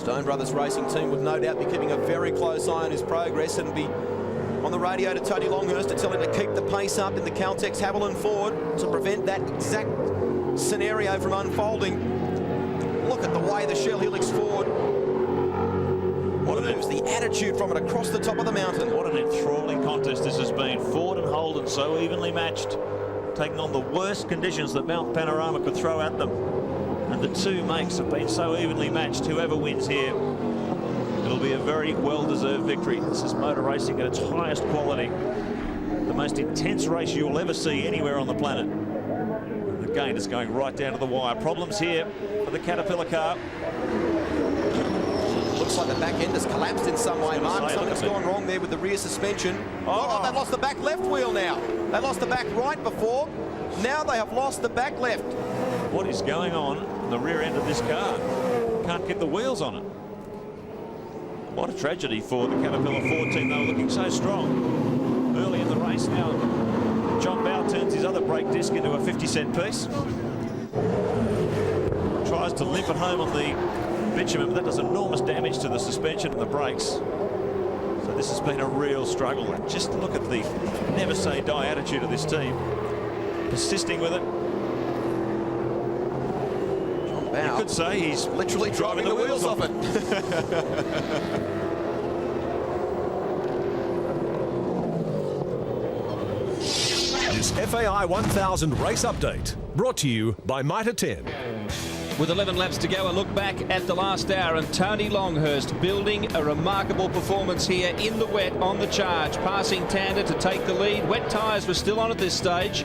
Stone Brothers Racing Team would no doubt be keeping a very close eye on his progress and be on the radio to Tony Longhurst to tell him to keep the pace up in the Caltex Haviland Ford to prevent that exact scenario from unfolding. Look at the way the Shell Helix Ford moves, the attitude from it across the top of the mountain. What an enthralling contest this has been. Ford and Holden so evenly matched, taking on the worst conditions that Mount Panorama could throw at them. And the two makes have been so evenly matched. Whoever wins here, it'll be a very well-deserved victory. This is motor racing at its highest quality. The most intense race you'll ever see anywhere on the planet. And again, it's going right down to the wire. Problems here for the Caterpillar car. Looks like the back end has collapsed in some way, Mark. Something's gone wrong there with the rear suspension. Oh, they've lost the back left wheel now. They lost the back right before. Now they have lost the back left. What is going on in the rear end of this car? Can't get the wheels on it. What a tragedy for the Caterpillar Ford team. They were looking so strong early in the race. Now John Bowe turns his other brake disc into a 50-cent piece. Tries to limp it home on the bitumen, but that does enormous damage to the suspension and the brakes. So this has been a real struggle. And just look at the never say die attitude of this team. Persisting with it. John Bowe, you could say he's literally driving the wheels off it. This FAI 1000 race update brought to you by Mitre 10. With 11 laps to go, a look back at the last hour, and Tony Longhurst building a remarkable performance here in the wet on the charge, passing Tander to take the lead. Wet tyres were still on at this stage.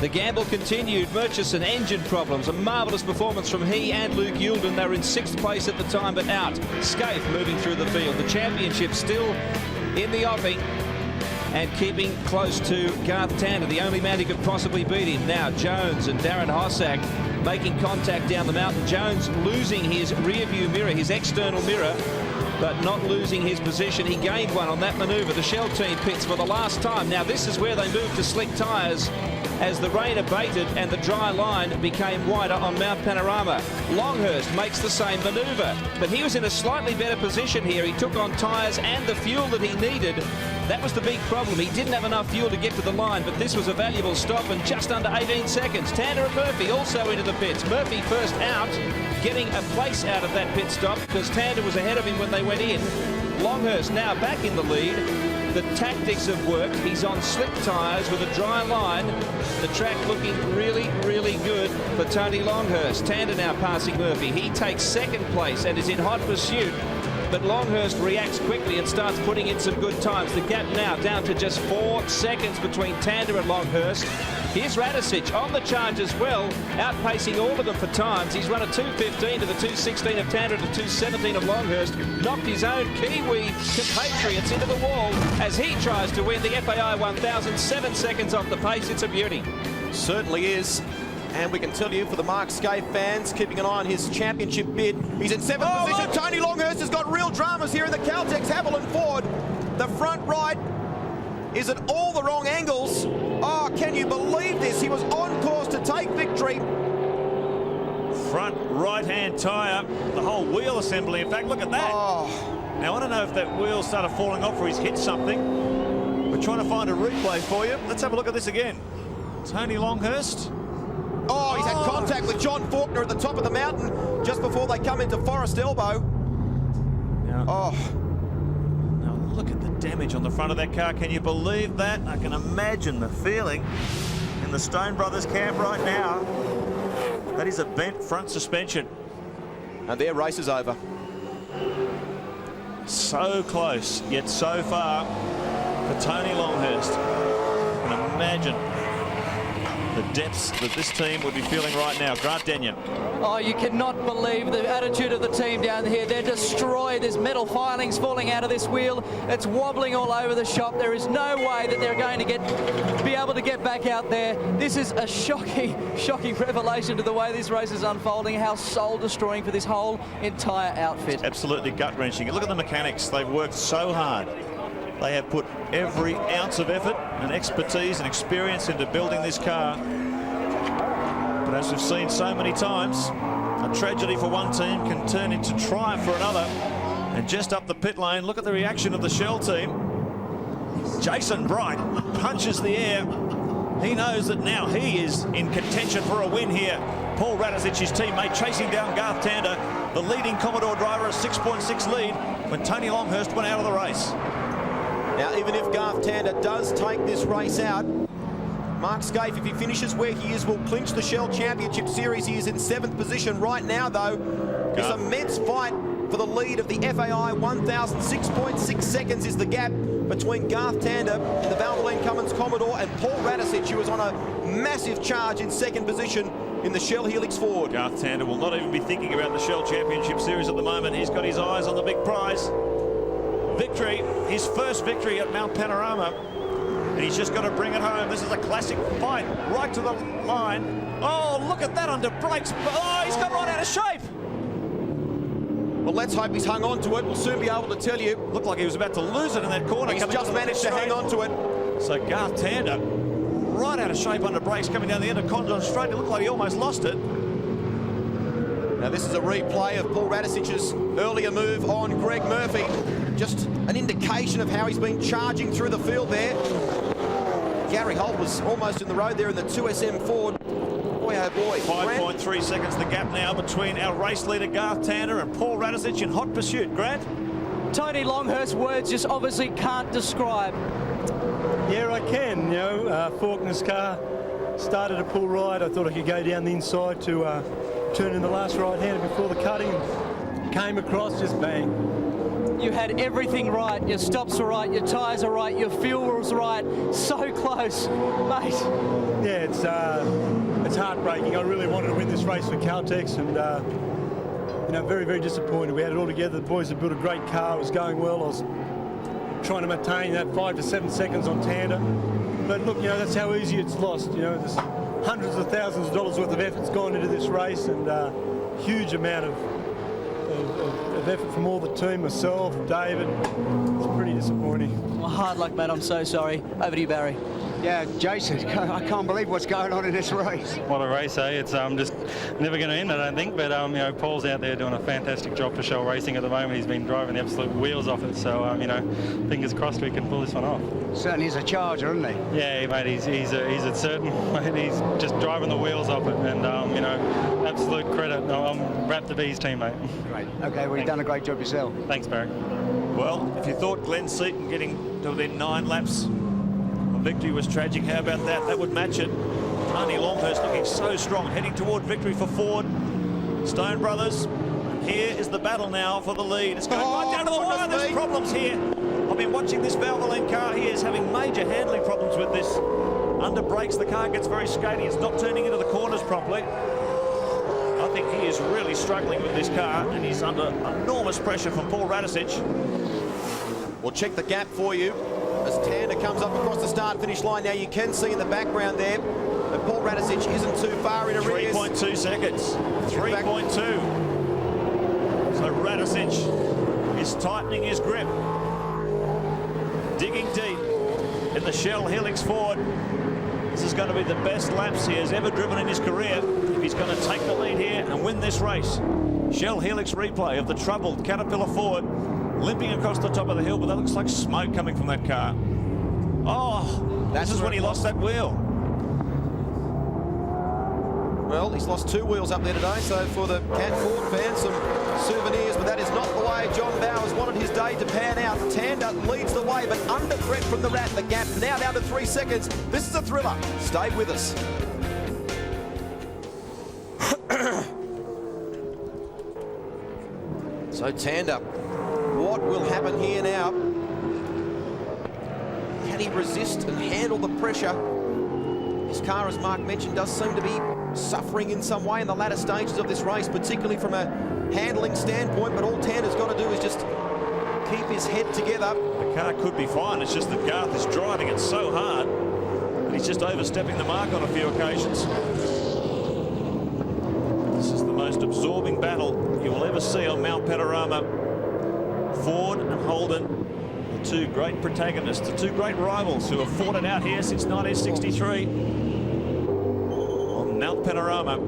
The gamble continued. Murchison, engine problems. A marvellous performance from he and Luke Youlden. They were in 6th place at the time, but out. Scaife moving through the field. The championship still in the offing and keeping close to Garth Tander, the only man who could possibly beat him. Now Jones and Darren Hossack making contact down the mountain. Jones losing his rear view mirror, his external mirror, but not losing his position. He gained one on that manoeuvre. The Shell team pits for the last time. Now this is where they moved to slick tyres as the rain abated and the dry line became wider on Mount Panorama. Longhurst makes the same manoeuvre, but he was in a slightly better position here. He took on tyres and the fuel that he needed. That was the big problem. He didn't have enough fuel to get to the line, but this was a valuable stop and just under 18 seconds. Tander and Murphy also into the pits. Murphy first out, getting a place out of that pit stop because Tander was ahead of him when they went in. Longhurst now back in the lead. The tactics have worked. He's on slick tyres with a dry line. The track looking really, really good for Tony Longhurst. Tander now passing Murphy. He takes 2nd place and is in hot pursuit. But Longhurst reacts quickly and starts putting in some good times. The gap now down to just 4 seconds between Tander and Longhurst. Here's Radicic on the charge as well, outpacing all of them for times. He's run a 2:15 to the 2:16 of Tander to 2:17 of Longhurst. Knocked his own Kiwi compatriots into the wall as he tries to win the FAI 1000. 7 seconds off the pace. It's a beauty. Certainly is. And we can tell you, for the Mark Scaife fans keeping an eye on his championship bid, he's in 7th position. Look. Tony Longhurst has got real dramas here in the Caltex Haviland Ford. The front right is at all the wrong angles. Oh, can you believe this? He was on course to take victory. Front right-hand tyre, the whole wheel assembly. In fact, look at that. Oh. Now, I don't know if that wheel started falling off or he's hit something. We're trying to find a replay for you. Let's have a look at this again. Tony Longhurst. Oh, he's had contact with John Faulkner at the top of the mountain just before they come into Forest Elbow. Now look at the damage on the front of that car. Can you believe that? I can imagine the feeling in the Stone Brothers camp right now. That is a bent front suspension. And their race is over. So close, yet so far for Tony Longhurst. I can imagine the depths that this team would be feeling right now. Grant Denyon. Oh, you cannot believe the attitude of the team down here. They're destroyed. There's metal filings falling out of this wheel. It's wobbling all over the shop. There is no way that they're going to be able to get back out there. This is a shocking revelation to the way this race is unfolding, how soul-destroying for this whole entire outfit. It's absolutely gut-wrenching. Look at the mechanics. They've worked so hard. They have put every ounce of effort and expertise and experience into building this car. But as we've seen so many times, a tragedy for one team can turn into triumph for another. And just up the pit lane, look at the reaction of the Shell team. Jason Bright punches the air. He knows that now he is in contention for a win here. Paul Radicic, his teammate, chasing down Garth Tander, the leading Commodore driver, a 6.6 lead when Tony Longhurst went out of the race. Now, even if Garth Tander does take this race out, Mark Skaife, if he finishes where he is, will clinch the Shell Championship Series. He is in 7th position right now, though. This immense fight for the lead of the FAI 1000. 6.6 seconds is the gap between Garth Tander in the Valvoline Cummins Commodore and Paul Radicic, who is on a massive charge in 2nd position in the Shell Helix Ford. Garth Tander will not even be thinking about the Shell Championship Series at the moment. He's got his eyes on the big prize. Victory, his first victory at Mount Panorama. And he's just got to bring it home. This is a classic fight, right to the line. Oh, look at that under brakes. Oh, he's got right out of shape. Well, let's hope he's hung on to it. We'll soon be able to tell you. Looked like he was about to lose it in that corner. He's just managed to hang on to it. So Garth Tander, right out of shape under brakes, coming down the end of Condon Straight. It looked like he almost lost it. Now, this is a replay of Paul Radicic's earlier move on Greg Murphy. Just an indication of how he's been charging through the field there. Gary Holt was almost in the road there in the 2SM Ford. Boy, oh boy. 5.3 seconds the gap now between our race leader Garth Tander and Paul Radicic in hot pursuit. Grant? Tony Longhurst, words just obviously can't describe. Yeah, I can. You know, Faulkner's car started to pull right. I thought I could go down the inside to turn in the last right-hander before the cutting. Came across, just bang. You had everything right. Your stops were right, your tyres are right, your fuel was right. So close, mate. Yeah, it's heartbreaking. I really wanted to win this race for Caltex, and you know, very, very disappointed. We had it all together. The boys had built a great car. It was going well. I was trying to maintain that 5 to 7 seconds on Tander. But look, you know, that's how easy it's lost. You know, there's hundreds of thousands of dollars worth of effort's gone into this race, and huge amount of effort from all the team, myself, David. It's pretty disappointing. Well, hard luck, mate. I'm so sorry. Over to you, Barry. Yeah, Jason, I can't believe what's going on in this race. What a race, eh? It's just never going to end, I don't think. But you know, Paul's out there doing a fantastic job for Shell Racing at the moment. He's been driving the absolute wheels off it. So you know, fingers crossed we can pull this one off. Certainly is a charger, isn't he? Yeah, mate. He's a certain. Mate, he's just driving the wheels off it, and you know, absolute credit. I'm wrapped to be his teammate. Great. Okay, well, you've done a great job yourself. Thanks, Barry. Well, if you thought Glenn Seaton getting to within 9 laps victory was tragic, how about that? That would match it. Tony Longhurst looking so strong, heading toward victory for Ford. Stone Brothers. And here is the battle now for the lead. It's going right down to the wire. There's problems here. I've been watching this Valvoline car. He is having major handling problems with this. Under brakes, the car gets very skaty. It's not turning into the corners properly. I think he is really struggling with this car, and he's under enormous pressure from Paul Radicic. We'll check the gap for you as Tander comes up across the start-finish line. Now, you can see in the background there that Paul Radicic isn't too far in arrears. 3.2 seconds. 3.2. So Radicic is tightening his grip. Digging deep in the Shell Helix Ford. This is going to be the best laps he has ever driven in his career if he's going to take the lead here and win this race. Shell Helix replay of the troubled Caterpillar Ford limping across the top of the hill, but that looks like smoke coming from that car. Oh, this is when he lost that wheel. Well, he's lost 2 wheels up there today, so for the Cat Ford fans, some souvenirs, but that is not the way John Bowers wanted his day to pan out. Tander leads the way, but under threat from the Rat. The gap now down to 3 seconds. This is a thriller. Stay with us. So Tander, what will happen here now? Can he resist and handle the pressure? His car, as Mark mentioned, does seem to be suffering in some way in the latter stages of this race, particularly from a handling standpoint, but all Tander's got to do is just keep his head together. The car could be fine, it's just that Garth is driving it so hard that he's just overstepping the mark on a few occasions. This is the most absorbing battle you will ever see on Mount Panorama. Ford and Holden, the 2 great protagonists, the 2 great rivals who have fought it out here since 1963. On Mount Panorama,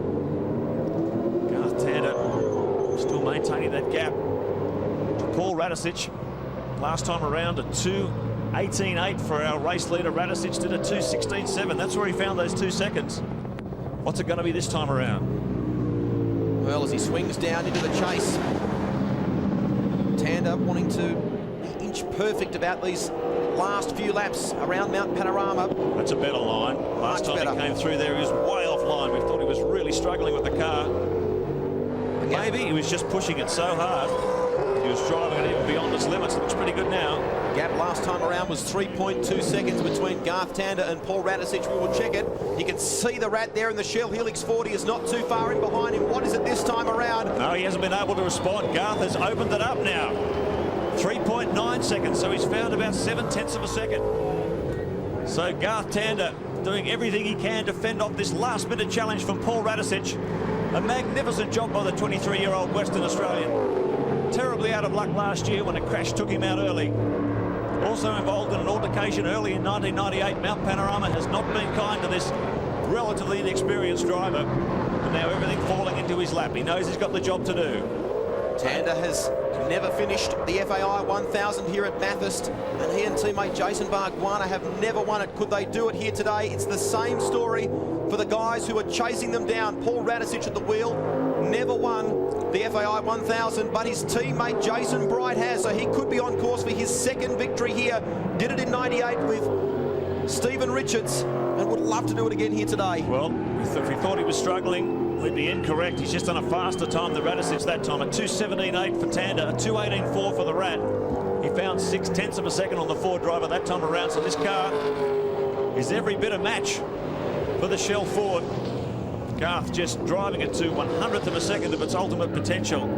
Garth Tander maintaining that gap to Paul Radicic. Last time around, a 2:18.8 for our race leader. Radicic did a 2:16.7. That's where he found those 2 seconds. What's it going to be this time around? Well, as he swings down into the chase, Tander wanting to be inch perfect about these last few laps around Mount Panorama. That's a better line. Last time he came through there, he was way off line. We thought he was really struggling with the car. Maybe he was just pushing it so hard. He was driving it even beyond its limits. Looks pretty good now. Gap last time around was 3.2 seconds between Garth Tander and Paul Radicic. We will check it. You can see the rat there in the Shell Helix 40 is not too far in behind him. What is it this time around? No, he hasn't been able to respond. Garth has opened it up now. 3.9 seconds, so he's found about 7/10 of a second. So Garth Tander doing everything he can to fend off this last-minute challenge from Paul Radicic. A magnificent job by the 23-year-old Western Australian. Terribly out of luck last year when a crash took him out early. Also involved in an altercation early in 1998. Mount Panorama has not been kind to this relatively inexperienced driver. And now everything falling into his lap. He knows he's got the job to do. Tander has never finished the FAI 1000 here at Bathurst, and he and teammate Jason Bargwanna have never won it. Could they do it here today? It's the same story for the guys who are chasing them down. Paul Radicic at the wheel, never won the FAI 1000, but his teammate Jason Bright has, so he could be on course for his second victory here. Did it in 98 with Stephen Richards, and would love to do it again here today. Well, if we thought he was struggling, we'd be incorrect. He's just done a faster time than Radicic that time. A 2:17.8 for Tander, a 2:18.4 for the Rat. He found 6/10 of a second on the Ford driver that time around, so this car is every bit a match for the Shell Ford. Garth just driving it to 100th of a second of its ultimate potential.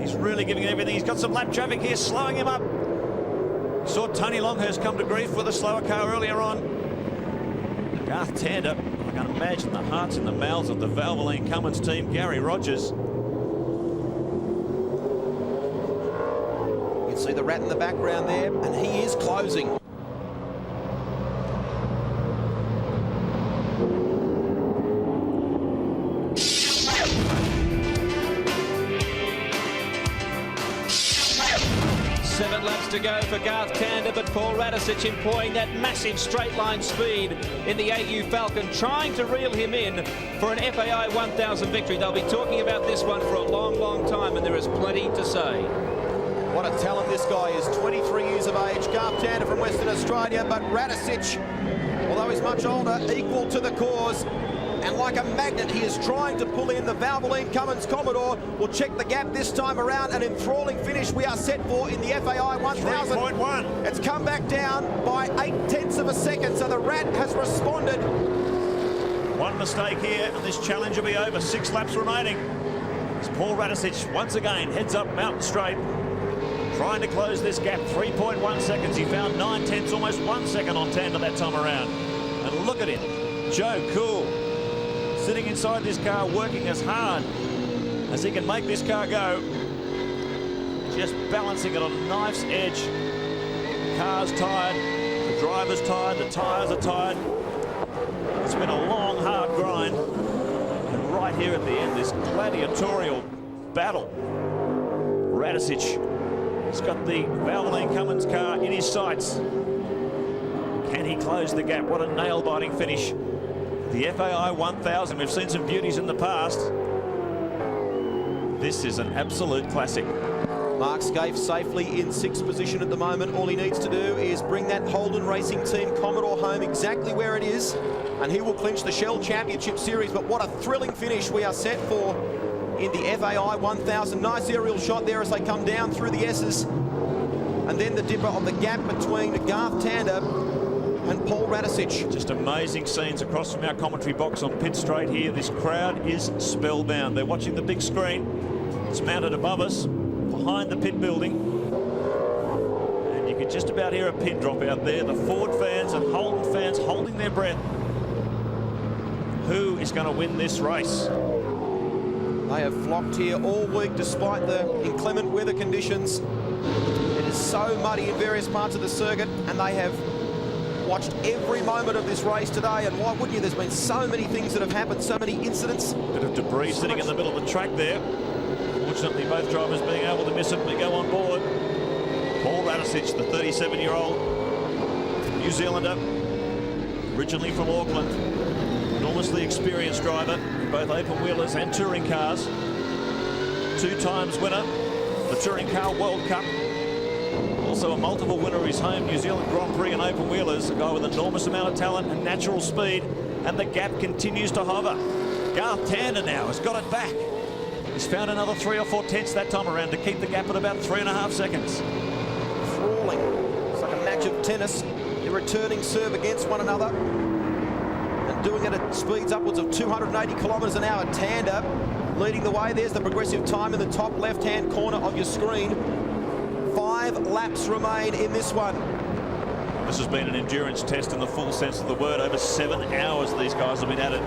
He's really giving it everything. He's got some lap traffic here slowing him up. Saw Tony Longhurst come to grief with a slower car earlier on. Garth Tander, I can imagine the hearts in the mouths of the Valvoline Cummins team. Gary Rogers. You can see the Rat in the background there, and he is closing. To go for Garth Tander, but Paul Radicic employing that massive straight line speed in the AU Falcon, trying to reel him in for an FAI 1000 victory. They'll be talking about this one for a long, long time, and there is plenty to say. What a talent this guy is, 23 years of age. Garth Tander from Western Australia, but Radicic, although he's much older, equal to the cause. And like a magnet, he is trying to pull in the Valvoline Cummins Commodore. We'll check the gap this time around. An enthralling finish we are set for in the FAI 1000. 3.1. It's come back down by 8/10 of a second, so the Rat has responded. One mistake here, and this challenge will be over. 6 laps remaining. As Paul Radicic once again heads up Mountain Straight, trying to close this gap. 3.1 seconds. He found 9/10, almost 1 second on Tander that time around. And look at him, Joe Cool, sitting inside this car, working as hard as he can make this car go. Just balancing it on a knife's edge. The car's tired, the driver's tired, the tyres are tired. It's been a long, hard grind. And right here at the end, this gladiatorial battle. Radicic has got the Valvoline Cummins car in his sights. Can he close the gap? What a nail-biting finish. The FAI 1000, we've seen some beauties in the past. This is an absolute classic. Mark Scaife safely in 6th position at the moment. All he needs to do is bring that Holden Racing Team Commodore home exactly where it is, and he will clinch the Shell Championship Series. But what a thrilling finish we are set for in the FAI 1000. Nice aerial shot there as they come down through the S's. And then the dipper of the gap between Garth Tander and Paul Radicic. Just amazing scenes across from our commentary box on Pit Straight here. This crowd is spellbound. They're watching the big screen. It's mounted above us, behind the pit building. And you can just about hear a pin drop out there. The Ford fans and Holden fans holding their breath. Who is going to win this race? They have flocked here all week despite the inclement weather conditions. It is so muddy in various parts of the circuit, and they have watched every moment of this race today. And why wouldn't you? There's been so many things that have happened, so many incidents. Bit of debris sitting in the middle of the track there. Unfortunately, both drivers being able to miss it. We go on board. Paul Radisich, the 37-year-old New Zealander, originally from Auckland, enormously experienced driver in both open wheelers and touring cars. 2 times winner of the Touring Car World Cup. Also a multiple winner of his home New Zealand Grand Prix and open wheelers. A guy with enormous amount of talent and natural speed. And the gap continues to hover. Garth Tander now has got it back. He's found another 3 or 4 tenths that time around to keep the gap at about 3.5 seconds. Crawling. It's like a match of tennis. They're returning serve against one another. And doing it at speeds upwards of 280 kilometres an hour. Tander leading the way. There's the progressive time in the top left-hand corner of your screen. 5 laps remain in this one. This has been an endurance test in the full sense of the word. Over 7 hours these guys have been at it.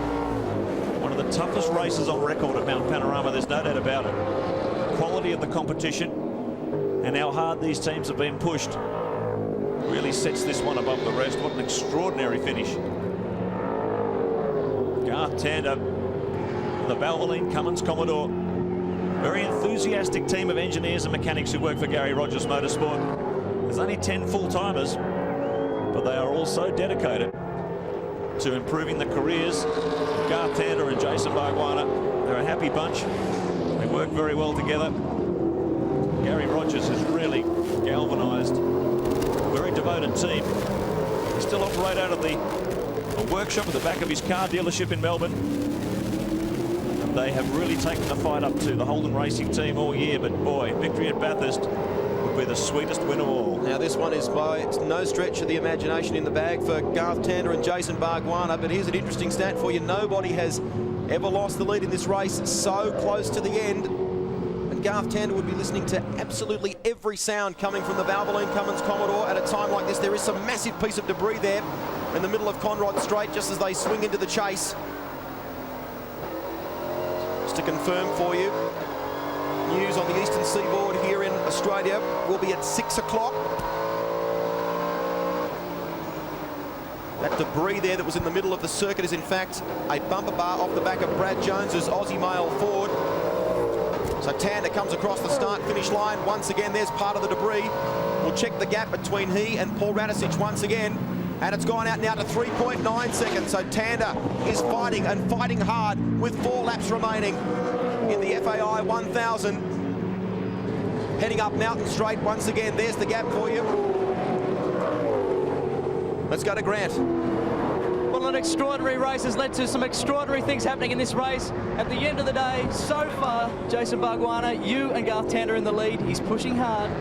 One of the toughest races on record at Mount Panorama, there's no doubt about it. The quality of the competition and how hard these teams have been pushed really sets this one above the rest. What an extraordinary finish. Garth Tander, the Valvoline Cummins Commodore. Very enthusiastic team of engineers and mechanics who work for Gary Rogers Motorsport. There's only 10 full-timers, but they are all so dedicated to improving the careers of Garth Tander and Jason Bargwanna. They're a happy bunch. They work very well together. Gary Rogers has really galvanised a very devoted team. They still operate out of the workshop at the back of his car dealership in Melbourne. And they have really taken the fight up to the Holden Racing team all year. But boy, victory at Bathurst would be the sweetest win of all. Now this one is by no stretch of the imagination in the bag for Garth Tander and Jason Bargwanna, but here's an interesting stat for you. Nobody has ever lost the lead in this race so close to the end. And Garth Tander would be listening to absolutely every sound coming from the Valvoline Cummins Commodore at a time like this. There is some massive piece of debris there in the middle of Conrod Straight just as they swing into the chase. Just to confirm for you, news on the eastern seaboard here in Australia will be at 6 o'clock. That debris there that was in the middle of the circuit is in fact a bumper bar off the back of Brad Jones's Aussie Mail Ford. So Tander comes across the start-finish line. Once again, there's part of the debris. We'll check the gap between he and Paul Radisich once again. And it's gone out now to 3.9 seconds. So Tander is fighting and fighting hard with 4 laps remaining in the FAI 1000. Heading up Mountain Straight once again. There's the gap for you. Let's go to Grant. Well, an extraordinary race has led to some extraordinary things happening in this race. At the end of the day, so far, Jason Bargwanna, you and Garth Tander in the lead. He's pushing hard.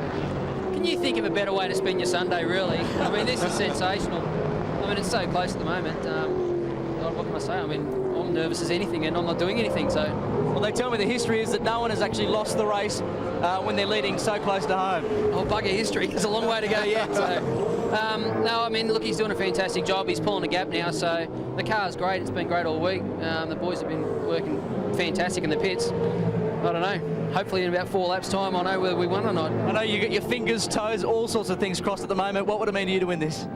Can you think of a better way to spend your Sunday, really? I mean, this is sensational. I mean, it's so close at the moment. What can I say? I mean, I'm nervous as anything, and I'm not doing anything, so... Well, they tell me the history is that no one has actually lost the race when they're leading so close to home. Oh, bugger history. There's a long way to go yet, so... no, I mean, look, he's doing a fantastic job. He's pulling a gap now, so the car's great. It's been great all week. The boys have been working fantastic in the pits. I don't know. Hopefully in about 4 laps' time, I'll know whether we won or not. I know you got your fingers, toes, all sorts of things crossed at the moment. What would it mean to you to win this?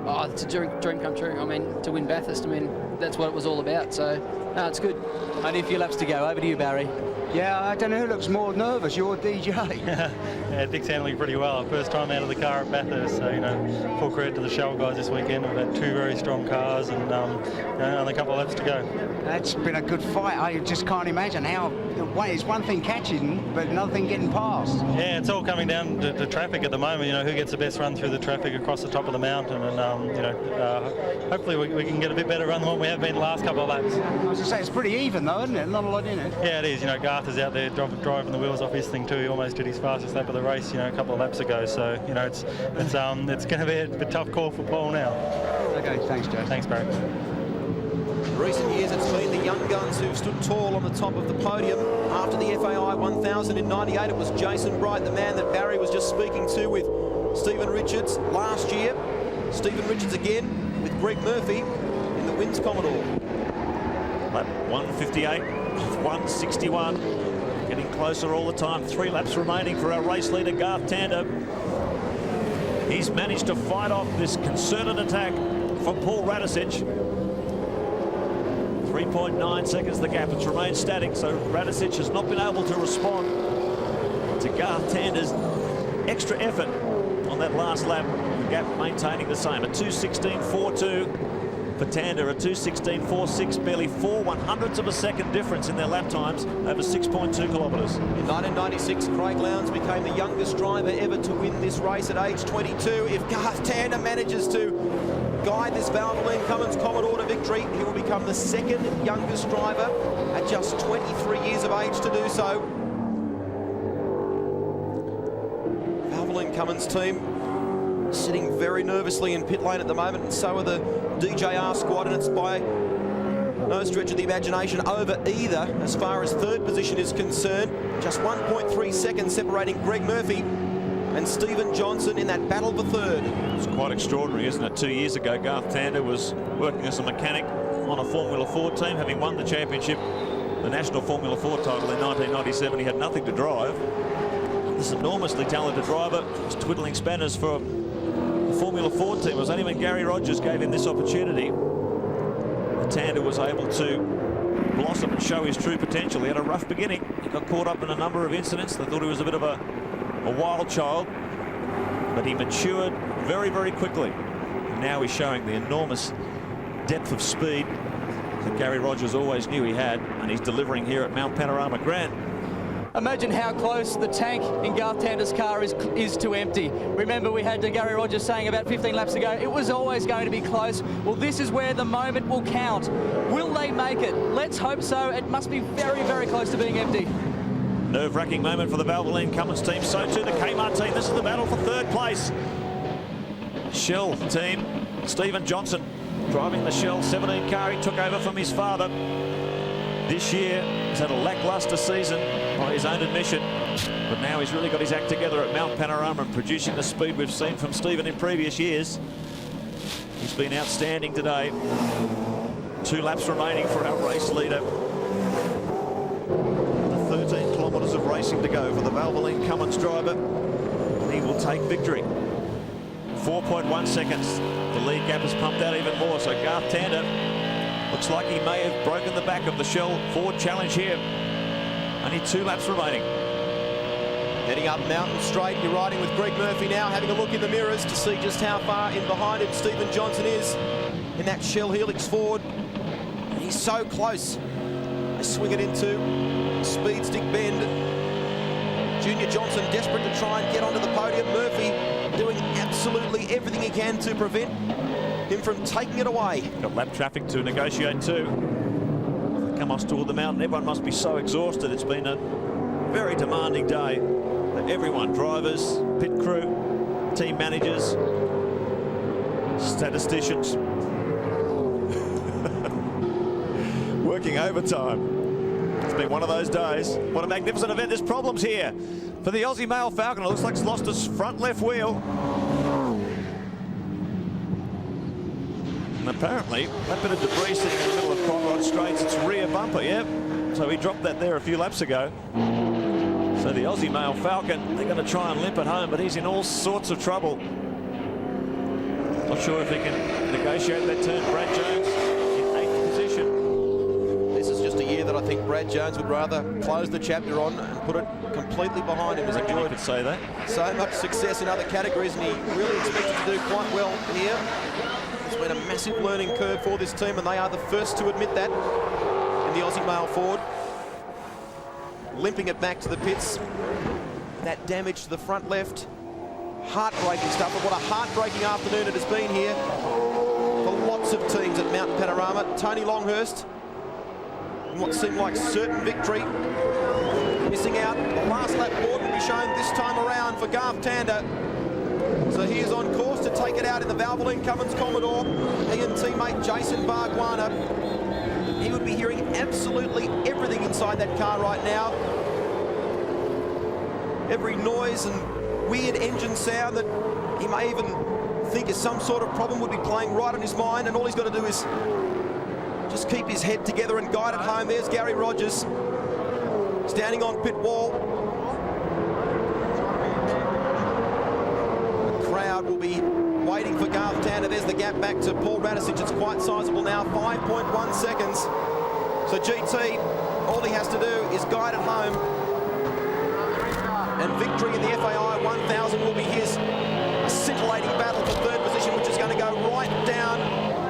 Oh, it's a dream come true. I mean, to win Bathurst, I mean, that's what it was all about. So, no, it's good. Only a few laps to go. Over to you, Barry. Yeah, I don't know who looks more nervous, your DJ. Yeah, Dick's handling pretty well. First time out of the car at Bathurst, so, you know, full credit to the Shell guys this weekend. We've had 2 very strong cars and, you know, only a couple of laps to go. That's been a good fight. I just can't imagine how... It's one thing catching, but another thing getting past. Yeah, it's all coming down to traffic at the moment. You know, who gets the best run through the traffic across the top of the mountain, and you know, hopefully we can get a bit better run than what we have been the last couple of laps. I was going to say, it's pretty even though, isn't it? Not a lot in it. Yeah, it is. You know, Garth is out there driving the wheels off his thing too. He almost did his fastest lap of the race, you know, a couple of laps ago. So, you know, it's going to be a tough call for Paul now. Okay, thanks, Joe. Thanks, Barry. In recent years, it's been the young guns who've stood tall on the top of the podium. After the FAI 1000 in '98, it was Jason Bright, the man that Barry was just speaking to with Stephen Richards last year. Stephen Richards again with Greg Murphy in the Wins Commodore. Lap 158, 161. Getting closer all the time. 3 laps remaining for our race leader, Garth Tander. He's managed to fight off this concerted attack from Paul Radisich. 3.9 seconds the gap. It's remained static, so Radisich has not been able to respond to Garth Tander's extra effort on that last lap. The gap maintaining the same, a 2:16.42 for Tander, a 2:16.46, barely 4/100ths of a second difference in their lap times over 6.2 kilometres. In 1996, Craig Lowndes became the youngest driver ever to win this race at age 22. If Garth Tander manages to guide this Valvoline Cummins Commodore to victory, he will become the second youngest driver at just 23 years of age to do so. Valvoline Cummins team sitting very nervously in pit lane at the moment, and so are the DJR squad, and it's by no stretch of the imagination over either as far as third position is concerned. Just 1.3 seconds separating Greg Murphy and Stephen Johnson in that battle for third. It's quite extraordinary, isn't it? 2 years ago, Garth Tander was working as a mechanic on a Formula 4 team, having won the championship, the national Formula 4 title in 1997. He had nothing to drive. This enormously talented driver was twiddling spanners for the Formula 4 team. It was only when Gary Rogers gave him this opportunity that Tander was able to blossom and show his true potential. He had a rough beginning. He got caught up in a number of incidents. They thought he was a bit of a wild child, but he matured very, very quickly. And now he's showing the enormous depth of speed that Gary Rogers always knew he had, and he's delivering here at Mount Panorama Grant. Imagine how close the tank in Garth Tander's car is to empty. Remember, we had Gary Rogers saying about 15 laps ago, it was always going to be close. Well, this is where the moment will count. Will they make it? Let's hope so. It must be very, very close to being empty. Nerve-wracking moment for the Valvoline Cummins team. So too the Kmart team. This is the battle for third place. Shell team, Stephen Johnson driving the Shell 17 car. He took over from his father. This year, he's had a lacklustre season by his own admission, but now he's really got his act together at Mount Panorama and producing the speed we've seen from Stephen in previous years. He's been outstanding today. 2 laps remaining for our race leader. 13 kilometres of racing to go for the Valvoline Cummins driver. He will take victory. 4.1 seconds. The lead gap has pumped out even more, so Garth Tander looks like he may have broken the back of the Shell Ford Challenge here. Only 2 laps remaining. Heading up Mountain Straight, you're riding with Greg Murphy now, having a look in the mirrors to see just how far in behind him Stephen Johnson is in that Shell Helix Ford. He's so close. They swing it into Speed Stick Bend. Junior Johnson desperate to try and get onto the podium. Murphy doing absolutely everything he can to prevent him from taking it away. Got lap traffic to negotiate too. They come off toward the mountain. Everyone must be so exhausted. It's been a very demanding day for everyone. Drivers, pit crew, team managers, statisticians. Working overtime. It's been one of those days. What a magnificent event. There's problems here for the Aussie male Falcon. It looks like he's lost his front left wheel. And apparently, that bit of debris sitting in the middle of Conrod Straits, it's rear bumper, yeah. So he dropped that there a few laps ago. So the Aussie male Falcon, they're going to try and limp it home, but he's in all sorts of trouble. Not sure if he can negotiate that turn. Brad Jones in 8th position. This is just a year that I think Brad Jones would rather close the chapter on and put it completely behind him. He's enjoyed could say that. So much success in other categories, and he really expected to do quite well here. It's been a massive learning curve for this team, and they are the first to admit that in the Aussie male Ford. Limping it back to the pits. That damage to the front left. Heartbreaking stuff, but what a heartbreaking afternoon it has been here for lots of teams at Mount Panorama. Tony Longhurst, in what seemed like certain victory, missing out. The last lap board will be shown this time around for Garth Tander. So he is on course to take it out in the Valvoline Cummins Commodore. He and teammate Jason Bargwana. He would be hearing absolutely everything inside that car right now. Every noise and weird engine sound that he may even think is some sort of problem would be playing right on his mind, and all he's got to do is just keep his head together and guide it home. There's Gary Rogers standing on pit wall. The crowd will be waiting for Garth Tander. There's the gap back to Paul Radisich. It's quite sizable now, 5.1 seconds. So GT, all he has to do is guide it home and victory in the FAI 1000 will be his. A scintillating battle for third position, which is going to go right down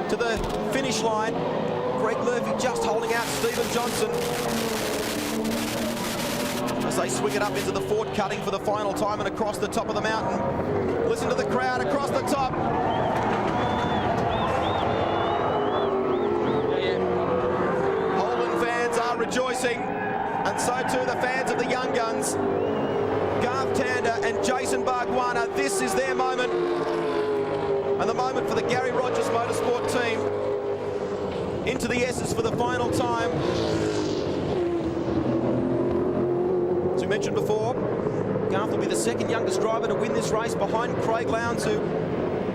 to the finish line. Greg Murphy just holding out Stephen Johnson as they swing it up into the Ford cutting for the final time and across the top of the mountain. Listen to the crowd across the top. Holden fans are rejoicing, and so too the fans of the Young Guns. Garth Tander and Jason Bargwanna, this is their moment, and the moment for the Gary Rogers Motorsport team into the S's for the final time. As we mentioned before, Garth will be the second youngest driver to win this race behind Craig Lowndes, who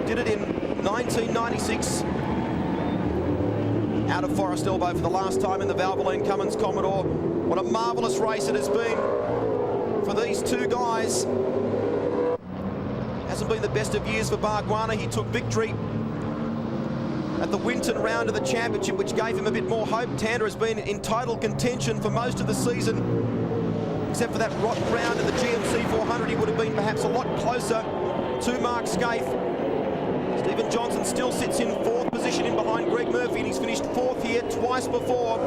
did it in 1996 out of Forest Elbow for the last time in the Valvoline Cummins Commodore. What a marvellous race it has been for these two guys. Hasn't been the best of years for Bargwanna. He took victory at the Winton round of the championship, which gave him a bit more hope. Tander has been in title contention for most of the season, except for that rotten round of the GMC 400. He would have been perhaps a lot closer to Mark Skaife. Stephen Johnson still sits in fourth position in behind Greg Murphy, and he's finished fourth here twice before.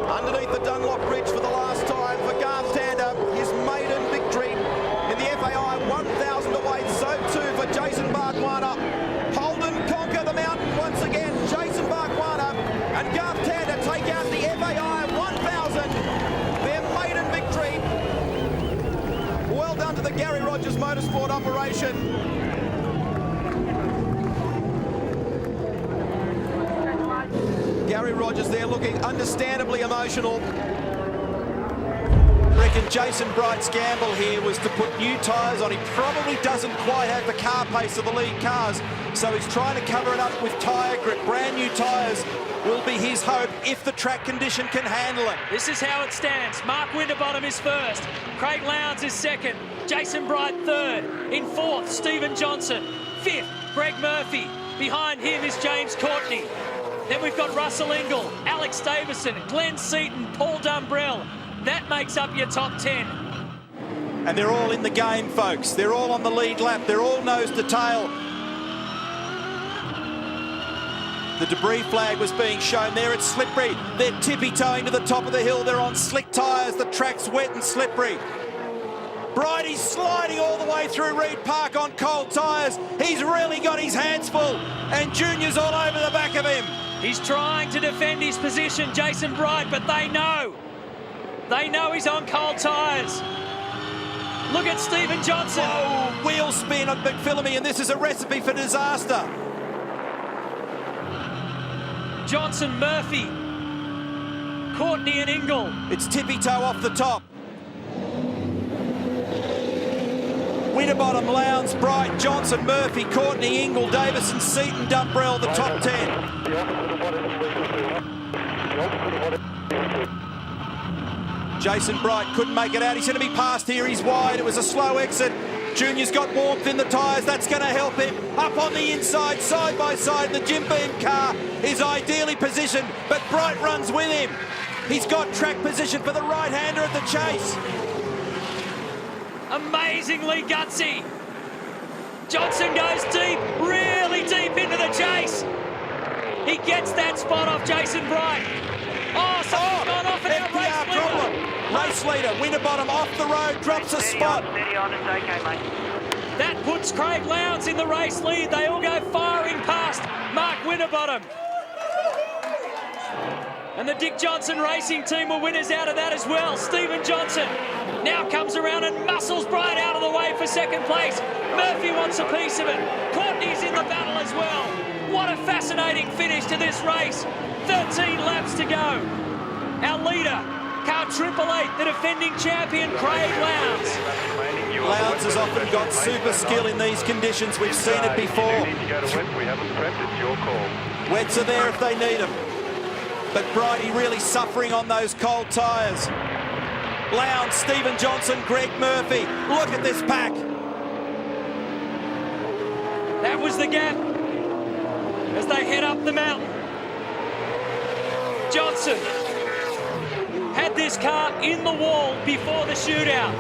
Underneath the Dunlop Bridge for the last time for Garth Tander, his maiden victory in the FAI 1000 awaits. So too for Jason Bargwanna. Holden conquer the mountain once again. Jason Bargwanna and Garth Tander take out the FAI 1000. Their maiden victory. Well done to the Gary Rogers Motorsport operation. Gary Rogers there looking understandably emotional. I reckon Jason Bright's gamble here was to put new tyres on. He probably doesn't quite have the car pace of the lead cars, so he's trying to cover it up with tyre grip. Brand new tyres will be his hope if the track condition can handle it. This is how it stands. Mark Winterbottom is first. Craig Lowndes is second. Jason Bright third. In fourth, Stephen Johnson. Fifth, Greg Murphy. Behind him is James Courtney. Then we've got Russell Engel, Alex Davison, Glenn Seaton, Paul Dumbrell. That makes up your top 10. And they're all in the game, folks. They're all on the lead lap. They're all nose to tail. The debris flag was being shown there. It's slippery. They're tippy-toeing to the top of the hill. They're on slick tyres. The track's wet and slippery. Bridie's sliding all the way through Reed Park on cold tyres. He's really got his hands full. And Junior's all over the back of him. He's trying to defend his position, Jason Bright, but they know. They know he's on cold tyres. Look at Stephen Johnson. Oh, wheel spin on McPhillamy, and this is a recipe for disaster. Johnson, Murphy, Courtney and Engel. It's tippy-toe off the top. Winterbottom, Lowndes, Bright, Johnson, Murphy, Courtney, Engel, Davison, Seaton, Dumbrell, the top 10. Jason Bright couldn't make it out. He's going to be passed here. He's wide. It was a slow exit. Junior's got warmth in the tyres. That's going to help him. Up on the inside, side by side. The Jim Beam car is ideally positioned, but Bright runs with him. He's got track position for the right-hander at the chase. Amazingly gutsy. Johnson goes deep, really deep into the chase. He gets that spot off Jason Bright. Oh, something's gone off at our race leader. Race leader, Winterbottom off the road, drops a spot. Steady on, it's okay, mate. That puts Craig Lowndes in the race lead. They all go firing past Mark Winterbottom. And the Dick Johnson Racing team were winners out of that as well. Stephen Johnson now comes around and muscles Bright out of the way for second place. Murphy wants a piece of it. Courtney's in the battle as well. What a fascinating finish to this race. 13 laps to go. Our leader, car 888, the defending champion, Craig Lowndes. Lowndes has often got super skill in these conditions. We've seen it before. Wets are there if they need them. But Bridie really suffering on those cold tyres. Lowndes, Stephen Johnson, Greg Murphy. Look at this pack. That was the gap as they head up the mountain. Johnson has had this car in the wall before the shootout.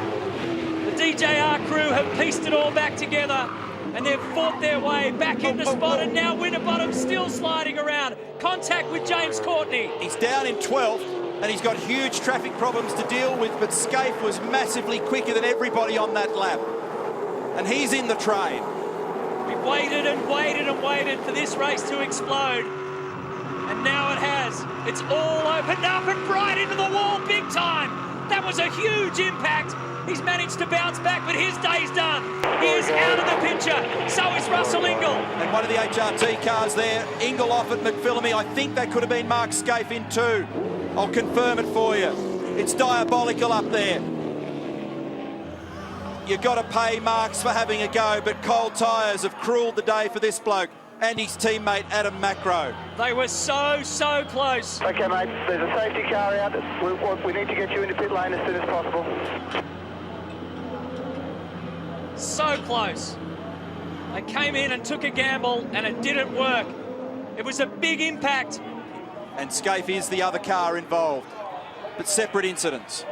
The DJR crew have pieced it all back together and they've fought their way back into spot, and now Winterbottom still sliding around. Contact with James Courtney. He's down in 12th and he's got huge traffic problems to deal with, but Scaife was massively quicker than everybody on that lap. And he's in the train. We waited and waited and waited for this race to explode. And now it has. It's all opened up and right into the wall big time. That was a huge impact. He's managed to bounce back, but his day's done. He is out of the picture. So is Russell Ingall. And one of the HRT cars there, Ingall off at McPhillamy. I think that could have been Mark Scaife in too. I'll confirm it for you. It's diabolical up there. You've got to pay Marks for having a go, but Cold Tyres have cruelled the day for this bloke and his teammate Adam Macro. They were so close. Okay, mate, there's a safety car out. We need to get you into pit lane as soon as possible. So close. They came in and took a gamble and it didn't work. It was a big impact. And Scaife is the other car involved, but separate incidents.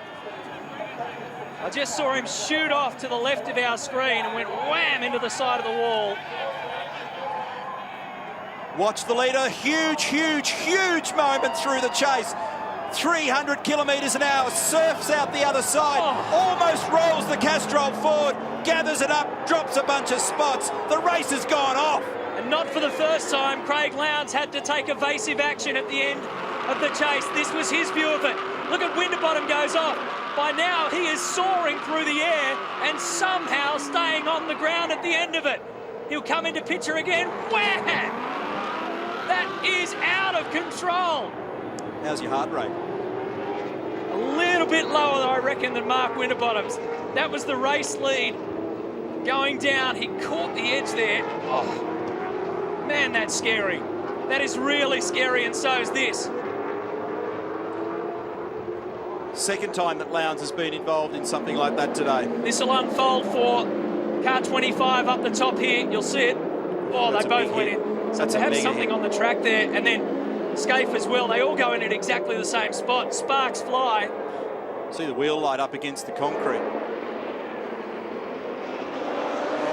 I just saw him shoot off to the left of our screen and went wham into the side of the wall. Watch the leader, huge moment through the chase. 300 kilometres an hour, surfs out the other side, almost rolls the Castrol forward, gathers it up, drops a bunch of spots. The race has gone off. And not for the first time, Craig Lowndes had to take evasive action at the end of the chase. This was his view of it. Look at Winterbottom goes off. By now, he is soaring through the air and somehow staying on the ground at the end of it. He'll come into picture again. Wham! That is out of control. How's your heart rate? A little bit lower, I reckon, than Mark Winterbottom's. That was the race lead. Going down, he caught the edge there. Oh, man, that's scary. That is really scary, and so is this. Second time that Lowndes has been involved in something like that today. This will unfold for car 25 up the top here. You'll see it. Oh, they both went in. So to have something on the track there, and then Scaife as well, they all go in at exactly the same spot. Sparks fly. See the wheel light up against the concrete.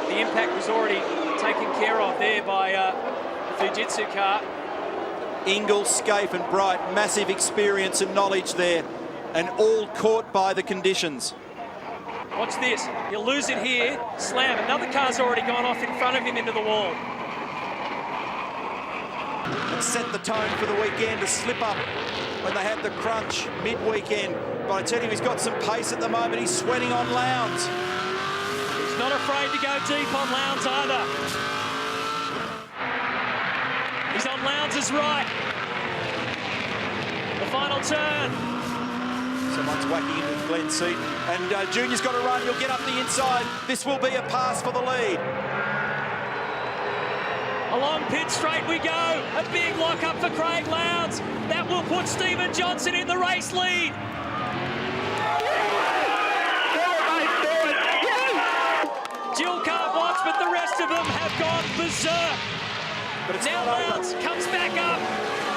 The impact was already taken care of there by the Fujitsu car. Ingall, Scaife and Bright, massive experience and knowledge there, and all caught by the conditions. Watch this. He'll lose it here. Slam. Another car's already gone off in front of him into the wall. And set the tone for the weekend to slip up when they had the crunch mid-weekend. But I tell you, he's got some pace at the moment. He's sweating on Lowndes. He's not afraid to go deep on Lowndes either. He's on Lowndes' right. The final turn. Someone's whacking into Glenn's seat. And Junior's got to run. He'll get up the inside. This will be a pass for the lead. Along pit straight we go. A big lock-up for Craig Lowndes. That will put Stephen Johnson in the race lead. Jill can't watch, but the rest of them have gone berserk. But it's now Lowndes comes back up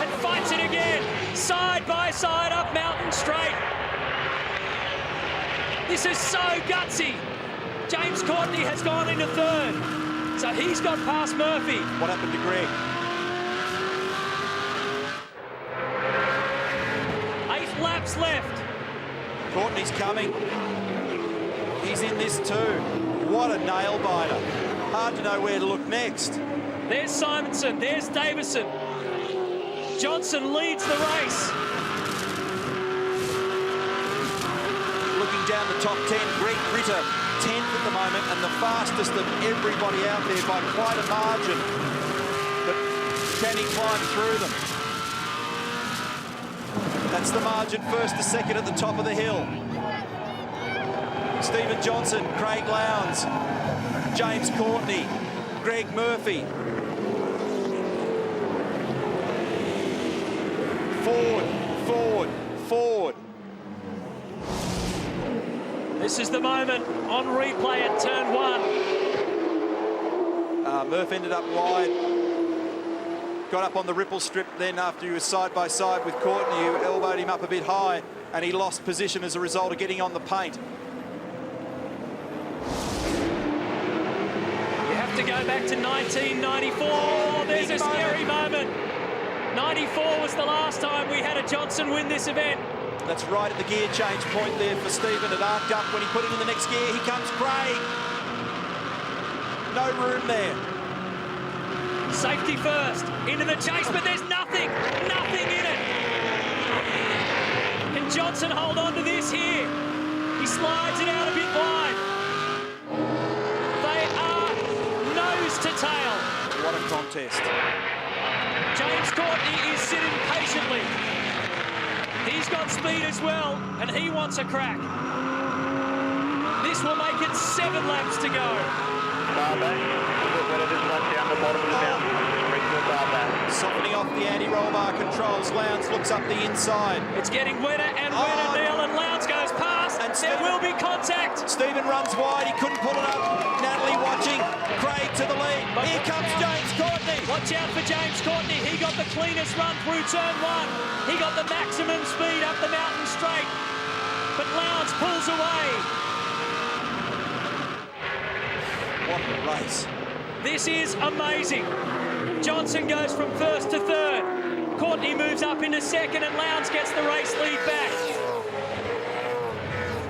and fights it again. Side by side up Mountain Straight. This is so gutsy. James Courtney has gone into third. So he's got past Murphy. What happened to Greg? 8 laps left. Courtney's coming. He's in this too. What a nail biter. Hard to know where to look next. There's Simonson, there's Davison. Johnson leads the race. Looking down the top 10, Greg Ritter, 10th at the moment, and the fastest of everybody out there by quite a margin. But can he climb through them? That's the margin, first to second at the top of the hill. Stephen Johnson, Craig Lowndes, James Courtney, Greg Murphy. Forward, forward, forward. This is the moment on replay at turn 1. Murph ended up wide. Got up on the ripple strip then after he was side by side with Courtney, who elbowed him up a bit high. and he lost position as a result of getting on the paint. You have to go back to 1994. There's a scary moment. 94 was the last time we had a Johnson win this event. That's right at the gear change point there for Stephen. It arced up when he put it in the next gear. Here comes Craig. No room there. Safety first, into the chase, but there's nothing in it. Can Johnson hold on to this here? He slides it out a bit wide. They are nose to tail. What a contest. James Courtney is sitting patiently. He's got speed as well, and he wants a crack. This will make it 7 laps to go. Softening off the anti-roll bar controls. Lowndes looks up the inside. It's getting wetter and wetter, Neil, and Lowndes goes past. And there will be contact. Stephen runs wide. He couldn't pull it up. Natalie watching. Craig to the lead. Here comes James Courtney. Watch out for James Courtney. He got the cleanest run through turn 1. He got the maximum speed up the mountain straight. But Lowndes pulls away. What a race. This is amazing. Johnson goes from first to third. Courtney moves up into second, and Lowndes gets the race lead back.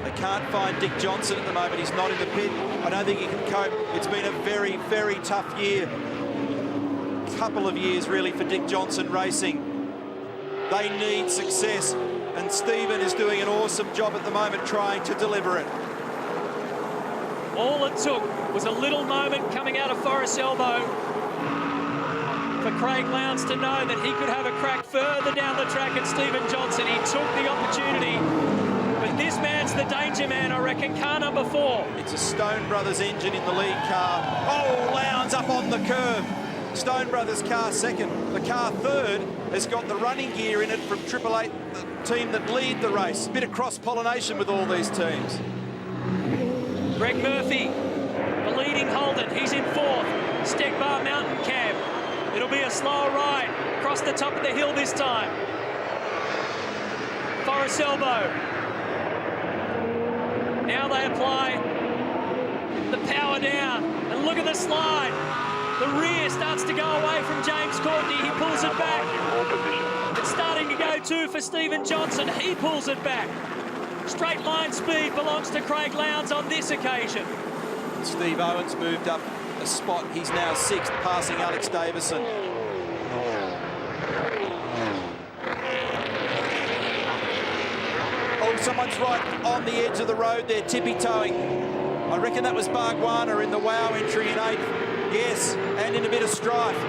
They can't find Dick Johnson at the moment. He's not in the pit. I don't think he can cope. It's been a very, very tough year. Couple of years, really, for Dick Johnson Racing. They need success, and Stephen is doing an awesome job at the moment trying to deliver it. All it took was a little moment coming out of Forest Elbow for Craig Lowndes to know that he could have a crack further down the track at Stephen Johnson. He took the opportunity, but this man's the danger man, I reckon, car number 4. It's a Stone Brothers engine in the lead car. Oh, Lowndes up on the curb. Stone Brothers car second. The car third has got the running gear in it from 888, the team that lead the race. Bit of cross-pollination with all these teams. Greg Murphy, the leading Holden. He's in 4th. Stegbar Mountain Cab. It'll be a slower ride across the top of the hill this time. Forest Elbow. Now they apply the power down. And look at the slide. The rear starts to go away from James Courtney. He pulls it back. It's starting to go too for Stephen Johnson. He pulls it back. Straight line speed belongs to Craig Lowndes on this occasion. Steve Owens moved up a spot. He's now 6th, passing Alex Davison. Oh, someone's right on the edge of the road there, tippy-toeing. I reckon that was Bargwana in the WOW entry in 8th. Yes, and in a bit of strife.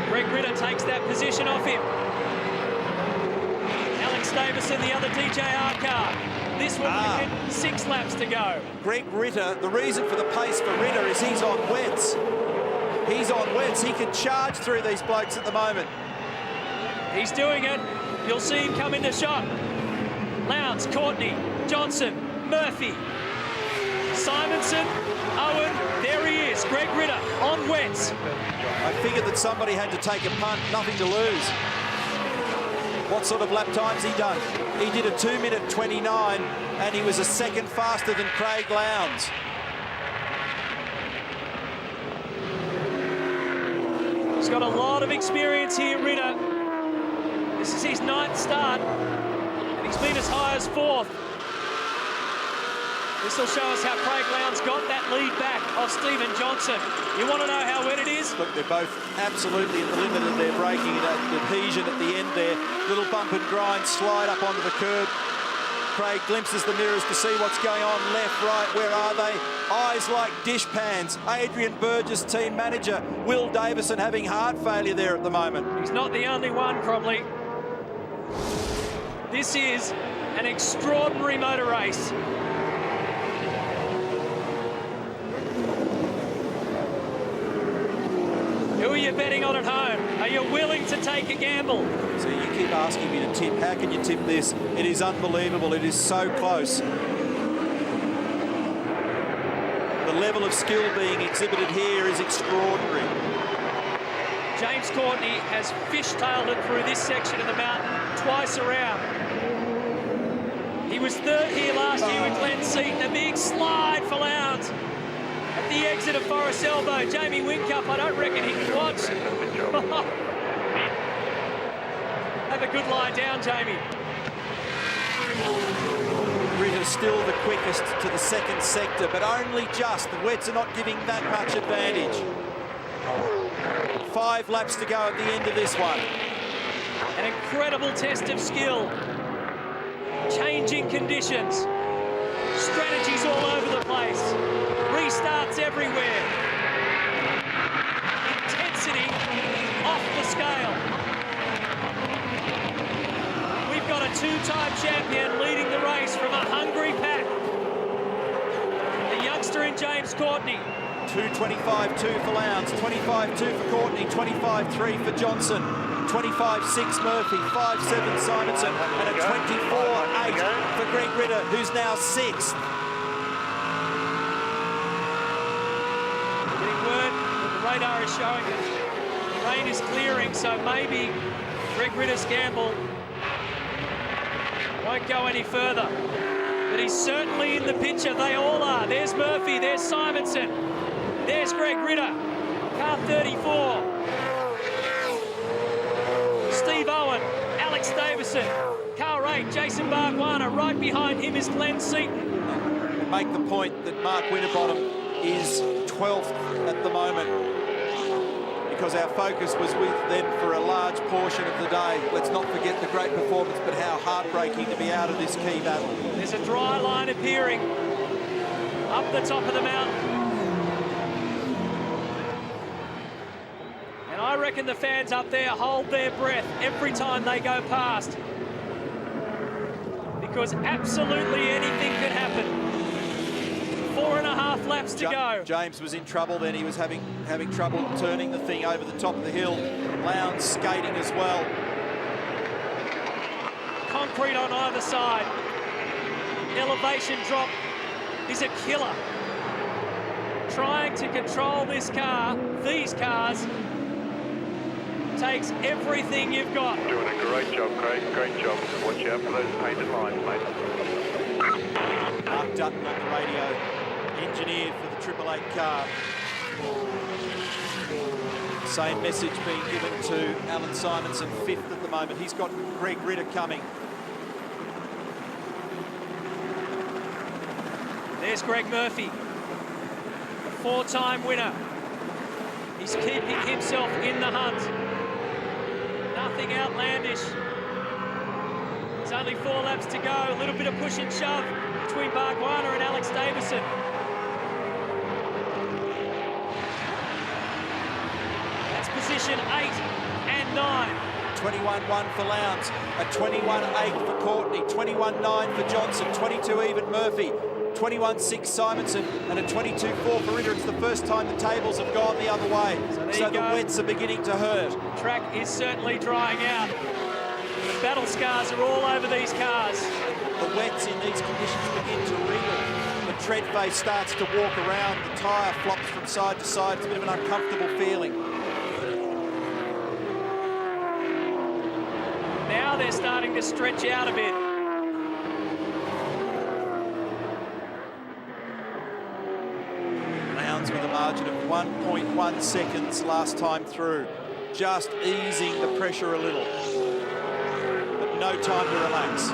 Greg Ritter takes that position off him. Alex Davison, the other DJR car. This will make it 6 laps to go. Greg Ritter, the reason for the pace for Ritter is he's on wets. He's on wets. He can charge through these blokes at the moment. He's doing it. You'll see him come into shot. Lowndes, Courtney, Johnson, Murphy, Simonson, Owen. There he is, Greg Ritter on wets. I figured that somebody had to take a punt, nothing to lose. What sort of lap time's he done? He did a 2:29, and he was a second faster than Craig Lowndes. He's got a lot of experience here, Ritter. This is his 9th start, and he's been as high as 4th. This will show us how Craig Lowndes got that lead back off Stephen Johnson. You want to know how wet it is? Look, they're both absolutely at the limit of their braking. Adhesion at the end there. Little bump and grind, slide up onto the curb. Craig glimpses the mirrors to see what's going on. Left, right, where are they? Eyes like dish pans. Adrian Burgess, team manager. Will Davison having heart failure there at the moment. He's not the only one, Cromley. This is an extraordinary motor race. Who are you betting on at home? Are you willing to take a gamble? So you keep asking me to tip. How can you tip this? It is unbelievable. It is so close. The level of skill being exhibited here is extraordinary. James Courtney has fishtailed it through this section of the mountain twice around. was third here last year with Glenn Seaton. A big slide for Lowndes at the exit of Forest Elbow. Jamie Whincup, I don't reckon he can watch. Have a good lie down, Jamie. Ritter still the quickest to the second sector, but only just. The wets are not giving that much advantage. 5 laps to go at the end of this one. An incredible test of skill. Changing conditions. Strategies all over the place. Restarts everywhere. Intensity off the scale. We've got a 2-time champion leading the race from a hungry pack. The youngster in James Courtney. 2.25.2 for Lowndes, 25.2 for Courtney, 25.3 for Johnson, 25.6 Murphy, 5.7 Simonson, and a 24.8 for Greg Ritter, who's now 6th. Getting word that the radar is showing that the rain is clearing, so maybe Greg Ritter's gamble won't go any further. But he's certainly in the picture. They all are. There's Murphy, there's Simonson. There's Greg Ritter, car 34. Steve Owen, Alex Davison, car 8, Jason Bargwanna. Right behind him is Glenn Seaton. Make the point that Mark Winterbottom is 12th at the moment because our focus was with them for a large portion of the day. Let's not forget the great performance, but how heartbreaking to be out of this key battle. There's a dry line appearing up the top of the mountain. I reckon the fans up there hold their breath every time they go past, because absolutely anything could happen. 4.5 laps to go. James was in trouble then. He was having trouble turning the thing over the top of the hill. Lowndes skating as well. Concrete on either side. Elevation drop is a killer. Trying to control this car, these cars, takes everything you've got. Doing a great job, Craig. Great job. Watch out for those painted lines, mate. Mark Dutton on the radio, engineered for the 888 car. Same message being given to Alan Simonson, 5th at the moment. He's got Greg Ritter coming. There's Greg Murphy, a 4-time winner. He's keeping himself in the hunt. Nothing outlandish. There's only 4 laps to go. A little bit of push and shove between Bargwanna and Alex Davison. That's position 8 and 9. 21.1 for Lowndes, a 21.8 for Courtney, 21.9 for Johnson, 22 even Murphy, 21.6 Simonson, and a 22.4 for Ritter. It's the first time the tables have gone the other way. So the wets are beginning to hurt. Track is certainly drying out. The battle scars are all over these cars. The wets in these conditions begin to wriggle. The tread face starts to walk around. The tyre flops from side to side. It's a bit of an uncomfortable feeling. Now they're starting to stretch out a bit. With a margin of 1.1 seconds last time through, just easing the pressure a little, but no time to relax.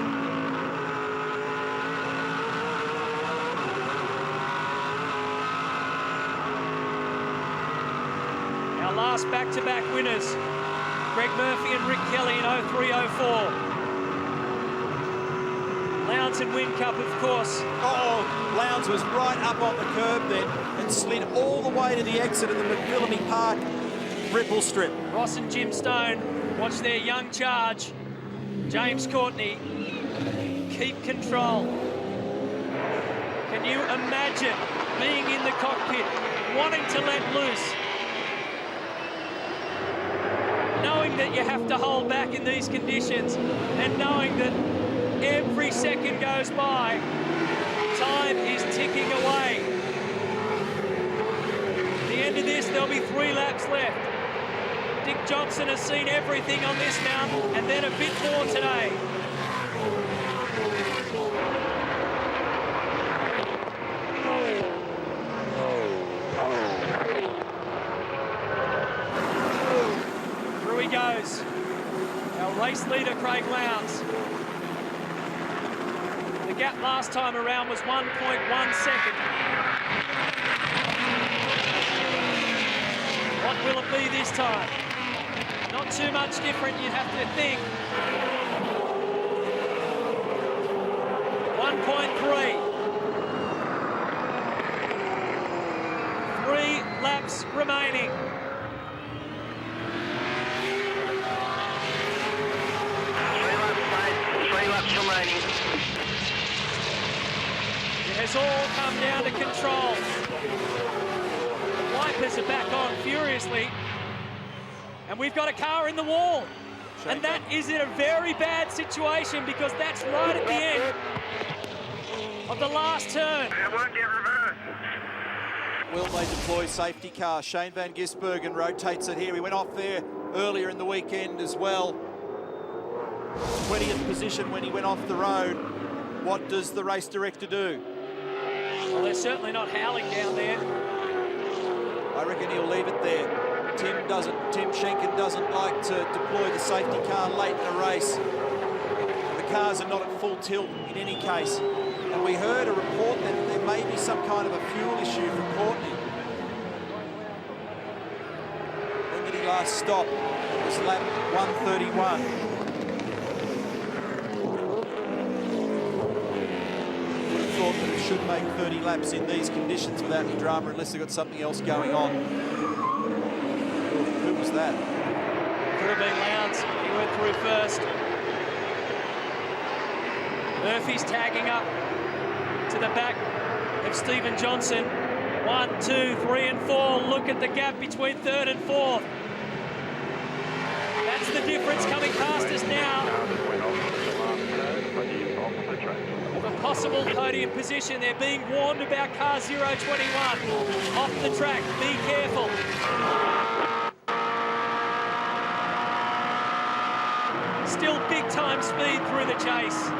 Our last back-to-back winners, Greg Murphy and Rick Kelly in 03-04. Lowndes and Whincup, of course. Oh, Lowndes was right up on the curb then and slid all the way to the exit of the McPhillamy Park ripple strip. Ross and Jim Stone watch their young charge. James Courtney, keep control. Can you imagine being in the cockpit, wanting to let loose, knowing that you have to hold back in these conditions, and knowing that every second goes by, time is ticking away. At the end of this, there'll be 3 laps left. Dick Johnson has seen everything on this mountain, and then a bit more today. goes our race leader, Craig Lowndes. The gap last time around was 1.1 second. What will it be this time? Not too much different, you'd have to think. 1.3. 3 laps remaining. It has all come down to control. The wipers are back on furiously. And we've got a car in the wall. And that is in a very bad situation because that's right at the end of the last turn. Will they deploy safety car? Shane Van Gisbergen rotates it here. He went off there earlier in the weekend as well. 20th position when he went off the road. What does the race director do? Well, they're certainly not howling down there. I reckon he'll leave it there. Tim Schenken doesn't like to deploy the safety car late in the race. The cars are not at full tilt in any case. And we heard a report that there may be some kind of a fuel issue for Courtney. When did he last stop? It was lap 131. Would have thought that it should make 30 laps in these conditions without any drama unless they've got something else going on. Who was that? Could have been Lowndes. He went through first. Murphy's tagging up to the back of Stephen Johnson. 1, 2, 3 and 4. Look at the gap between third and fourth. That's the difference coming past us now. Of a possible podium position. They're being warned about car 021. Off the track. Be careful. Still big time speed through the chase.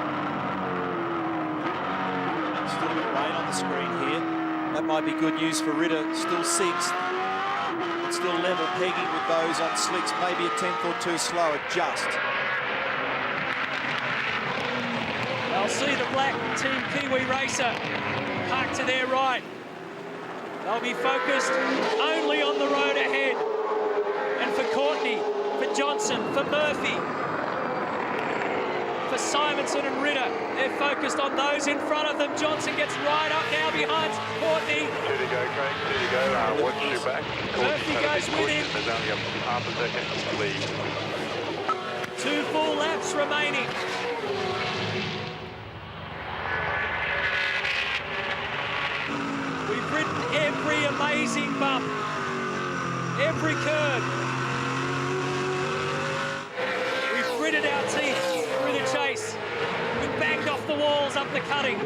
Still a bit of rain on the screen here. That might be good news for Ritter. Still sixth. Still level pegging with those on slicks. Maybe a tenth or two slower, just. They'll see the black Team Kiwi racer parked to their right. They'll be focused only on the road ahead. And for Courtney, for Johnson, for Murphy, for Simonson and Ritter, they're focused on those in front of them. Johnson gets right up now behind Courtney. 2 to go, Craig, 2 to go. Watch your back. Murphy goes with him. There's only a half a second lead. 2 full laps remaining. We've ridden every amazing bump, every curve. We've gritted our teeth through the chase. We've banged off the walls up the cutting,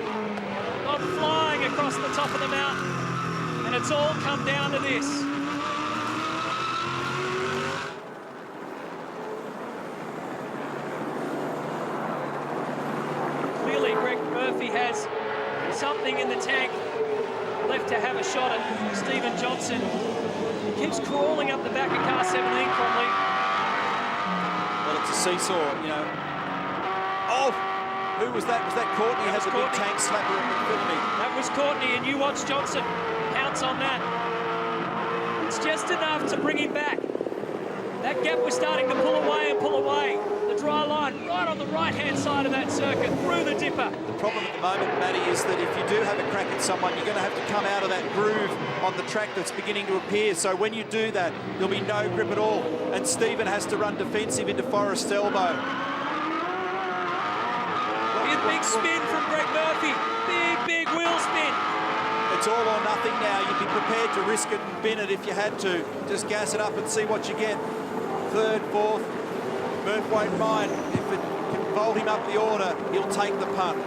gone flying across the top of the mountain, and it's all come down to this. Clearly, Greg Murphy has something in the tank left to have a shot at Stephen Johnson. He keeps crawling up the back of car 17, Courtney. Well, it's a seesaw, you know. Oh, who was that? Was that Courtney? Has a big tank slapper in McPhilly. That was Courtney, and you watch Johnson pounce on that. It's just enough to bring him back. That gap was starting to pull away and pull away. The dry line right on the right-hand side of that circuit, through the dipper. The problem at the moment, Matty, is that if you do have a crack at someone, you're going to have to come out of that groove on the track that's beginning to appear. So when you do that, there'll be no grip at all. And Stephen has to run defensive into Forrest's elbow. Big spin from Greg Murphy. Big wheel spin. It's all or nothing now. You'd be prepared to risk it and bin it if you had to. Just gas it up and see what you get. Third, fourth. Murph won't mind. If it can vault him up the order, he'll take the punt.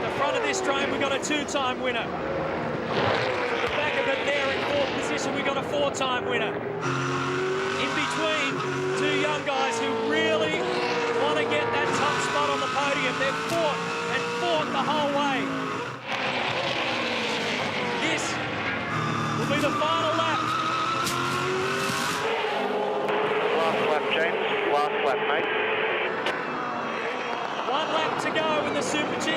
The front of this train, we got a 2-time winner. The back of it there in fourth position, we got a 4-time winner. In between, 2 young guys who really want to get that top spot on the podium. They've fought and fought the whole way. This will be the final lap. James, last lap, mate. 1 lap to go in the Super G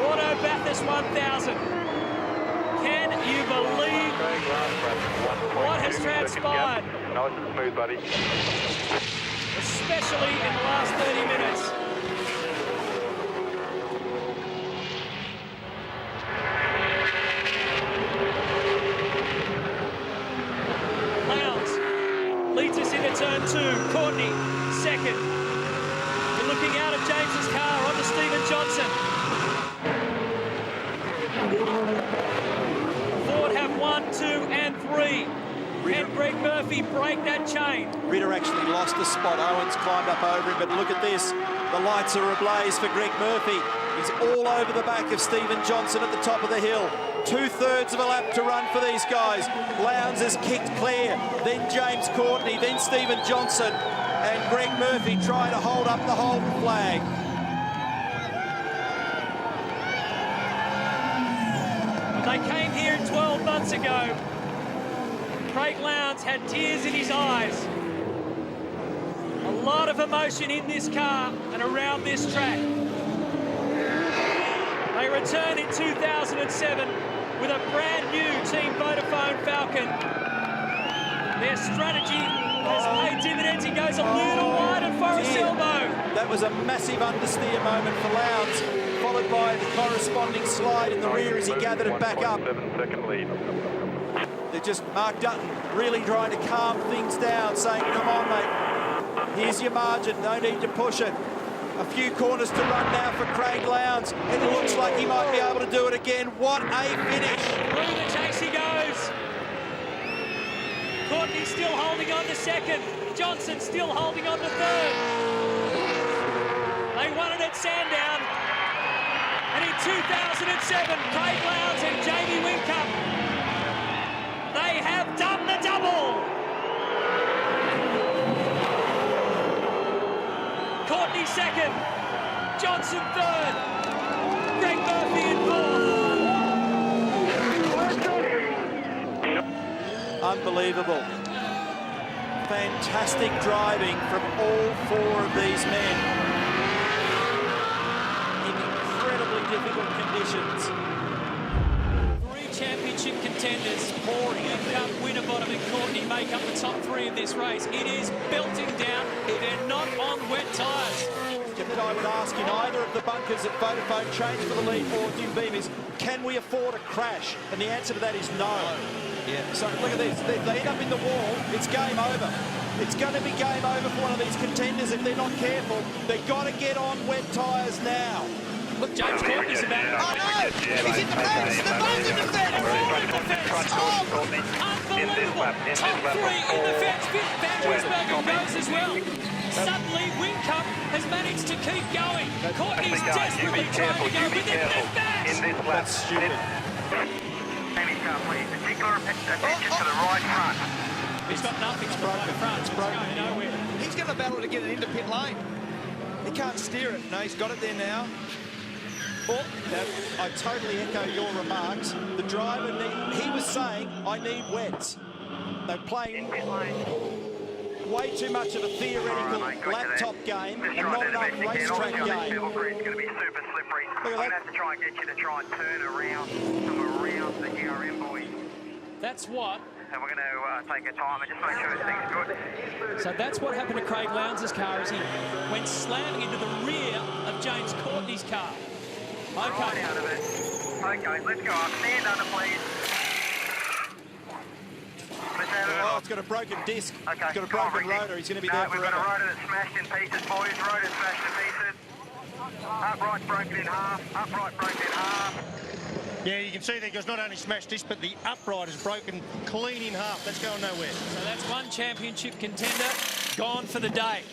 Auto Bathurst 1000. Can you believe what has transpired? Nice and smooth, buddy. Especially in the last 30 minutes. Lowndes leads us into turn 2. Courtney, second. We're looking out of James's car onto Stephen Johnson. Ford have 1, 2 and 3. Can Greg Murphy break that chain? Ritter actually lost a spot. Owens climbed up over him, but look at this. The lights are ablaze for Greg Murphy. He's all over the back of Stephen Johnson at the top of the hill. 2/3 of a lap to run for these guys. Lowndes has kicked clear, then James Courtney, then Stephen Johnson, and Greg Murphy trying to hold up the Holden flag. They came here 12 months ago. Craig Lowndes had tears in his eyes. A lot of emotion in this car and around this track. They returned in 2007 with a brand new Team Vodafone Falcon. Their strategy has paid dividends. He goes a little wide at Forest Elbow. That was a massive understeer moment for Lowndes, followed by the corresponding slide in the rear as he gathered it back up. 1.7-second lead. They're just Mark Dutton really trying to calm things down, saying, come on, mate, here's your margin, no need to push it. A few corners to run now for Craig Lowndes. It looks like he might be able to do it again. What a finish. Through the chase he goes. Courtney still holding on to second. Johnson still holding on to third. They won it at Sandown. And in 2007, Craig Lowndes and Jamie Whincup, they have done the double. Courtney second, Johnson third, Greg Murphy in fourth. Unbelievable. Fantastic driving from all 4 of these men in incredibly difficult conditions. 3 championship contenders, Whincup, Winterbottom and Courtney make up the top 3 of this race. It is belting down. They're not on wet tyres. That I would ask in either of the bunkers at Vodafone change for the lead or Jim Beam is, can we afford a crash? And the answer to that is no. Yeah. So look at this. They end up in the wall. It's game over. It's going to be game over for one of these contenders if they're not careful. They've got to get on wet tyres now. Look, James Courtney's about. Oh no! He's in the fence! The both in the fence! Unbelievable! Top 3 in the fence. Van Gisbergen goes as well. Suddenly, Whincup has managed to keep going. Courtney's desperately trying to go with it. They're back! That's stupid. Particular attention to the right front. He's got nothing to the right front. It's going nowhere. He's going to battle to get it into pit lane. He can't steer it. No, he's got it there now. Well, I totally echo your remarks. The driver, he was saying, I need wets. They're playing way too much of a theoretical laptop game and not enough racetrack game. It's going to be super slippery. I'm going to have to try and get you to try and turn around from around the ERM buoy. That's what. And we're going to take our time and just make sure everything's good. So that's what happened to Craig Lowndes' car as he went slamming into the rear of James Courtney's car. Okay. Right out of it. Okay, let's go up. Stand under, please. Oh, it's got a broken disc. Okay, it's got a broken rotor. He's going to be there we've forever. got a rotor that's smashed in pieces, boys. Rotor smashed in pieces. Upright's broken in half. Upright broken in half. Yeah, you can see there goes not only smashed this, but the upright is broken clean in half. That's going nowhere. So that's one championship contender gone for the day.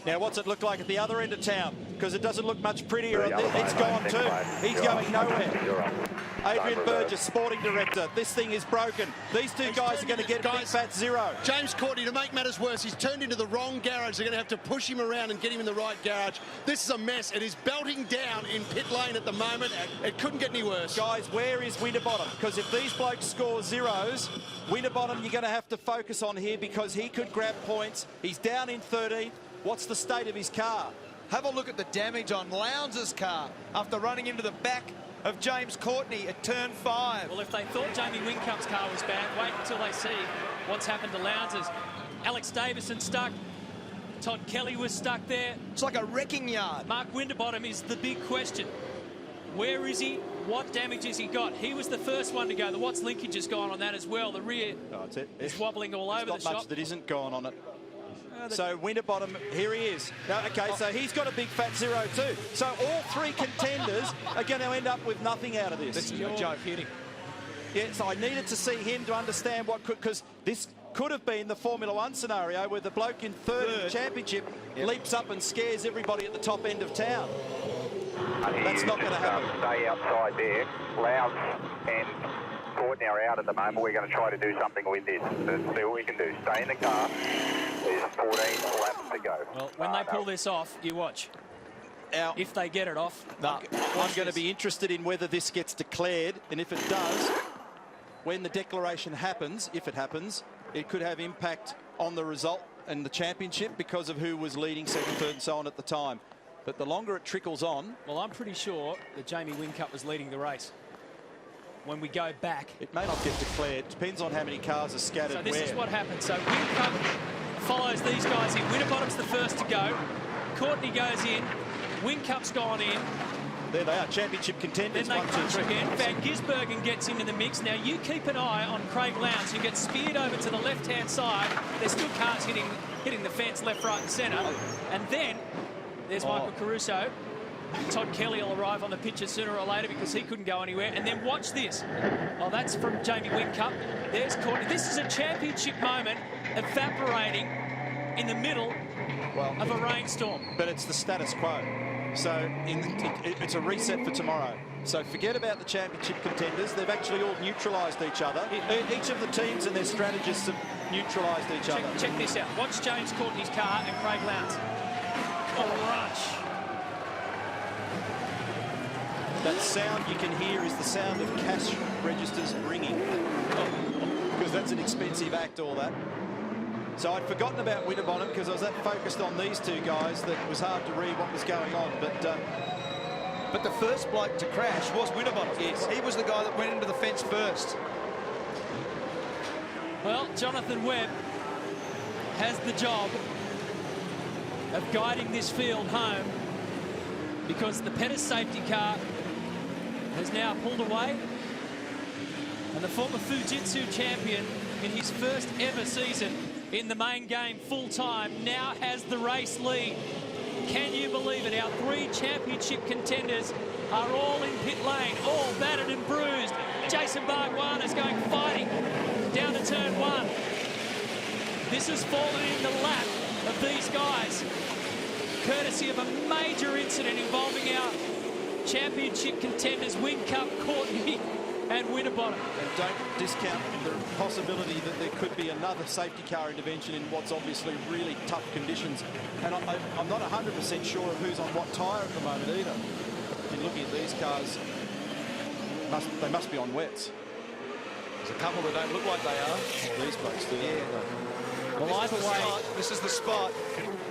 Now, what's it look like at the other end of town? Because it doesn't look much prettier. It's gone too. He's going nowhere. Adrian Burgess, sporting director. This thing is broken. These two guys are going to get big fat zero. James Courtney, to make matters worse, he's turned into the wrong garage. They're going to have to push him around and get him in the right garage. This is a mess. It is belting down in pit lane at the moment. It couldn't get any worse. Guys, where is Winterbottom? Because if these blokes score zeros, Winterbottom you're going to have to focus on here because he could grab points. He's down in 13th. What's the state of his car? Have a look at the damage on Lowndes' car after running into the back of James Courtney at turn 5. Well, if they thought Jamie Wincup's car was bad, wait until they see what's happened to Lowndes'. Alex Davison stuck. Todd Kelly was stuck there. It's like a wrecking yard. Mark Winterbottom is the big question. Where is he? What damage has he got? He was the first one to go. The Watts linkage has gone on that as well. The rear is wobbling all over the shop. Not much that isn't gone on it. So Winterbottom, here he is. Now, okay, so he's got a big fat zero too. So all three contenders are going to end up with nothing out of this. This is a joke hitting. Yeah, so I needed to see him to understand what could, because this could have been the Formula One scenario where the bloke in third in the championship leaps up and scares everybody at the top end of town. That's not going to happen. Stay outside there. Lowndes and Courtney are out at the moment. We're going to try to do something with this. Let's see what we can do. Stay in the car. There's 14 laps to go. Well, when they pull this off, you watch. Now, if they get it off, I'm going to be interested in whether this gets declared, and if it does, when the declaration happens, if it happens, it could have impact on the result and the championship because of who was leading second, third, and so on at the time. But the longer it trickles on... Well, I'm pretty sure that Jamie Whincup was leading the race. When we go back... It may not get declared. Depends on how many cars are scattered So this where. is what happens. So Whincup follows these guys in. Winterbottom's the first to go. Courtney goes in. Whincup's gone in. There they are, championship contenders. Then they crunch again. Van Gisbergen gets into the mix. Now you keep an eye on Craig Lowndes, who gets speared over to the left-hand side. There's still cars hitting the fence left, right and centre. And then there's Michael Caruso. Todd Kelly will arrive on the picture sooner or later because he couldn't go anywhere. And then watch this. Oh, that's from Jamie Whincup. There's Courtney. This is a championship moment evaporating in the middle of a rainstorm. But it's the status quo. So it's a reset for tomorrow. So forget about the championship contenders. They've actually all neutralised each other. Each of the teams and their strategists have neutralised each other. Check this out. Watch James Courtney's car and Craig Lowndes. Crush. That sound you can hear is the sound of cash registers ringing. Because that's an expensive act, all that. So I'd forgotten about Winterbottom because I was that focused on these two guys that it was hard to read what was going on. But the first bloke to crash was Winterbottom. Yes. He was the guy that went into the fence first. Well, Jonathan Webb has the job of guiding this field home because the Pettis safety car has now pulled away, and the former Fujitsu champion in his first ever season in the main game full-time now has the race lead. Can you believe it? Our three championship contenders are all in pit lane, all battered and bruised. Jason Bargwanna's going fighting down to turn 1. This has fallen in the lap of these guys, courtesy of a major incident involving our championship contenders, Whincup, Courtney and Winterbottom. And don't discount the possibility that there could be another safety car intervention in what's obviously really tough conditions. And I'm not 100% sure of who's on what tyre at the moment either. And looking at these cars, they must be on wets. There's a couple that don't look like they are. Well, these blokes do. Yeah. Well, either way, this is the spot.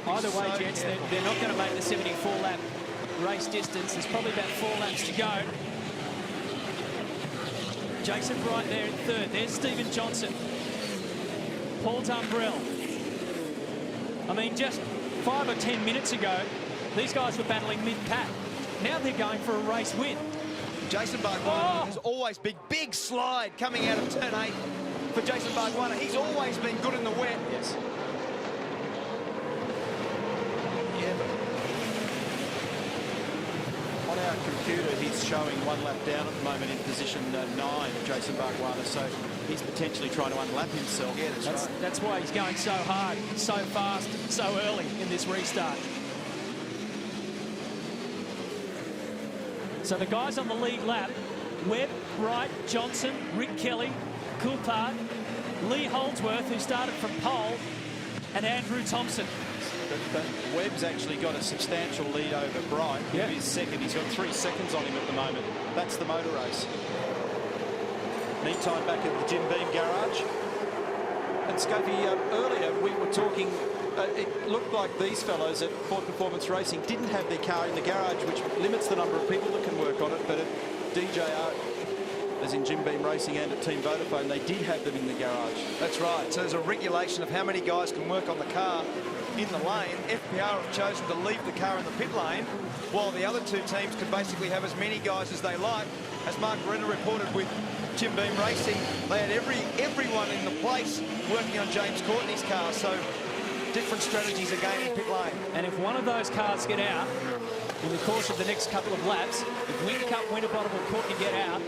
Either way, gents, they're not going to make the 74-lap race distance. There's probably about 4 laps to go. Jason Bright there in third. There's Stephen Johnson. Paul Dumbrell. I mean, just 5 or 10 minutes ago, these guys were battling mid-pack. Now they're going for a race win. Jason Bargwanna has always been big slide coming out of turn 8 for Jason Bargwanna. He's always been good in the wet. Yes. On our computer, he's showing 1 lap down at the moment in position 9, Jason Bargwanna, so he's potentially trying to unlap himself. Yeah, that's right. That's why he's going so hard, so fast, so early in this restart. So the guys on the lead lap, Webb, Bright, Johnson, Rick Kelly, Coulthard, Lee Holdsworth, who started from pole, and Andrew Thompson. But Webb's actually got a substantial lead over Bright. Yeah. He's second. He's got 3 seconds on him at the moment. That's the motor race. Meantime, back at the Jim Beam garage. And Scopey, earlier we were talking, it looked like these fellows at Ford Performance Racing didn't have their car in the garage, which limits the number of people that can work on it. But at DJR, as in Jim Beam Racing and at Team Vodafone, they did have them in the garage. That's right. So there's a regulation of how many guys can work on the car in the lane. FPR have chosen to leave the car in the pit lane, while the other two teams can basically have as many guys as they like. As Mark Brenner reported with Jim Beam Racing, they had everyone in the place working on James Courtney's car. So different strategies again in pit lane. And if one of those cars get out in the course of the next couple of laps, if Whincup, Winterbottom or Courtney get out,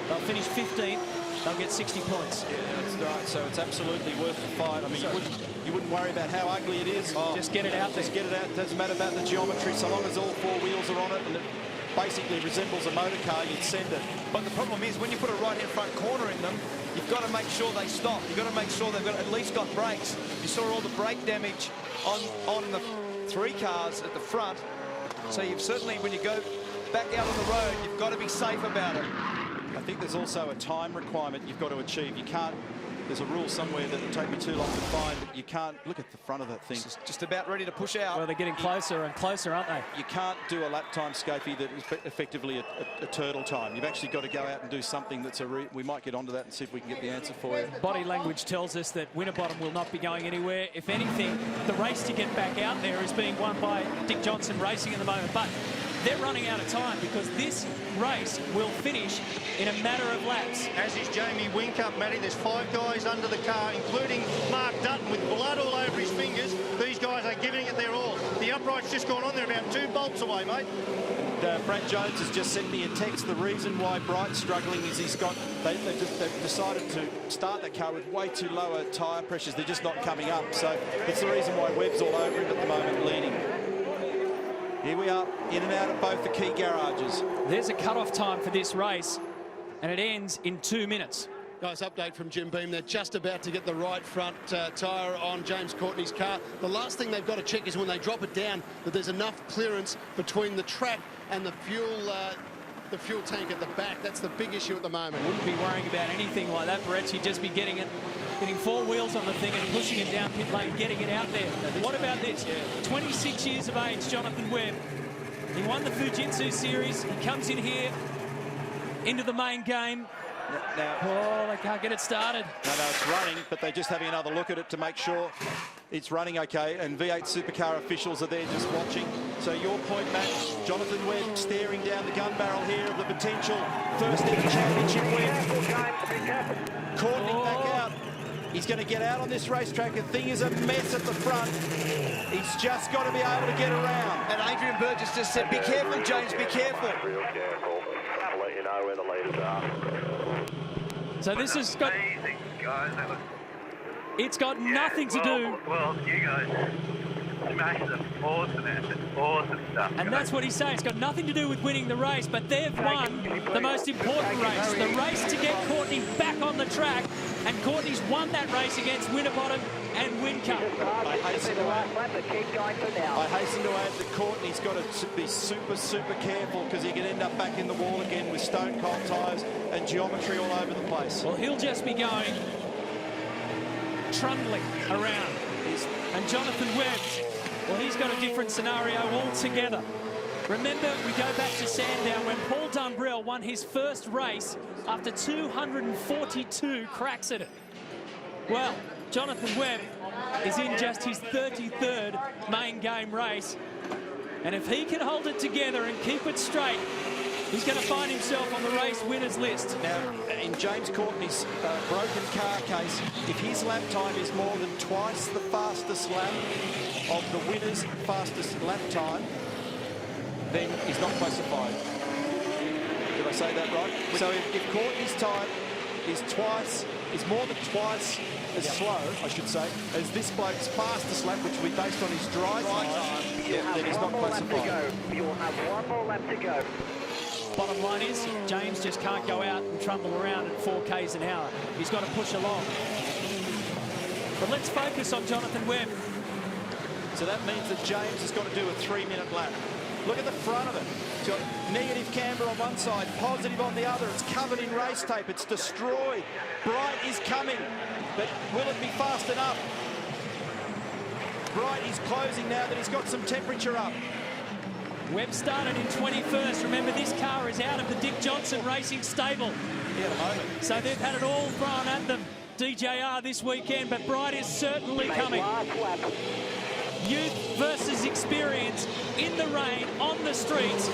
they'll finish 15th. They'll get 60 points. Yeah, that's right. So it's absolutely worth the fight. I mean, you wouldn't worry about how ugly it is. Just get it out there. Just get it out. It doesn't matter about the geometry, so long as all 4 wheels are on it and it basically resembles a motor car, you'd send it. But the problem is, when you put a right-hand front corner in them, you've got to make sure they stop. You've got to make sure they've got at least got brakes. You saw all the brake damage on the 3 cars at the front. So you've certainly, when you go back out on the road, you've got to be safe about it. I think there's also a time requirement you've got to achieve. You can't, there's a rule somewhere that it'll take me too long to find. You can't, look at the front of that thing. It's just about ready to push out. Well, they're getting closer and closer, aren't they? You can't do a lap time, Scopey, that is effectively a turtle time. You've actually got to go out and do something that's we might get onto that and see if we can get the answer for you. Body language tells us that Winterbottom will not be going anywhere. If anything, the race to get back out there is being won by Dick Johnson Racing at the moment. But they're running out of time because this race will finish in a matter of laps. As is Jamie Whincup, Matty. There's 5 guys under the car, including Mark Dutton with blood all over his fingers. These guys are giving it their all. The upright's just gone on there about 2 bolts away, mate. Brad Jones has just sent me a text. The reason why Bright's struggling is they've decided to start that car with way too lower tyre pressures. They're just not coming up. So it's the reason why Webb's all over him at the moment, leading. Here we are, in and out of both the key garages. There's a cut-off time for this race, and it ends in 2 minutes. Guys, update from Jim Beam. They're just about to get the right front tyre on James Courtney's car. The last thing they've got to check is when they drop it down that there's enough clearance between the track and the fuel tank at the back. That's the big issue at the moment. Wouldn't be worrying about anything like that, Brett. You'd just be getting 4 wheels on the thing and pushing it down pit lane, getting it out there. What about this? 26 years of age, Jonathan Webb. He won the Fujitsu series. He comes in here into the main game. Oh, they can't get it started. No, it's running, but they're just having another look at it to make sure it's running okay. And V8 Supercar officials are there just watching. So your point, Matt, Jonathan Webb staring down the gun barrel here of the potential first ever championship win. Courtney back out. He's going to get out on this racetrack. The thing is a mess at the front. He's just got to be able to get around. And Adrian Burgess just said, be careful, James, be careful. Real careful. I'll let you know where the leaders are. So this has got... Amazing, guys. That was... It's got nothing to do... Well, you guys smashed the awesome stuff. And that's what he's saying. It's got nothing to do with winning the race, but they've won the most important race. The race to get Courtney back on the track. And Courtney's won that race against Winterbottom and Whincup. I hasten to add that Courtney's got to be super careful because he can end up back in the wall again with stone cold tyres and geometry all over the place. Well, he'll just be going trundling around. And Jonathan Webb, well, he's got a different scenario altogether. Remember, we go back to Sandown when Paul Dumbrell won his first race after 242 cracks at it. Well, Jonathan Webb is in just his 33rd main game race. And if he can hold it together and keep it straight, he's going to find himself on the race winners list. Now, in James Courtney's broken car case, if his lap time is more than twice the fastest lap of the winner's fastest lap time, then he's not classified. Did I say that right? So if Courtney's time is more than twice as slow, I should say, as this bloke's fastest lap, which will be based on his dry time, then he's not classified. You will have one more lap to go. Bottom line is, James just can't go out and trundle around at 4 k's an hour. He's got to push along. But let's focus on Jonathan Webb. So that means that James has got to do a 3-minute lap. Look at the front of it. It's got negative camber on one side, positive on the other. It's covered in race tape. It's destroyed. Bright is coming, but will it be fast enough? Bright is closing now that he's got some temperature up. Webb started in 21st. Remember, this car is out of the Dick Johnson Racing stable. Yeah, at the moment. So they've had it all thrown at them, DJR, this weekend, but Bright is certainly coming. Youth versus experience in the rain, on the streets,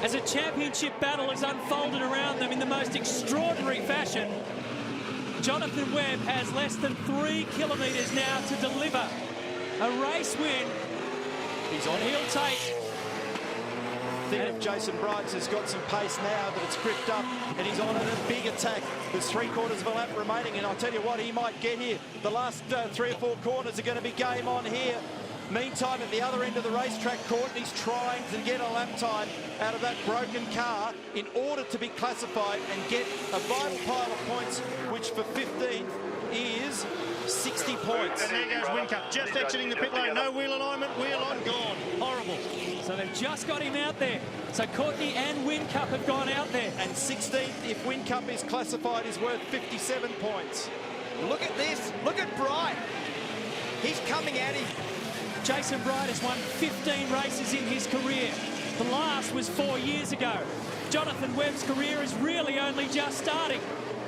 as a championship battle is unfolded around them in the most extraordinary fashion. Jonathan Webb has less than 3 kilometres now to deliver a race win. He's on. He'll take. Think of Jason Brights has got some pace now that it's gripped up, and he's on a big attack. There's 3/4 of a lap remaining, and I'll tell you what, he might get here. The last 3 or 4 corners are going to be game on here. Meantime, at the other end of the racetrack, Courtney's trying to get a lap time out of that broken car in order to be classified and get a vital pile of points, which for 15th is 60 points. And there goes Whincup, just exiting the pit lane. No wheel alignment, wheel on, gone. Horrible. So they've just got him out there. So Courtney and Whincup have gone out there. And 16th, if Whincup is classified, is worth 57 points. Look at this. Look at Bright. He's coming at him. Jason Bright has won 15 races in his career. The last was 4 years ago. Jonathan Webb's career is really only just starting.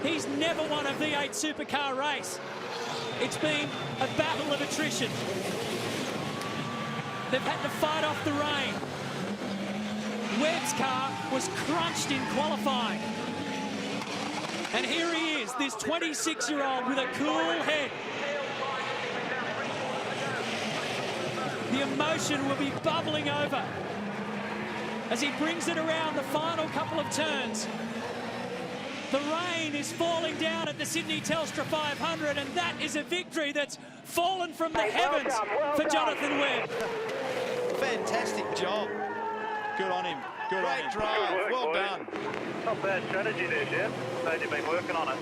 He's never won a V8 supercar race. It's been a battle of attrition. They've had to fight off the rain. Webb's car was crunched in qualifying. And here he is, this 26-year-old with a cool head. The emotion will be bubbling over as he brings it around the final couple of turns. The rain is falling down at the Sydney Telstra 500, and that is a victory that's fallen from the heavens for Jonathan Webb. Fantastic job. Good on him. Good on him. Great drive. Well done. Not bad strategy there, Jeff. Glad you've been working on it.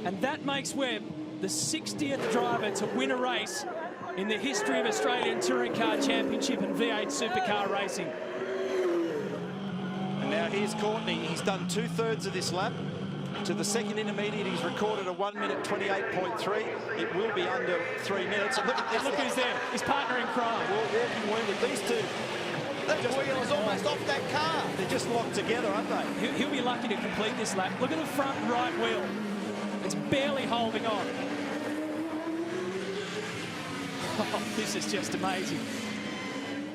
And that makes Webb the 60th driver to win a race in the history of Australian Touring Car Championship and V8 supercar racing. And now here's Courtney. He's done 2/3 of this lap. To the second intermediate, he's recorded a 1 minute 28.3. It will be under 3 minutes. And look at this. Look who's there. His partner in crime. Walking wounded. These two. That wheel is almost off that car. They're just locked together, aren't they? He'll be lucky to complete this lap. Look at the front right wheel. It's barely holding on. Oh, this is just amazing.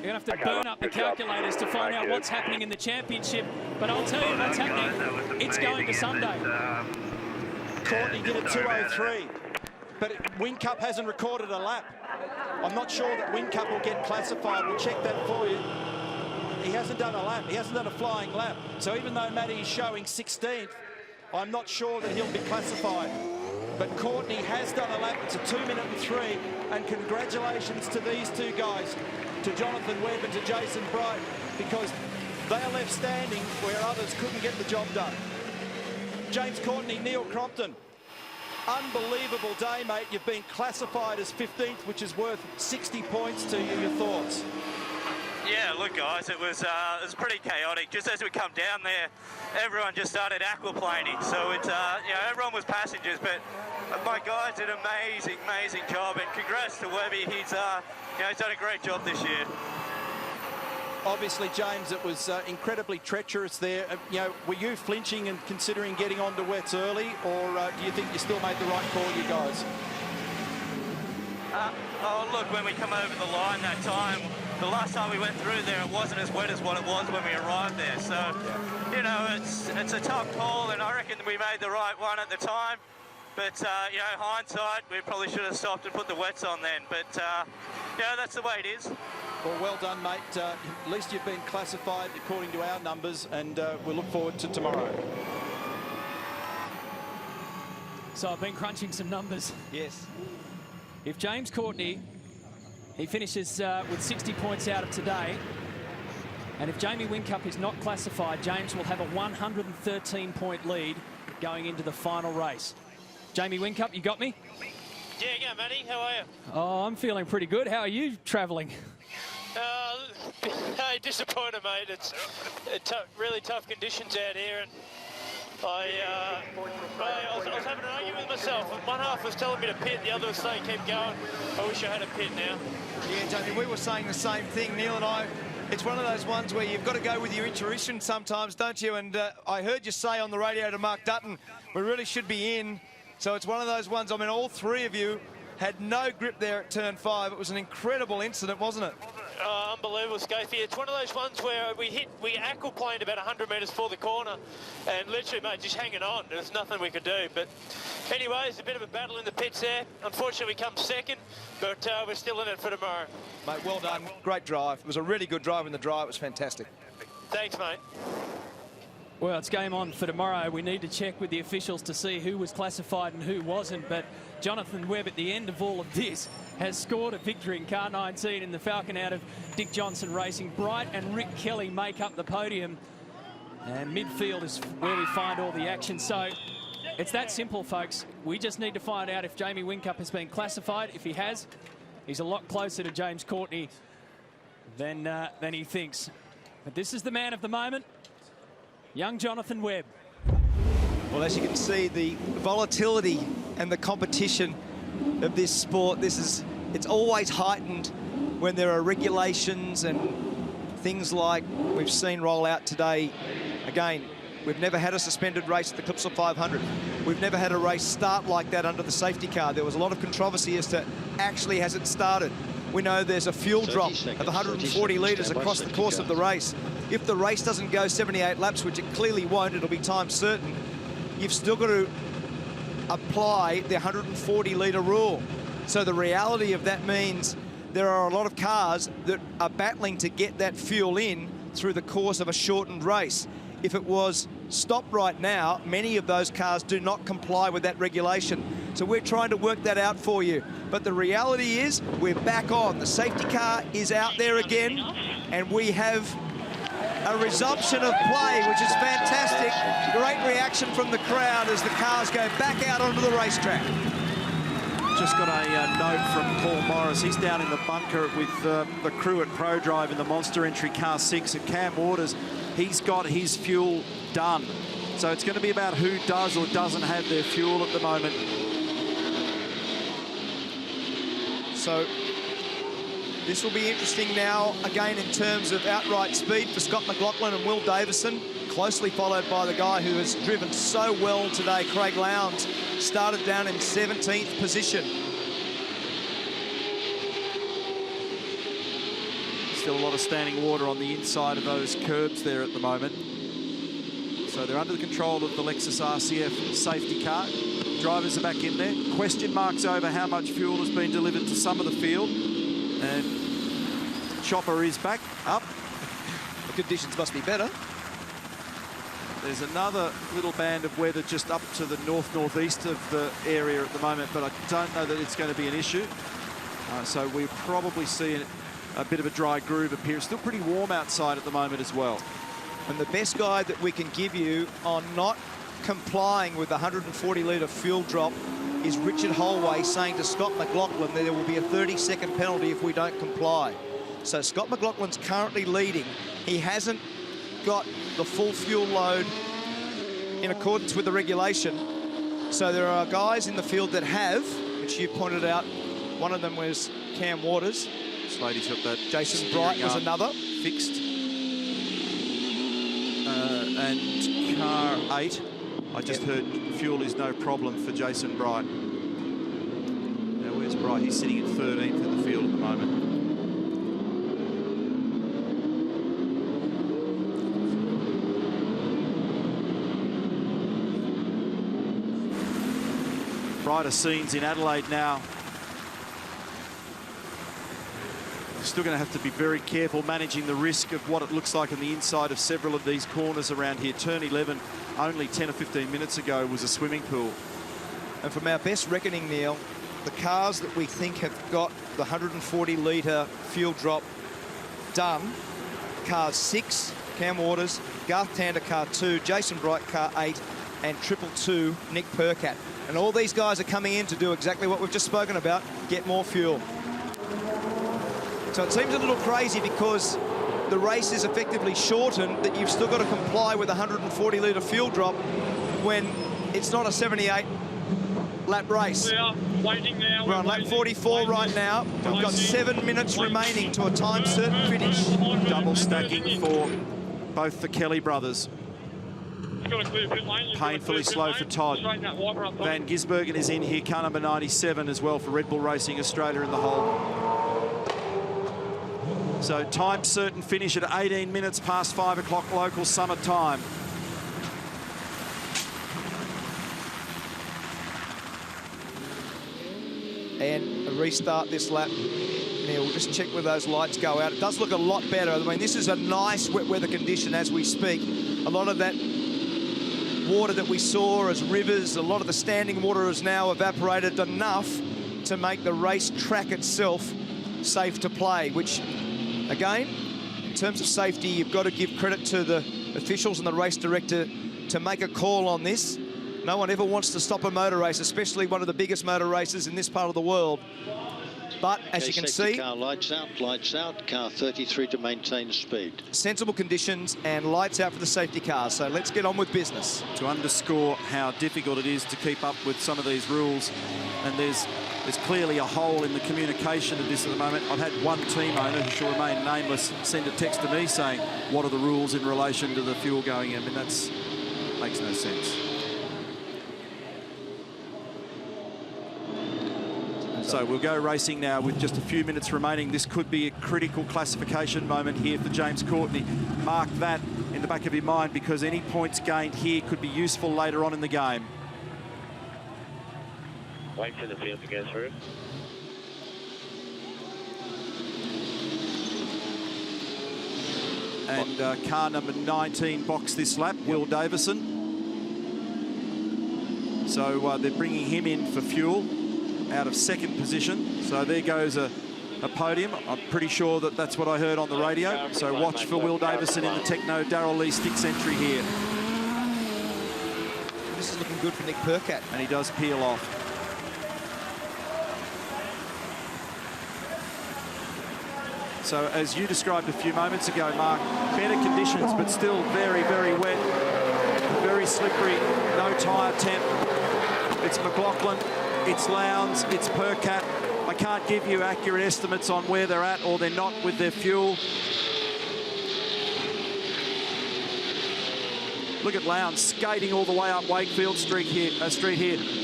You're going to have to burn up the calculators to find out what's happening in the championship. But I'll tell you what's happening. It's going to Sunday. Courtney did a 2:03. But Whincup hasn't recorded a lap. I'm not sure that Whincup will get classified. We'll check that for you. He hasn't done a lap. He hasn't done a flying lap. So even though Matty is showing 16th, I'm not sure that he'll be classified. But Courtney has done a lap. It's a 2 minute and 3. And congratulations to these two guys, to Jonathan Webb and to Jason Bright, because they are left standing where others couldn't get the job done. James Courtney, Neil Crompton. Unbelievable day, mate. You've been classified as 15th, which is worth 60 points to you. Your thoughts? Yeah, look, guys, it was pretty chaotic. Just as we come down there, everyone just started aquaplaning. So it's you know, everyone was passengers, but my guys did an amazing job. And congrats to Webby. He's he's done a great job this year. Obviously, James, it was incredibly treacherous there. Were you flinching and considering getting onto wets early, or do you think you still made the right call, you guys? Oh, look, when we come over the line that time, the last time we went through there, it wasn't as wet as what it was when we arrived there. So, you know, it's a tough call, and I reckon we made the right one at the time. But, you know, hindsight, we probably should have stopped and put the wets on then. But, you know, that's the way it is. Well done, mate. At least you've been classified according to our numbers, and we'll look forward to tomorrow. So I've been crunching some numbers. Yes. If James Courtney, he finishes with 60 points out of today, And if Jamie Whincup is not classified, James will have a 113-point lead going into the final race. Jamie Whincup, you got me? Yeah, Matty, how are you? Oh, I'm feeling pretty good. How are you travelling? Hey, disappointed, mate. It's really tough conditions out here, and I was having an argument with myself. One half was telling me to pit, the other was saying keep going. I wish I had a pit now. Yeah, Jamie, we were saying the same thing, Neil and I. It's one of those ones where you've got to go with your intuition sometimes, don't you? And I heard you say on the radio to Mark Dutton, we really should be in. So it's one of those ones, I mean, all three of you had no grip there at turn 5. It was an incredible incident, wasn't it? Unbelievable, Scafie. It's one of those ones where we aquaplaned about 100 metres for the corner, and literally, mate, just hanging on. There's nothing we could do. But anyway, it's a bit of a battle in the pits there. Unfortunately, we come second, but we're still in it for tomorrow. Mate, well done. Great drive. It was a really good drive in the dry. It was fantastic. Thanks, mate. Well, it's game on for tomorrow. We need to check with the officials to see who was classified and who wasn't. But Jonathan Webb, at the end of all of this, has scored a victory in car 19 in the Falcon out of Dick Johnson Racing. Bright and Rick Kelly make up the podium. And midfield is where we find all the action. So it's that simple, folks. We just need to find out if Jamie Whincup has been classified. If he has, he's a lot closer to James Courtney than he thinks. But this is the man of the moment. Young Jonathan Webb. Well, as you can see, the volatility and the competition of this sport, it's always heightened when there are regulations and things like we've seen roll out today. Again, we've never had a suspended race at the Clipsal 500. We've never had a race start like that under the safety car. There was a lot of controversy as to actually has it started. We know there's a fuel drop of 140 litres across the course of the race. If the race doesn't go 78 laps, which it clearly won't, it'll be time certain, you've still got to apply the 140-litre rule. So the reality of that means there are a lot of cars that are battling to get that fuel in through the course of a shortened race. If it was stopped right now, many of those cars do not comply with that regulation. So we're trying to work that out for you. But the reality is we're back on. The safety car is out there again, and we have a resumption of play, which is fantastic. Great reaction from the crowd as the cars go back out onto the racetrack. Just got a note from Paul Morris. He's down in the bunker with the crew at ProDrive in the Monster Entry Car 6 at Cam Waters. He's got his fuel done. So it's going to be about who does or doesn't have their fuel at the moment. So this will be interesting now, again, in terms of outright speed for Scott McLaughlin and Will Davison, closely followed by the guy who has driven so well today, Craig Lowndes, started down in 17th position. Still a lot of standing water on the inside of those curbs there at the moment. So they're under the control of the Lexus RCF safety car. Drivers are back in there. Question marks over how much fuel has been delivered to some of the field. And Chopper is back up. The conditions must be better. There's another little band of weather just up to the north-northeast of the area at the moment, but I don't know that it's going to be an issue. So we probably see a bit of a dry groove appear. It's still pretty warm outside at the moment as well. And the best guide that we can give you on not complying with the 140-litre fuel drop is Richard Holway saying to Scott McLaughlin that there will be a 30-second penalty if we don't comply. So Scott McLaughlin's currently leading. He hasn't got the full fuel load in accordance with the regulation. So there are guys in the field that have, which you pointed out. One of them was Cam Waters. Slady's got that. Jason Bright was another. Fixed. And car 8. I just heard fuel is no problem for Jason Bright. Now where's Bright? He's sitting at 13th in the field at the moment. Brighter scenes in Adelaide now. Still going to have to be very careful managing the risk of what it looks like on the inside of several of these corners around here. Turn 11, only 10 or 15 minutes ago, was a swimming pool. And from our best reckoning, Neil, the cars that we think have got the 140-litre fuel drop done, cars 6, Cam Waters, Garth Tander car 2, Jason Bright car 8, and 222 Nick Percat. And all these guys are coming in to do exactly what we've just spoken about, get more fuel. So it seems a little crazy because the race is effectively shortened, that you've still got to comply with a 140 litre fuel drop when it's not a 78 lap race. We are waiting now. We're on lap 44 right now. We've got 7 minutes remaining to a time certain finish. Double stacking for both the Kelly brothers. Painfully slow for Todd. Van Gisbergen is in here, car number 97 as well for Red Bull Racing Australia in the hole. So time certain finish at 18 minutes past 5 o'clock local summer time. And a restart this lap. Now we'll just check where those lights go out. It does look a lot better. I mean, this is a nice wet weather condition as we speak. A lot of that water that we saw as rivers, a lot of the standing water has now evaporated enough to make the race track itself safe to play, which, again, in terms of safety, you've got to give credit to the officials and the race director to make a call on this. No one ever wants to stop a motor race, especially one of the biggest motor races in this part of the world. But as you can see, car lights out, car 33 to maintain speed. Sensible conditions and lights out for the safety cars. So let's get on with business. To underscore how difficult it is to keep up with some of these rules, and there's clearly a hole in the communication of this at the moment. I've had one team owner, who shall remain nameless, send a text to me saying, what are the rules in relation to the fuel going in? I mean, that's makes no sense. So we'll go racing now with just a few minutes remaining. This could be a critical classification moment here for James Courtney. Mark that in the back of your mind, because any points gained here could be useful later on in the game. Wait for the field to go through. And car number 19 boxed this lap, Will Davison. So they're bringing him in for fuel out of second position. So there goes a podium. I'm pretty sure that that's what I heard on the radio. So watch for Will Davison in the Techno Darrell Lee Sticks entry here. This is looking good for Nick Percat. And he does peel off. So as you described a few moments ago, Mark, better conditions, but still very, very wet, very slippery, no tyre temp. It's McLaughlin, it's Lowndes, it's Percat. I can't give you accurate estimates on where they're at or they're not with their fuel. Look at Lowndes skating all the way up Wakefield Street here,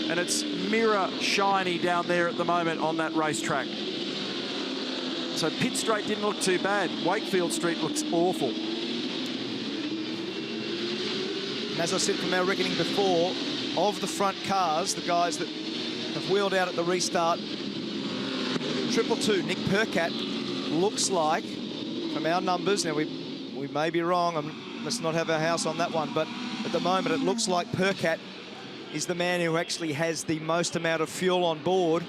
and it's mirror shiny down there at the moment on that racetrack. So Pitt Straight didn't look too bad. Wakefield Street looks awful. And as I said from our reckoning before, of the front cars, the guys that have wheeled out at the restart, 222 Nick Percat looks like, from our numbers, now we may be wrong, let's not have our house on that one, but at the moment it looks like Percat is the man who actually has the most amount of fuel on board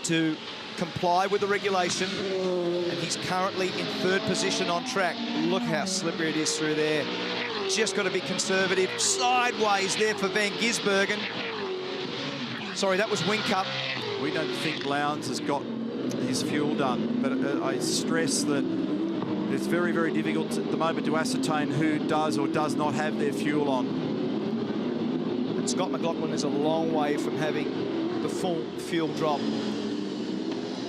to comply with the regulation, and he's currently in third position on track. Look how slippery it is through there. Just got to be conservative. Sideways there for Van Gisbergen. Sorry, that was Whincup. We don't think Lowndes has got his fuel done, but I stress that it's very, very difficult at the moment to ascertain who does or does not have their fuel on. And Scott McLaughlin is a long way from having the full fuel drop.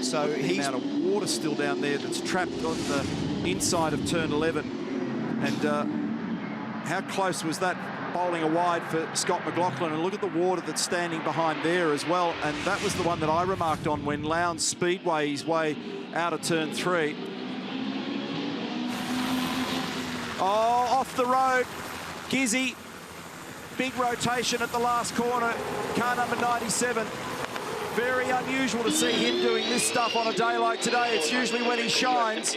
So the amount of water still down there that's trapped on the inside of turn 11. And how close was that bowling a wide for Scott McLaughlin? And look at the water that's standing behind there as well. And that was the one that I remarked on when Lowndes speedway his way out of turn 3. Oh, off the road. Gizzy. Big rotation at the last corner. Car number 97. Very unusual to see him doing this stuff on a day like today. It's usually when he shines.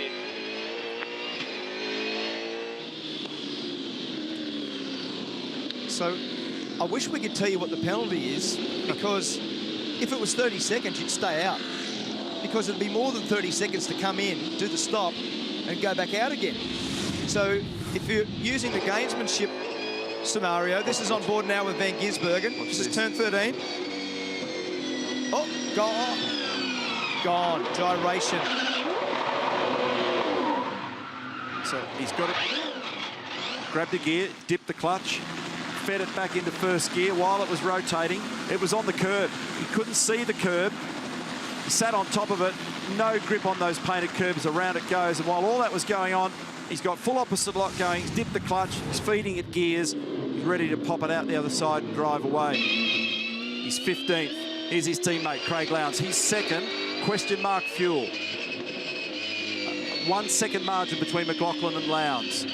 So I wish we could tell you what the penalty is, because if it was 30 seconds, you'd stay out. Because it'd be more than 30 seconds to come in, do the stop, and go back out again. So if you're using the gamesmanship scenario, this is on board now with Van Gisbergen. This is turn 13. Oh, gone. Gyration. So he's got it. Grabbed the gear, dipped the clutch, fed it back into first gear while it was rotating. It was on the curb. He couldn't see the curb. He sat on top of it. No grip on those painted curbs. Around it goes. And while all that was going on, he's got full opposite lock going. He's dipped the clutch. He's feeding it gears. He's ready to pop it out the other side and drive away. He's 15th. Here's his teammate, Craig Lowndes. He's second. Question mark fuel. 1 second margin between McLaughlin and Lowndes.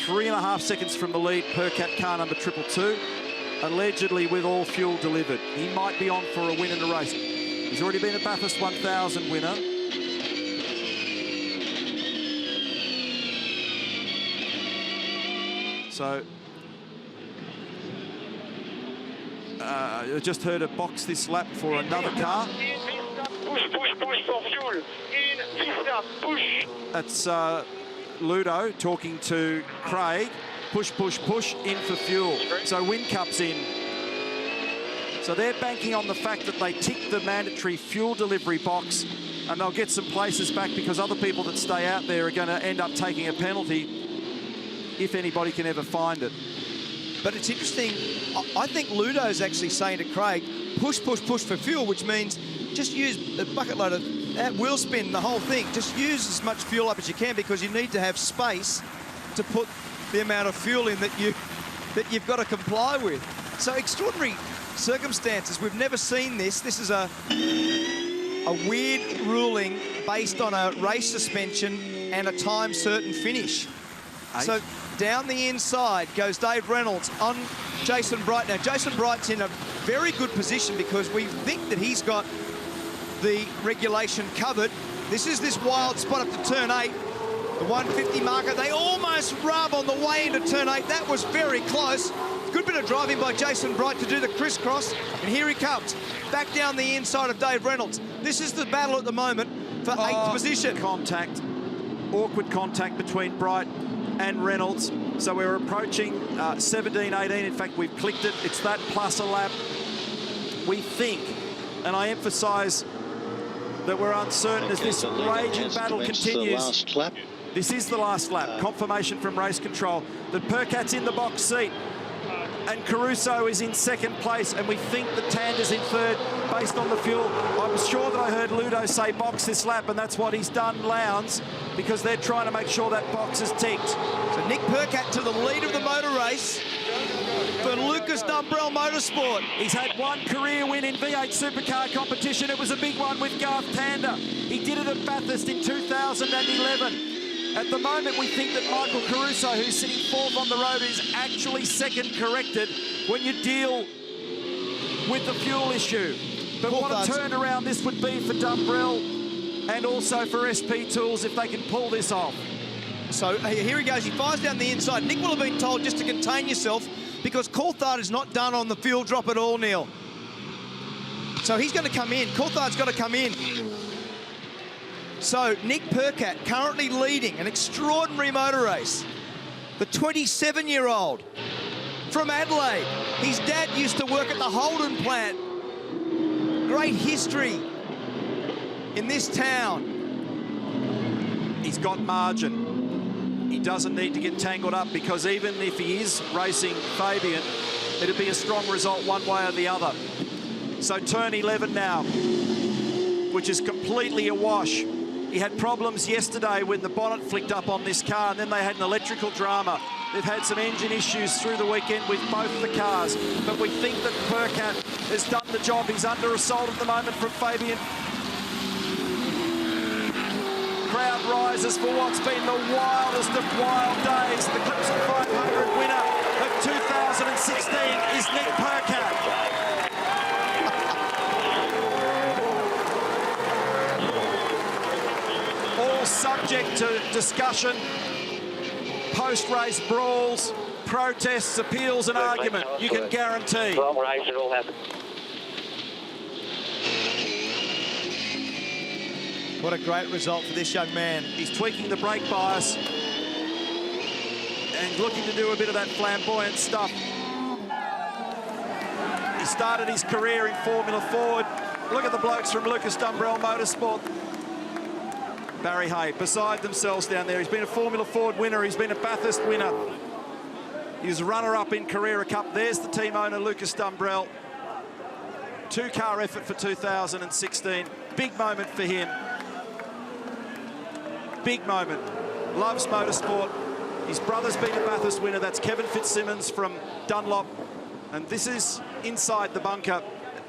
3.5 seconds from the lead, Percat car number 222, allegedly with all fuel delivered. He might be on for a win in the race. He's already been a Bathurst 1000 winner. So, I just heard a box this lap for another car. Push for fuel. In Vista, push. That's Ludo talking to Craig. Push in for fuel. So Wincup's in. So they're banking on the fact that they tick the mandatory fuel delivery box and they'll get some places back because other people that stay out there are going to end up taking a penalty if anybody can ever find it. But it's interesting. I think Ludo's actually saying to Craig, push for fuel, which means just use a bucket load of wheel spin, the whole thing. Just use as much fuel up as you can because you need to have space to put the amount of fuel in that you've got to comply with. So extraordinary circumstances. We've never seen this. This is a weird ruling based on a race suspension and a time certain finish. So down the inside goes Dave Reynolds on Jason Bright. Now Jason Bright's in a very good position because we think that he's got the regulation covered. This is this wild spot up to turn 8, the 150 marker. They almost rub on the way into turn 8. That was very close. Good bit of driving by Jason Bright to do the crisscross, and here he comes back down the inside of Dave Reynolds. This is the battle at the moment for 8th position. Contact, awkward contact between Bright and Reynolds. So we're approaching 17-18. In fact, we've clicked it. It's that plus a lap. We think, and I emphasise that we're uncertain as this raging battle continues. This is the last lap. Confirmation from race control that Percat's in the box seat and Caruso is in second place, and we think that Tander's in third based on the fuel. I'm sure that I heard Ludo say box this lap, and that's what he's done, Lowndes, because they're trying to make sure that box is ticked. So Nick Percat to the lead of the motor race for Lucas Dumbrell Motorsport. He's had one career win in V8 Supercar competition. It was a big one with Garth Tander. He did it at Bathurst in 2011. At the moment, we think that Michael Caruso, who's sitting 4th on the road, is actually second corrected when you deal with the fuel issue. But what a turnaround this would be for Dumbrell and also for SP Tools if they can pull this off. So here he goes. He fires down the inside. Nick will have been told just to contain yourself because Coulthard is not done on the fuel drop at all, Neil. So he's going to come in. Coulthard's got to come in. So Nick Percat currently leading an extraordinary motor race. The 27-year-old from Adelaide. His dad used to work at the Holden plant. Great history in this town. He's got margin. He doesn't need to get tangled up because even if he is racing Fabian, it'd be a strong result one way or the other. So turn 11 now, which is completely awash. He had problems yesterday when the bonnet flicked up on this car, and then they had an electrical drama. They've had some engine issues through the weekend with both the cars, but we think that Percat has done the job. He's under assault at the moment from Fabian. Crowd rises for what's been the wildest of wild days. The Clipsal 500 winner of 2016 is Nick Percat. All subject to discussion, post-race brawls, protests, appeals and argument, you can guarantee. Long race, it all happened. What a great result for this young man. He's tweaking the brake bias and looking to do a bit of that flamboyant stuff. He started his career in Formula Ford. Look at the blokes from Lucas Dumbrell Motorsport. Barry Hay beside themselves down there. He's been a Formula Ford winner. He's been a Bathurst winner. He was runner-up in Carrera Cup. There's the team owner, Lucas Dumbrell. 2-car effort for 2016. Big moment for him. Big moment. Loves motorsport. His brother's been a Bathurst winner. That's Kevin Fitzsimmons from Dunlop. And this is inside the bunker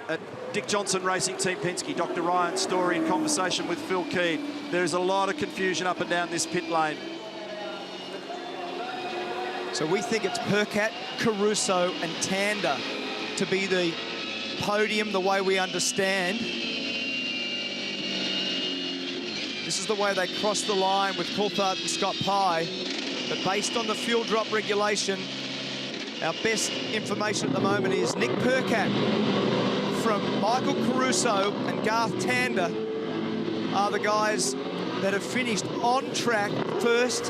at Dick Johnson Racing Team Penske. Dr. Ryan Story in conversation with Phil Keed. There is a lot of confusion up and down this pit lane. So we think it's Percat, Caruso and Tander to be the podium the way we understand. This is the way they cross the line with Coulthard and Scott Pye. But based on the fuel drop regulation, our best information at the moment is Nick Percat from Michael Caruso and Garth Tander are the guys that have finished on track 1st,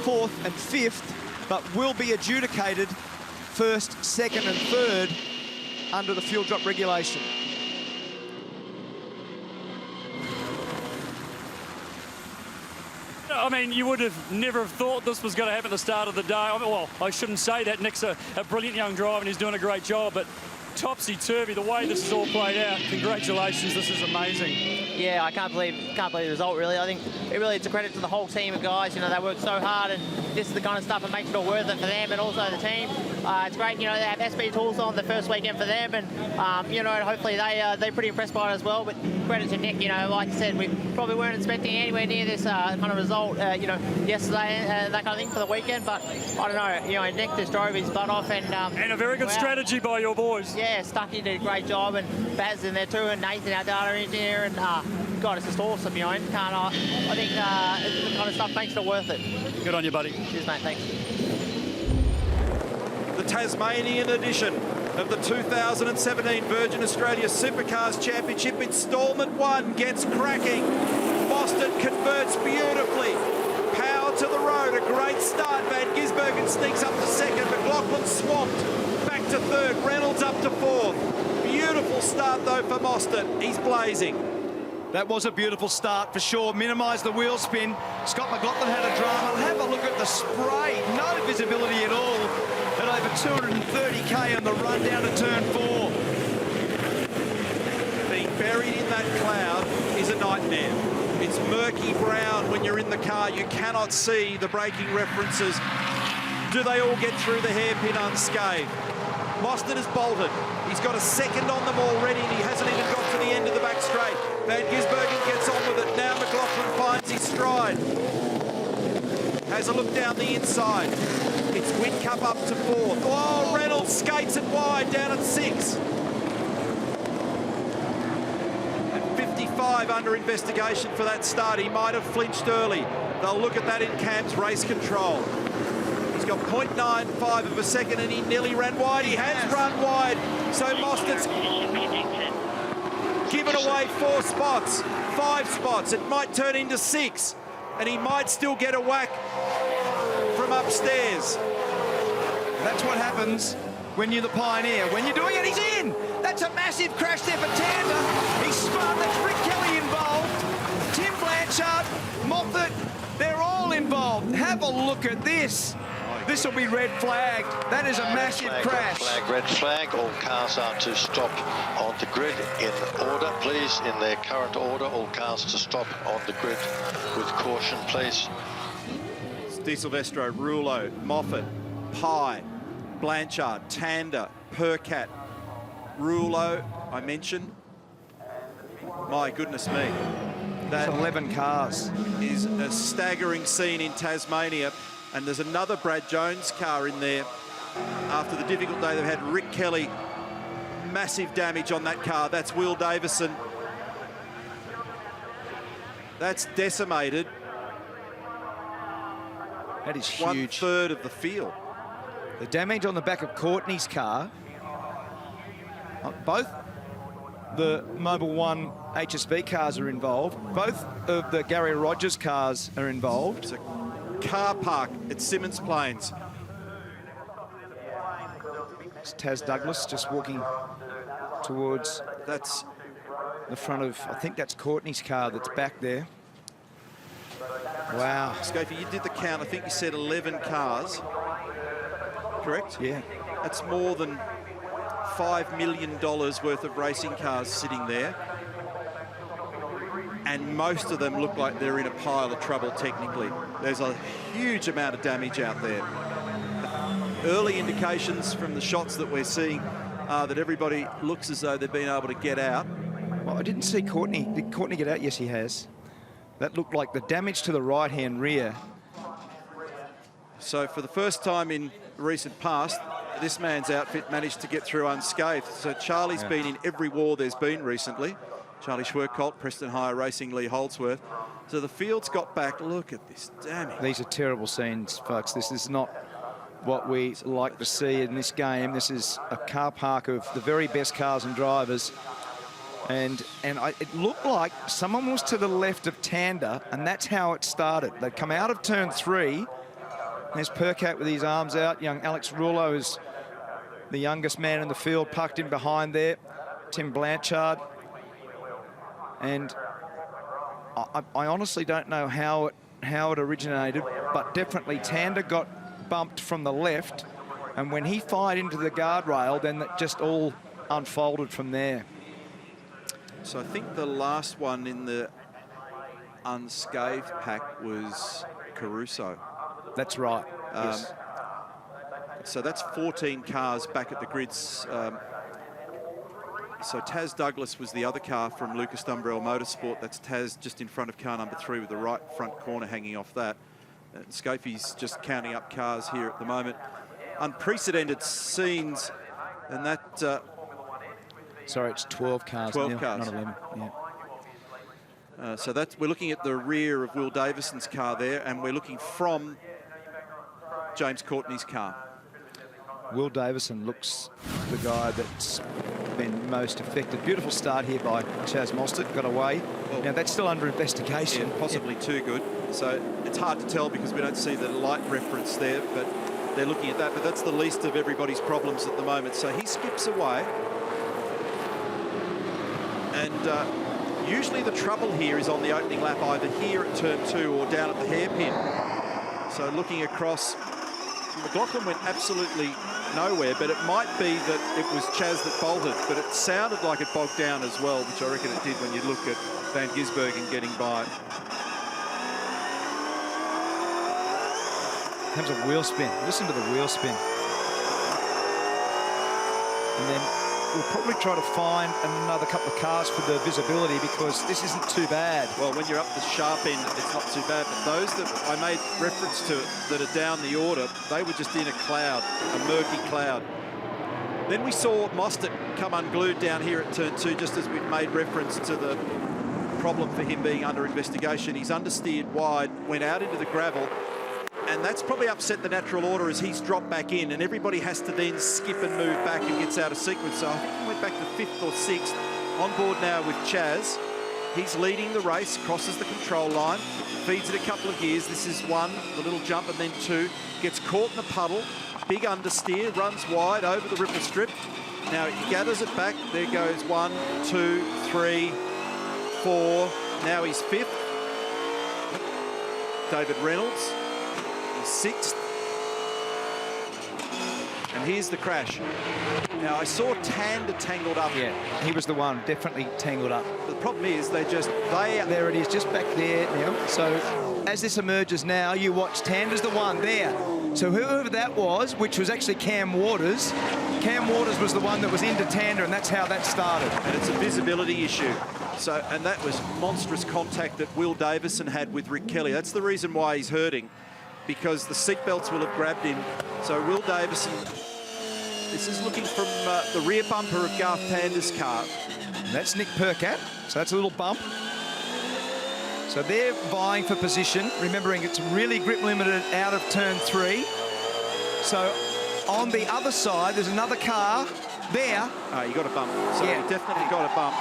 4th and 5th, but will be adjudicated 1st, 2nd and 3rd under the fuel drop regulation. I mean, you would have never have thought this was going to happen at the start of the day. I mean, well, I shouldn't say that. Nick's a brilliant young driver and he's doing a great job, but topsy-turvy, the way this is all played out. Congratulations, this is amazing. Yeah, I can't believe the result, really. I think it's a credit to the whole team of guys. You know, they worked so hard, and this is the kind of stuff that makes it all worth it for them and also the team. It's great, you know, they have SB Tools on the first weekend for them, and you know, hopefully they're pretty impressed by it as well. But credit to Nick, you know, like I said, we probably weren't expecting anywhere near this kind of result, you know, yesterday, that kind of thing for the weekend. But I don't know, you know, Nick just drove his butt off, and a very good strategy by your boys. Yeah, Stucky did a great job, and Baz in there too, and Nathan, our data engineer, and God, it's just awesome, you know. I think the kind of stuff makes it worth it. Good on you, buddy. Cheers, mate. Thanks. The Tasmanian edition of the 2017 Virgin Australia Supercars Championship. Instalment 1 gets cracking. Boston converts beautifully. Power to the road. A great start. Van Gisbergen sneaks up to 2nd. McLaughlin swamped. Back to 3rd. Reynolds up to 4th. Beautiful start, though, for Mostert. He's blazing. That was a beautiful start for sure. Minimised the wheel spin. Scott McLaughlin had a drama. Have a look at the spray. No visibility at all. At over 230k on the run down to turn 4. Being buried in that cloud is a nightmare. It's murky brown when you're in the car. You cannot see the braking references. Do they all get through the hairpin unscathed? Mostert has bolted. He's got a 2nd on them already, and he hasn't even got to the end of the back straight. Van Gisbergen gets on with it. Now McLaughlin finds his stride. Has a look down the inside. It's Whitcup up to 4th. Oh, Reynolds skates it wide down at 6. And 55 under investigation for that start. He might have flinched early. They'll look at that in Cam's race control. He's got 0.95 of a second, and he nearly ran wide. He has run wide. So Mostert's given away 4 spots, 5 spots. It might turn into 6, and he might still get a whack from upstairs. That's what happens when you're the pioneer. When you're doing it, he's in. That's a massive crash there for Tander. He's spun. That's Rick Kelly involved. Tim Blanchard, Moffat, they're all involved. Have a look at this. This will be red flagged. That is a massive crash. Red flag. All cars are to stop on the grid in order, please. In their current order, all cars to stop on the grid with caution, please. Di Silvestro, Rouleau, Moffat, Pye, Blanchard, Tander, Percat, Rouleau, I mentioned. My goodness me. That 11 cars. Is a staggering scene in Tasmania. And there's another Brad Jones car in there. After the difficult day they've had, Rick Kelly, massive damage on that car. That's Will Davison. That's decimated. That is huge. 1/3 of the field. The damage on the back of Courtney's car, both the Mobil 1 HSV cars are involved. Both of the Gary Rogers cars are involved. It's a car park at Simmons Plains. It's Taz Douglas just walking towards that's the front of, I think that's Courtney's car that's back there. Wow. Scafey, you did the count. I think you said 11 cars. Correct? Yeah. That's more than $5 million worth of racing cars sitting there. And most of them look like they're in a pile of trouble technically. There's a huge amount of damage out there. Early indications from the shots that we're seeing are that everybody looks as though they've been able to get out. Well, I didn't see Courtney. Did Courtney get out? Yes, he has. That looked like the damage to the right-hand rear. So for the first time in recent past, this man's outfit managed to get through unscathed. So Charlie's been in every war there's been recently. Charlie Schwerkolt, Preston Hire Racing, Lee Holdsworth. So the field's got back. Look at this damage. These are terrible scenes, folks. This is not what we like to see in this game. This is a car park of the very best cars and drivers. And it looked like someone was to the left of Tander, and that's how it started. They'd come out of turn 3. There's Percat with his arms out. Young Alex Rullo is the youngest man in the field, pucked in behind there. Tim Blanchard. And I honestly don't know how it originated, but definitely Tander got bumped from the left, and when he fired into the guardrail, then that just all unfolded from there. So I think the last one in the unscathed pack was Caruso. That's right. Yes. So that's 14 cars back at the grids. So Taz Douglas was the other car from Lucas Dumbrell Motorsport. That's Taz just in front of car number 3 with the right front corner hanging off that. And Scafey's just counting up cars here at the moment. Unprecedented scenes, and that... Sorry, it's 12 cars 12 now, cars. not 11. Yeah. So that's, we're looking at the rear of Will Davison's car there, and we're looking from James Courtney's car. Will Davison looks the guy that's been most affected. Beautiful start here by Chaz Mostert, got away. Well, now that's still under investigation. Yeah, possibly too good. So it's hard to tell because we don't see the light reference there, but they're looking at that. But that's the least of everybody's problems at the moment. So he skips away. And usually the trouble here is on the opening lap, either here at turn 2 or down at the hairpin. So looking across, McLaughlin went absolutely nowhere, but it might be that it was Chaz that bolted, but it sounded like it bogged down as well, which I reckon it did when you look at Van Gisbergen getting by. Comes a wheel spin. Listen to the wheel spin. And then we'll probably try to find another couple of cars for the visibility because this isn't too bad. Well, when you're up the sharp end, it's not too bad. But those that I made reference to that are down the order, they were just in a cloud, a murky cloud. Then we saw Mostert come unglued down here at turn 2, just as we've made reference to the problem for him being under investigation. He's understeered wide, went out into the gravel, and that's probably upset the natural order as he's dropped back in, and everybody has to then skip and move back and gets out of sequence. So I think he went back to 5th or 6th. On board now with Chaz. He's leading the race, crosses the control line, feeds it a couple of gears. This is 1, the little jump, and then 2. Gets caught in the puddle, big understeer, runs wide over the ripple strip. Now he gathers it back. There goes 1, 2, 3, 4. Now he's 5th. David Reynolds. 6th, and here's the crash. Now I saw Tander tangled up. Yeah, he was the one definitely tangled up. The problem is there it is, just back there now. So as this emerges now, you watch Tander's the one there. So whoever that was, which was actually Cam Waters was the one that was into Tander, and that's how that started. And it's a visibility issue. So, and that was monstrous contact that Will Davison had with Rick Kelly. That's the reason why he's hurting, because the seatbelts will have grabbed him. So Will Davison, this is looking from the rear bumper of Garth Tander's car. And that's Nick Percat, so that's a little bump. So they're vying for position, remembering it's really grip limited out of turn 3. So on the other side, there's another car there. Oh, you got a bump. So yeah, you definitely got a bump.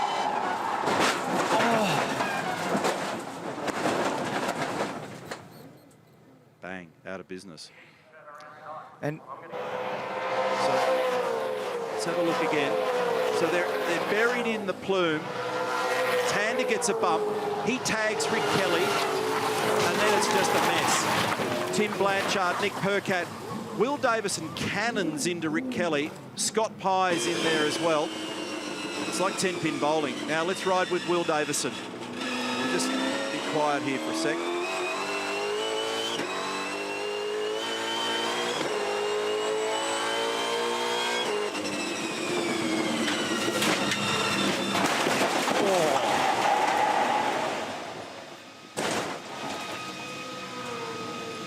Bang, out of business. And so let's have a look again. So they're buried in the plume. Tander gets a bump. He tags Rick Kelly, and then it's just a mess. Tim Blanchard, Nick Percat, Will Davison cannons into Rick Kelly. Scott Pye's in there as well. It's like 10-pin bowling. Now let's ride with Will Davison. We'll just be quiet here for a sec.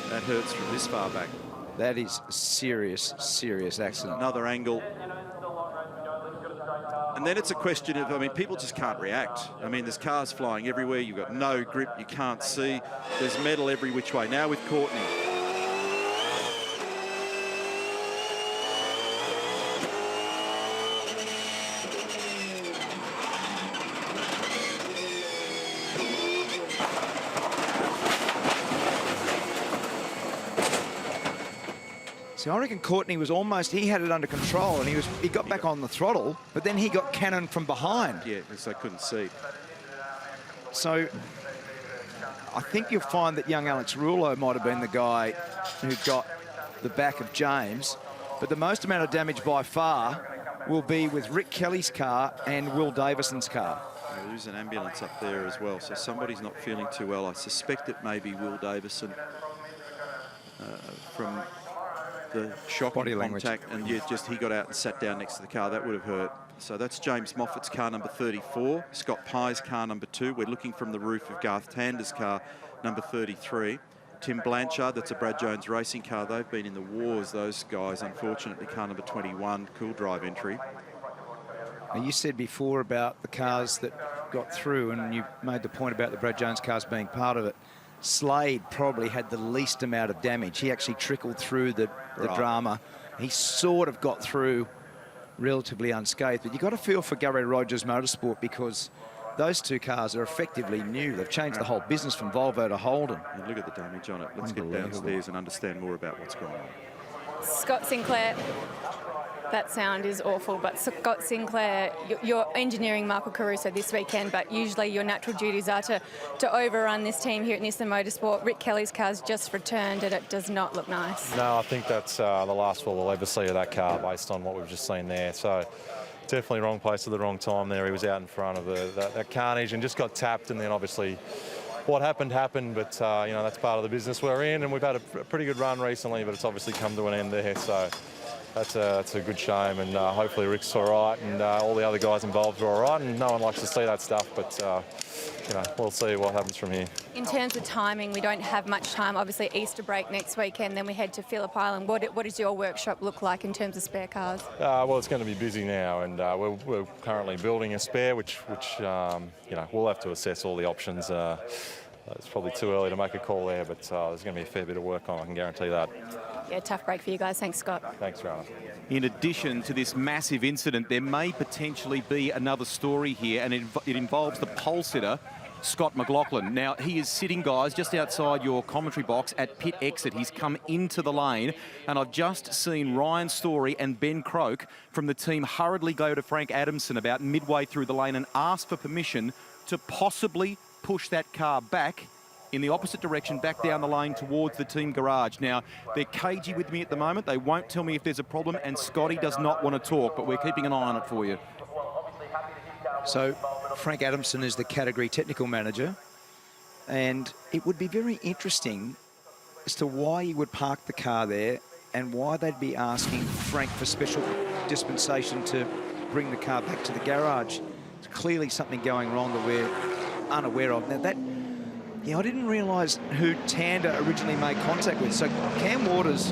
That hurts from this far back. That is a serious, serious accident. Another angle. And then it's a question of, I mean, people just can't react. I mean, there's cars flying everywhere. You've got no grip. You can't see. There's metal every which way. Now with Courtney. See, I reckon Courtney was almost, he had it under control and he got back on the throttle, but then he got cannoned from behind. Yeah, because they couldn't see. So I think you'll find that young Alex Rouleau might have been the guy who got the back of James, but the most amount of damage by far will be with Rick Kelly's car and Will Davison's car. There's an ambulance up there as well, so somebody's not feeling too well. I suspect it may be Will Davison from the shocking body language. contact, and yeah, just he got out and sat down next to the car. That would have hurt. So that's James Moffat's car number 34, Scott Pye's car number 2. We're looking from the roof of Garth Tander's car number 33. Tim Blanchard, that's a Brad Jones racing car. They've been in the wars, those guys. Unfortunately, car number 21, Cool Drive entry. Now, you said before about the cars that got through, and you made the point about the Brad Jones cars being part of it. Slade probably had the least amount of damage. He actually trickled through the drama. He sort of got through relatively unscathed, but you got to feel for Gary Rogers Motorsport because those two cars are effectively new. They've changed the whole business from Volvo to Holden. And look at the damage on it. Let's get downstairs and understand more about what's going on. Scott Sinclair. That sound is awful, but Scott Sinclair, you're engineering Michael Caruso this weekend, but usually your natural duties are to overrun this team here at Nissan Motorsport. Rick Kelly's car's just returned and it does not look nice. No, I think that's the last we'll ever see of that car based on what we've just seen there. So definitely wrong place at the wrong time there. He was out in front of that carnage and just got tapped, and then obviously what happened, but you know, that's part of the business we're in, and we've had a pretty good run recently, but it's obviously come to an end there. So that's a good shame, and hopefully Rick's all right, and all the other guys involved are all right, and no one likes to see that stuff, but you know, we'll see what happens from here. In terms of timing, we don't have much time. Obviously, Easter break next weekend, then we head to Phillip Island. What does your workshop look like in terms of spare cars? Well, it's going to be busy now, and we're currently building a spare, which you know, we'll have to assess all the options. It's probably too early to make a call there, but there's going to be a fair bit of work on, I can guarantee that. Yeah, tough break for you guys. Thanks, Scott. Thanks, Rana. In addition to this massive incident, there may potentially be another story here, and it involves the pole sitter, Scott McLaughlin. Now, he is sitting, guys, just outside your commentary box at pit exit. He's come into the lane, and I've just seen Ryan Story and Ben Croak from the team hurriedly go to Frank Adamson about midway through the lane and ask for permission to possibly push that car back in the opposite direction, back down the lane towards the team garage. Now, they're cagey with me at the moment. They won't tell me if there's a problem, and Scotty does not want to talk, but we're keeping an eye on it for you. So Frank Adamson is the category technical manager, and it would be very interesting as to why he would park the car there and why they'd be asking Frank for special dispensation to bring the car back to the garage. There's clearly something going wrong that we're unaware of. Now that, yeah, I didn't realise who Tander originally made contact with. So Cam Waters,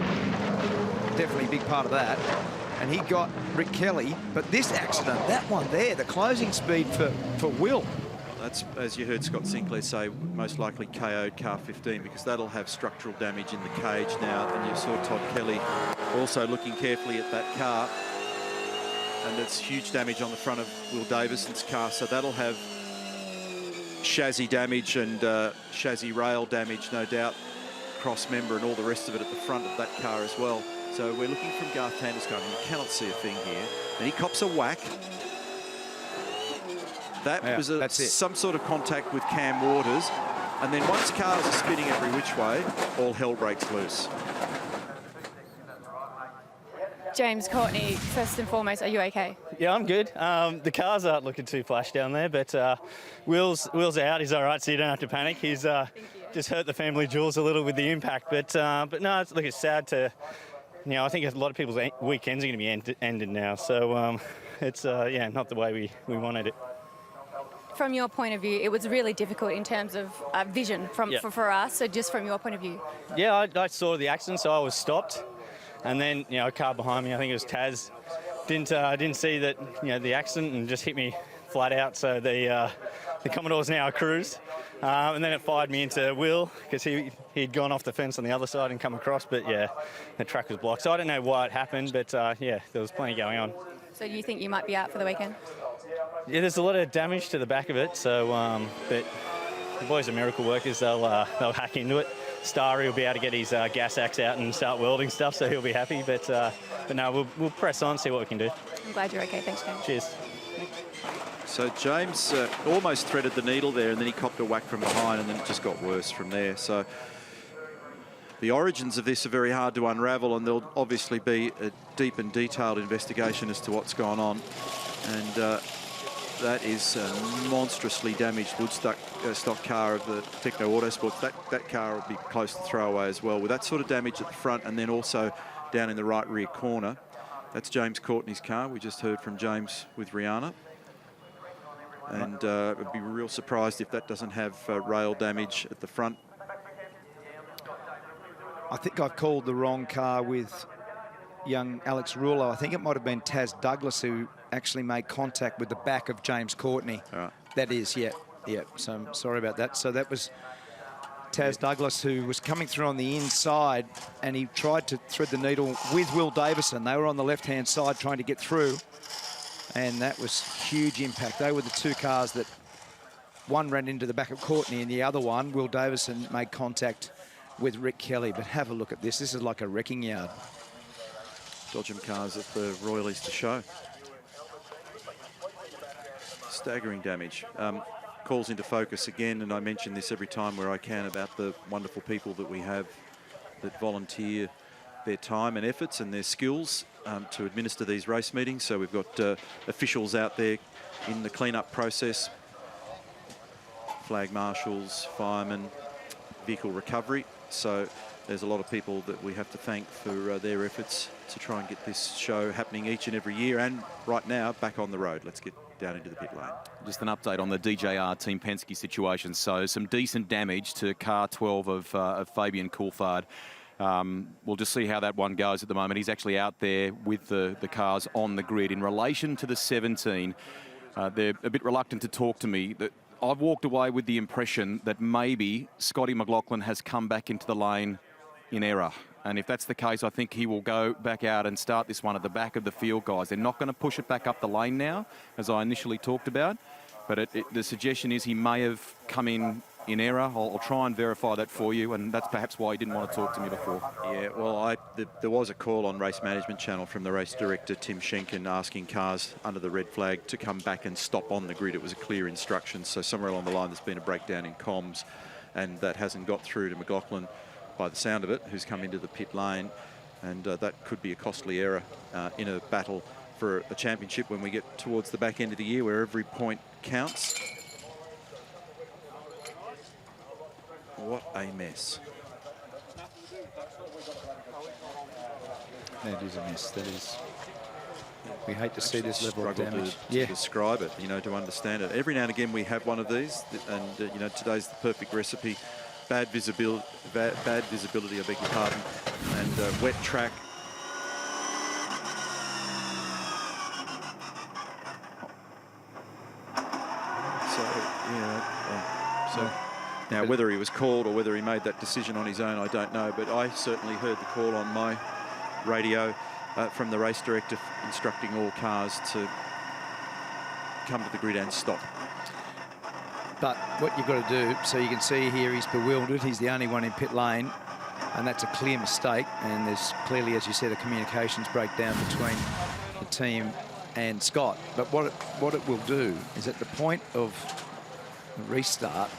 definitely a big part of that. And he got Rick Kelly, but this accident, that one there, the closing speed for Will. That's, as you heard Scott Sinclair say, most likely KO'd car 15, because that'll have structural damage in the cage now. And you saw Todd Kelly also looking carefully at that car. And it's huge damage on the front of Will Davison's car, so that'll have chassis damage and chassis rail damage, no doubt, cross member and all the rest of it at the front of that car as well. So we're looking from Garth Tander's car. You cannot see a thing here. And he cops a whack. That was some sort of contact with Cam Waters. And then once cars are spinning every which way, all hell breaks loose. James, Courtney, first and foremost, are you okay? Yeah, I'm good. The cars aren't looking too flash down there, but Will's out. He's all right, so you don't have to panic. He's just hurt the family jewels a little with the impact, but no, it's sad to, I think a lot of people's weekends are going to be ended now, so it's not the way we wanted it. From your point of view, it was really difficult in terms of vision for us. So just from your point of view. Yeah, I saw the accident, so I was stopped. And then, a car behind me, I think it was Taz, didn't see that, the accident and just hit me flat out. So the Commodore's now a cruise. And then it fired me into Will because he'd gone off the fence on the other side and come across. But, yeah, the track was blocked. So I don't know why it happened, but, there was plenty going on. So do you think you might be out for the weekend? Yeah, there's a lot of damage to the back of it. So, but the boys are miracle workers. They'll hack into it. Starry will be able to get his gas axe out and start welding stuff, so he'll be happy. But no, we'll press on, see what we can do. I'm glad you're okay. Thanks, James. Cheers. So James almost threaded the needle there, and then he copped a whack from behind, and then it just got worse from there. So the origins of this are very hard to unravel, and there'll obviously be a deep and detailed investigation as to what's gone on. And that is a monstrously damaged Woodstock stock car of the Techno Autosports. That car will be close to throwaway as well. With that sort of damage at the front and then also down in the right rear corner. That's James Courtney's car. We just heard from James with Rihanna. And I'd be real surprised if that doesn't have rail damage at the front. I think I've called the wrong car with young Alex Rouleau. I think it might have been Taz Douglas who actually made contact with the back of James Courtney. That is, yeah. So I'm sorry about that. So that was Taz Douglas, who was coming through on the inside, and he tried to thread the needle with Will Davison. They were on the left-hand side trying to get through, and that was huge impact. They were the two cars that one ran into the back of Courtney, and the other one, Will Davison, made contact with Rick Kelly. But have a look at this. This is like a wrecking yard. Dodgem cars at the Royal Easter Show. Staggering damage. Calls into focus again, and I mention this every time where I can about the wonderful people that we have that volunteer their time and efforts and their skills to administer these race meetings. So we've got officials out there in the clean-up process, flag marshals, firemen, vehicle recovery. So there's a lot of people that we have to thank for their efforts to try and get this show happening each and every year, and right now back on the road. Let's get down into the pit lane. Just an update on the DJR Team Penske situation. So some decent damage to car 12 of Fabian Coulthard. We'll just see how that one goes at the moment. He's actually out there with the cars on the grid. In relation to the 17, they're a bit reluctant to talk to me. I've walked away with the impression that maybe Scotty McLaughlin has come back into the lane in error. And if that's the case, I think he will go back out and start this one at the back of the field, guys. They're not going to push it back up the lane now, as I initially talked about. But the suggestion is he may have come in error. I'll try and verify that for you, and that's perhaps why he didn't want to talk to me before. Yeah, well, there was a call on Race Management Channel from the race director, Tim Schenken, asking cars under the red flag to come back and stop on the grid. It was a clear instruction. So somewhere along the line, there's been a breakdown in comms, and that hasn't got through to McLaughlin, by the sound of it, who's come into the pit lane, and that could be a costly error in a battle for a championship when we get towards the back end of the year, where every point counts. What a mess. That is a mess. That is. We hate to see this level of damage. To describe it, to understand it. Every now and again we have one of these, and today's the perfect recipe. Bad visibility, I beg your pardon, and wet track. So now whether he was called or whether he made that decision on his own, I don't know, but I certainly heard the call on my radio from the race director instructing all cars to come to the grid and stop. But what you've got to do, so you can see here, he's bewildered. He's the only one in pit lane, and that's a clear mistake. And there's clearly, as you said, a communications breakdown between the team and Scott. But what it will do is at the point of the restart,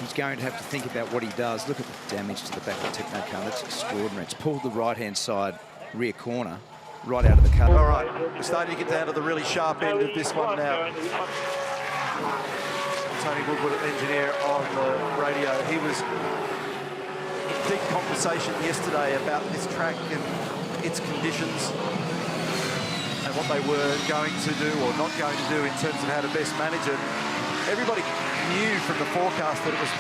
he's going to have to think about what he does. Look at the damage to the back of the Techno car. That's extraordinary. It's pulled the right-hand side rear corner right out of the car. All right, we're starting to get down to the really sharp end of this one now. Tony Woodward, engineer on the radio, he was in deep conversation yesterday about this track and its conditions and what they were going to do or not going to do in terms of how to best manage it. Everybody knew from the forecast that it was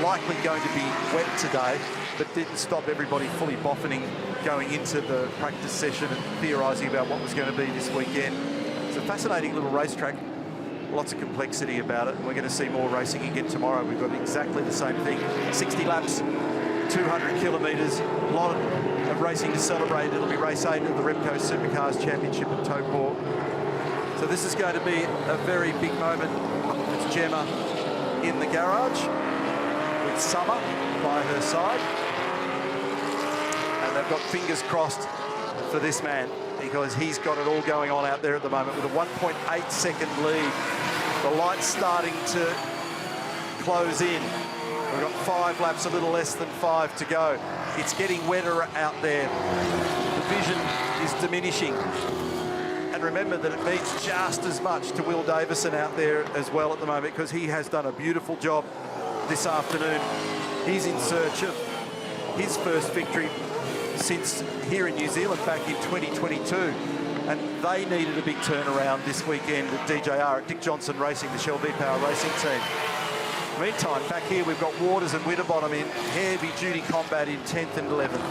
likely going to be wet today, but didn't stop everybody fully boffening going into the practice session and theorising about what was going to be this weekend. It's a fascinating little racetrack. Lots of complexity about it. We're going to see more racing again tomorrow. We've got exactly the same thing. 60 laps, 200 kilometres, a lot of racing to celebrate. It'll be race 8 of the Repco Supercars Championship at Topor. So this is going to be a very big moment. It's Gemma in the garage with Summer by her side. And they've got fingers crossed for this man, because he's got it all going on out there at the moment with a 1.8 second lead. The light's starting to close in. We've got 5 laps, a little less than 5 to go. It's getting wetter out there. The vision is diminishing. And remember that it means just as much to Will Davison out there as well at the moment, because he has done a beautiful job this afternoon. He's in search of his first victory since here in New Zealand back in 2022, and they needed a big turnaround this weekend at DJR, at Dick Johnson Racing, the Shell V-Power racing team. Meantime, back here we've got Waters and Winterbottom in heavy-duty combat in 10th and 11th.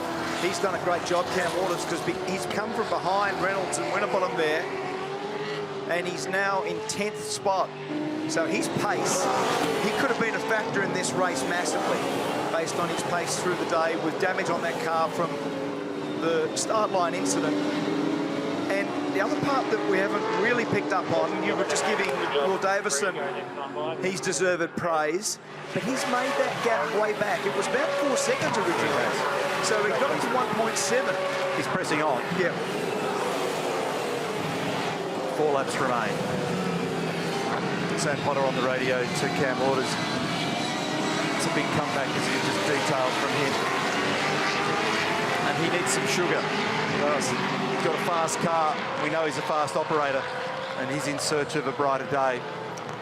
He's done a great job, Cam Waters, because he's come from behind Reynolds and Winterbottom there, and he's now in 10th spot. So his pace, he could have been a factor in this race massively, based on his pace through the day, with damage on that car from the start line incident. And the other part that we haven't really picked up on, you were just giving Will Davison his deserved praise, but he's made that gap way back. It was about 4 seconds originally. So he got it to 1.7. He's pressing on. Yeah. 4 laps remain. Sam Potter on the radio to Cam Waters. It's a big comeback, as you just detailed from him. And he needs some sugar. He's got a fast car. We know he's a fast operator, and he's in search of a brighter day.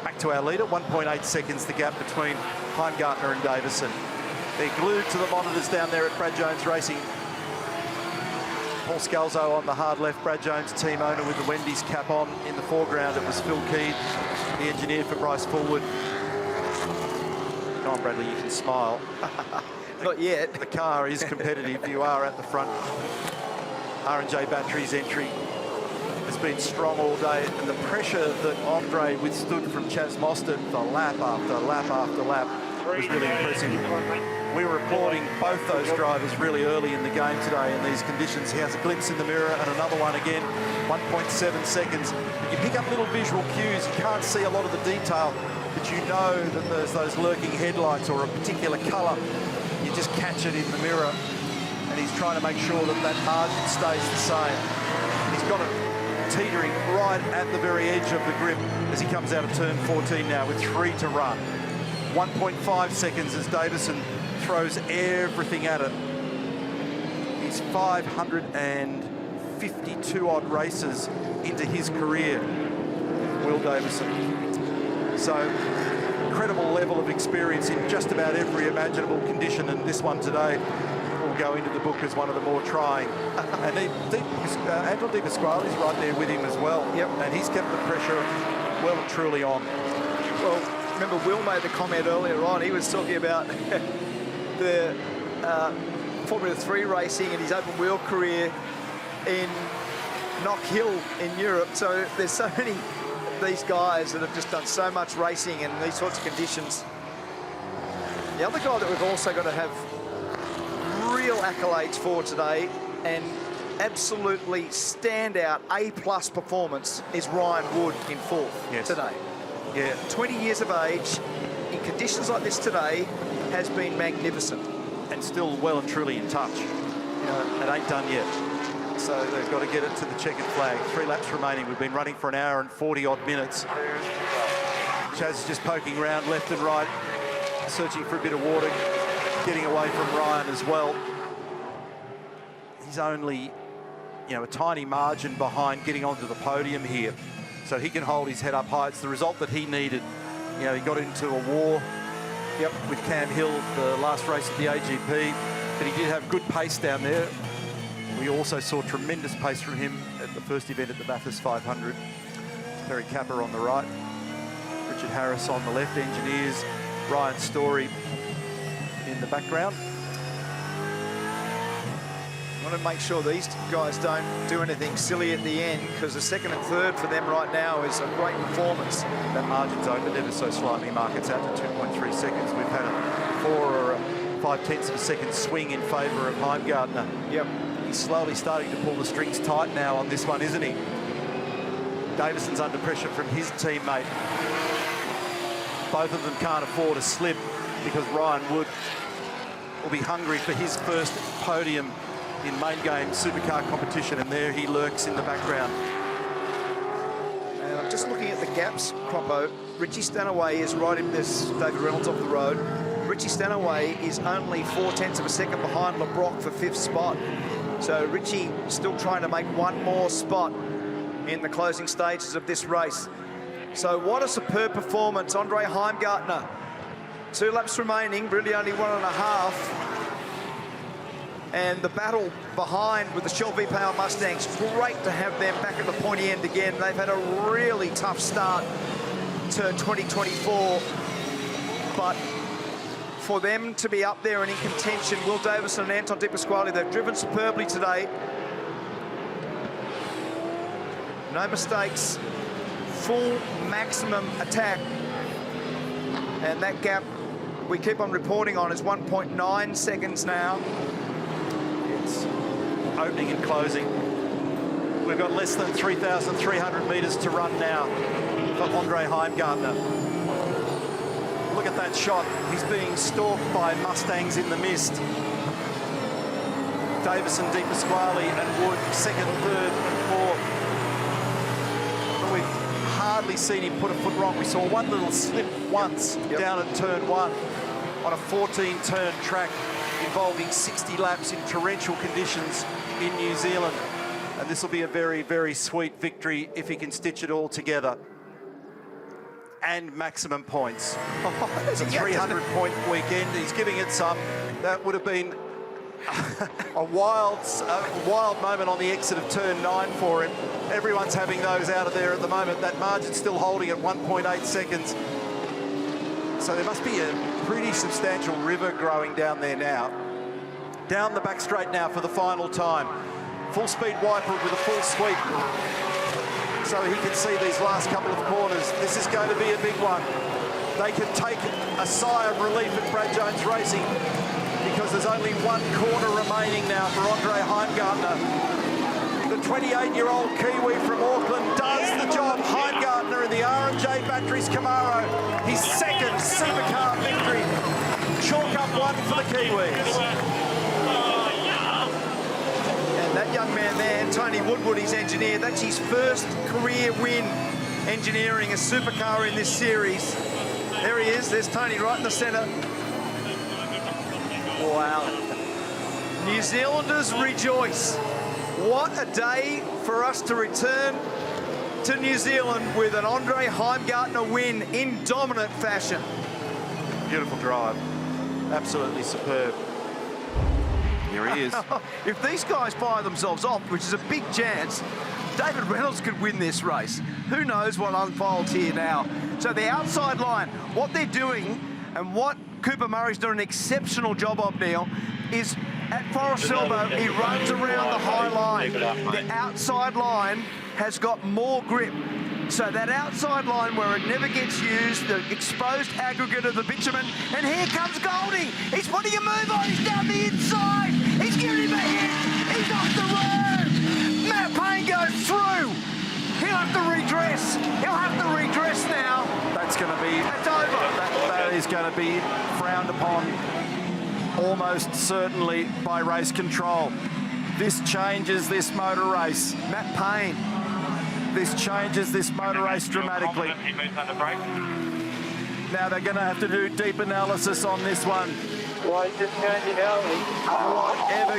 Back to our leader, 1.8 seconds the gap between Heimgartner and Davison. They're glued to the monitors down there at Brad Jones Racing. Paul Scalzo on the hard left, Brad Jones, team owner with the Wendy's cap on. In the foreground, it was Phil Keed, the engineer for Bryce Fullwood. Come on, Bradley, you can smile. Not yet. The car is competitive. You are at the front. R&J Batteries entry has been strong all day, and the pressure that Andre withstood from Chaz Mostert for lap after lap after lap was really impressive. We were applauding both those drivers really early in the game today in these conditions. He has a glimpse in the mirror and another one again, 1.7 seconds. You pick up little visual cues. You can't see a lot of the detail, but you know that there's those lurking headlights or a particular colour. You just catch it in the mirror, and he's trying to make sure that that margin stays the same. He's got it teetering right at the very edge of the grip as he comes out of turn 14 now with 3 to run. 1.5 seconds as Davison throws everything at it. He's 552 odd races into his career, Will Davison. So incredible level of experience in just about every imaginable condition, and this one today will go into the book as one of the more trying. And Angelo Di Pasquale is right there with him as well. Yep. And he's kept the pressure well and truly on. Well, remember Will made the comment earlier on, he was talking about the Formula 3 racing and his open wheel career in Knock Hill in Europe. So there's so many of these guys that have just done so much racing in these sorts of conditions. The other guy that we've also got to have real accolades for today and absolutely standout A+ performance is Ryan Wood in 4th today. Yeah. 20 years of age, in conditions like this today, has been magnificent. And still well and truly in touch. It ain't done yet. So they've got to get it to the checkered flag. 3 laps remaining. We've been running for an hour and 40-odd minutes. Chaz is just poking around left and right, searching for a bit of water, getting away from Ryan as well. He's only, a tiny margin behind getting onto the podium here. So he can hold his head up high. It's the result that he needed. He got into a war with Cam Hill the last race at the AGP, but he did have good pace down there. We also saw tremendous pace from him at the first event at the Bathurst 500. Terry Capper on the right, Richard Harris on the left, engineers, Ryan Story in the background. I want to make sure these guys don't do anything silly at the end, because the second and third for them right now is a great performance. That margin's opened ever so slightly. Markets out to 2.3 seconds. We've had a 4 or a 5/10 of a second swing in favour of Heimgartner. Yep. He's slowly starting to pull the strings tight now on this one, isn't he? Davison's under pressure from his teammate. Both of them can't afford a slip because Ryan Wood will be hungry for his first podium in main game supercar competition, and there he lurks in the background. And I'm just looking at the gaps, Croppo. Richie Stanaway is right in this. David Reynolds off the road. Richie Stanaway is only 0.4 of a second behind LeBrock for 5th spot. So Richie still trying to make one more spot in the closing stages of this race. So what a superb performance, Andre Heimgartner. 2 laps remaining, really only 1.5. And the battle behind with the Shell V-Power Mustangs, great to have them back at the pointy end again. They've had a really tough start to 2024, but for them to be up there and in contention, Will Davison and Anton De Pasquale, they've driven superbly today. No mistakes, full maximum attack. And that gap we keep on reporting on is 1.9 seconds now. It's opening and closing. We've got less than 3,300 metres to run now for Andre Heimgartner. Look at that shot. He's being stalked by Mustangs in the mist. Davison, De Pasquale and Wood, 2nd, 3rd and 4th. But we've hardly seen him put a foot wrong. We saw one little slip once down at turn 1 on a 14-turn track involving 60 laps in torrential conditions in New Zealand. And this will be a very, very sweet victory if he can stitch it all together. And maximum points. It's a 300-point weekend. He's giving it some. That would have been a wild moment on the exit of turn 9 for him. Everyone's having those out of there at the moment. That margin's still holding at 1.8 seconds. So there must be a pretty substantial river growing down there now. Down the back straight now for the final time. Full speed wiper with a full sweep, so he can see these last couple of corners. This is going to be a big one. They can take a sigh of relief at Brad Jones Racing because there's only one corner remaining now for Andre Heimgartner. The 28-year-old Kiwi from Auckland does the job. Heimgartner in the R&J Batteries Camaro. His 2nd supercar victory. Chalk up one for the Kiwis. That young man there, Tony Woodward, his engineer, that's his first career win engineering a supercar in this series. There he is, there's Tony right in the centre. Wow. New Zealanders rejoice. What a day for us to return to New Zealand with an Andre Heimgartner win in dominant fashion. Beautiful drive, absolutely superb. Here he is. If these guys fire themselves off, which is a big chance, David Reynolds could win this race. Who knows what unfolds here now. So the outside line, what they're doing and what Cooper Murray's done an exceptional job of, Neil, is at Forest Elbow, he runs around the high line. The outside line has got more grip. So that outside line where it never gets used, the exposed aggregate of the bitumen, and here comes Goldie. He's putting a move on, he's down the inside. He's giving him a hit, he's off the road. Matt Payne goes through. He'll have to redress. He'll have to redress now. is going to be frowned upon almost certainly by race control. This changes this motor race. Matt Payne. This changes this motor race dramatically. Now they're going to have to do deep analysis on this one. Whatever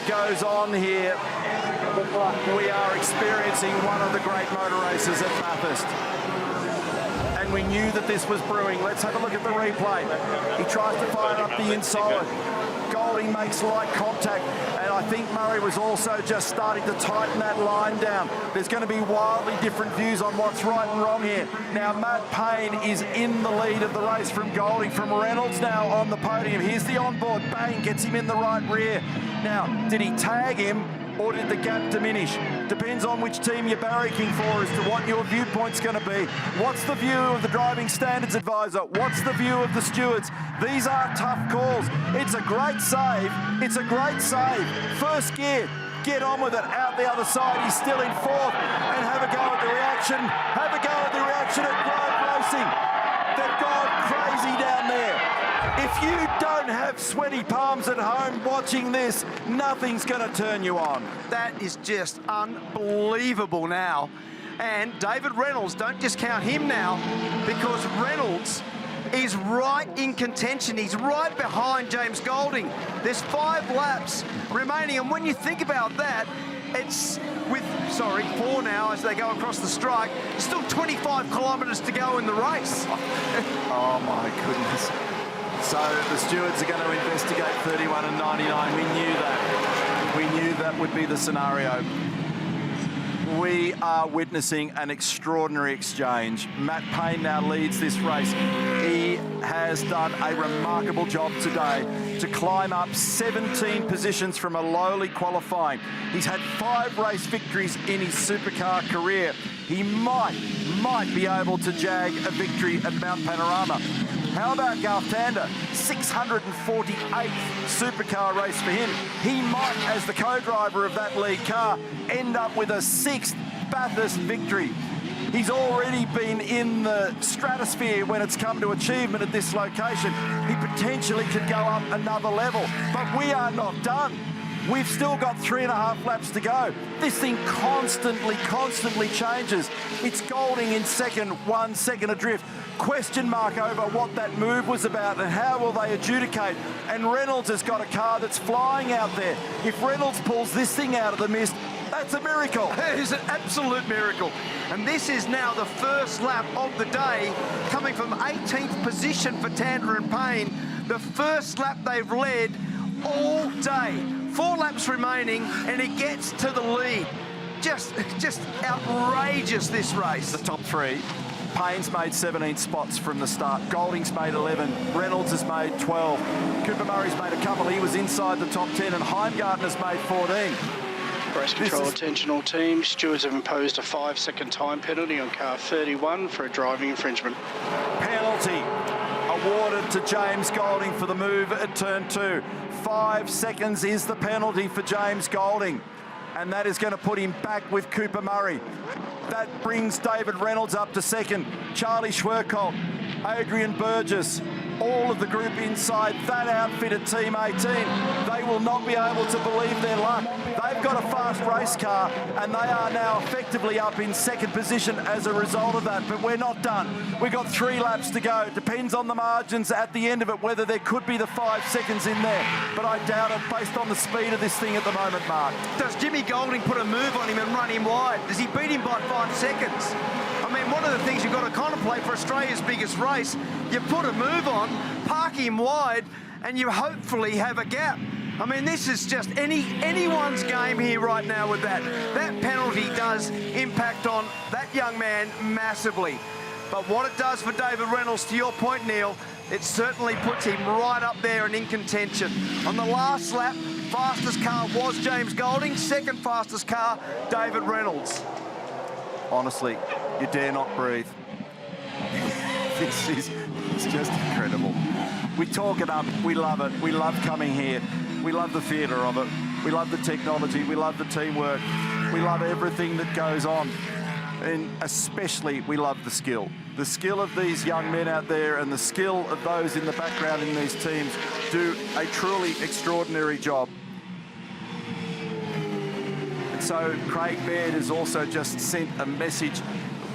goes on here, we are experiencing one of the great motor races at Bathurst. And we knew that this was brewing. Let's have a look at the replay. He tries to fire up the inside. Golding makes light contact, and I think Murray was also just starting to tighten that line down. There's going to be wildly different views on what's right and wrong here. Now, Matt Payne is in the lead of the race from Golding, from Reynolds now on the podium. Here's the onboard. Bang, gets him in the right rear. Now, did he tag him, or did the gap diminish? Depends on which team you're barracking for as to what your viewpoint's going to be. What's the view of the driving standards advisor? What's the view of the stewards? These are tough calls. It's a great save. It's a great save. First gear. Get on with it. Out the other side. He's still in fourth. And have a go at the reaction. Have a go at the reaction at Grove Racing. They've gone crazy down there. If you don't have sweaty palms at home watching this, nothing's going to turn you on. That is just unbelievable now. And David Reynolds, don't discount him now, because Reynolds is right in contention. He's right behind James Golding. There's 5 laps remaining, and when you think about that, it's with, 4 now as they go across the strike. Still 25 kilometres to go in the race. Oh my goodness. So the stewards are going to investigate 31 and 99. We knew that. We knew that would be the scenario. We are witnessing an extraordinary exchange. Matt Payne now leads this race. He has done a remarkable job today to climb up 17 positions from a lowly qualifying. He's had 5 race victories in his supercar career. He might be able to jag a victory at Mount Panorama. How about Garthander? 648th supercar race for him. He might, as the co-driver of that lead car, end up with a 6th Bathurst victory. He's already been in the stratosphere when it's come to achievement at this location. He potentially could go up another level, but we are not done. We've still got 3.5 laps to go. This thing constantly changes. It's Golding in second, 1 second adrift. Question mark over what that move was about and how will they adjudicate. And Reynolds has got a car that's flying out there. If Reynolds pulls this thing out of the mist, that's a miracle. It is an absolute miracle. And this is now the first lap of the day, coming from 18th position for Tander and Payne. The first lap they've led all day. 4 laps remaining, and it gets to the lead. Just outrageous, this race. The top 3. Payne's made 17 spots from the start. Golding's made 11. Reynolds has made 12. Cooper Murray's made a couple. He was inside the top 10, and Heimgartner's made 14. Race control attention all teams. Stewards have imposed a 5-second time penalty on car 31 for a driving infringement. Penalty awarded to James Golding for the move at turn 2. 5 seconds is the penalty for James Golding, and that is going to put him back with Cooper Murray. That brings David Reynolds up to second. Charlie Schwerkolt, Adrian Burgess, all of the group inside that outfit at Team 18. They will not be able to believe their luck. They've got a fast race car, and they are now effectively up in second position as a result of that. But we're not done. We've got 3 laps to go. It depends on the margins at the end of it, whether there could be the 5 seconds in there. But I doubt it based on the speed of this thing at the moment, Mark. Does Jimmy Golding put a move on him and run him wide? Does he beat him by 5 seconds? I mean, one of the things you've got to contemplate for Australia's biggest race, you put a move on, park him wide, and you hopefully have a gap. I mean, this is just anyone's game here right now with that. That penalty does impact on that young man massively. But what it does for David Reynolds, to your point, Neil, it certainly puts him right up there and in contention. On the last lap, fastest car was James Golding, second fastest car, David Reynolds. Honestly, you dare not breathe. It's just incredible. We talk it up, we love it, we love coming here, we love the theatre of it, we love the technology, we love the teamwork, we love everything that goes on, and especially we love the skill. The skill of these young men out there and the skill of those in the background in these teams do a truly extraordinary job. And so Craig Baird has also just sent a message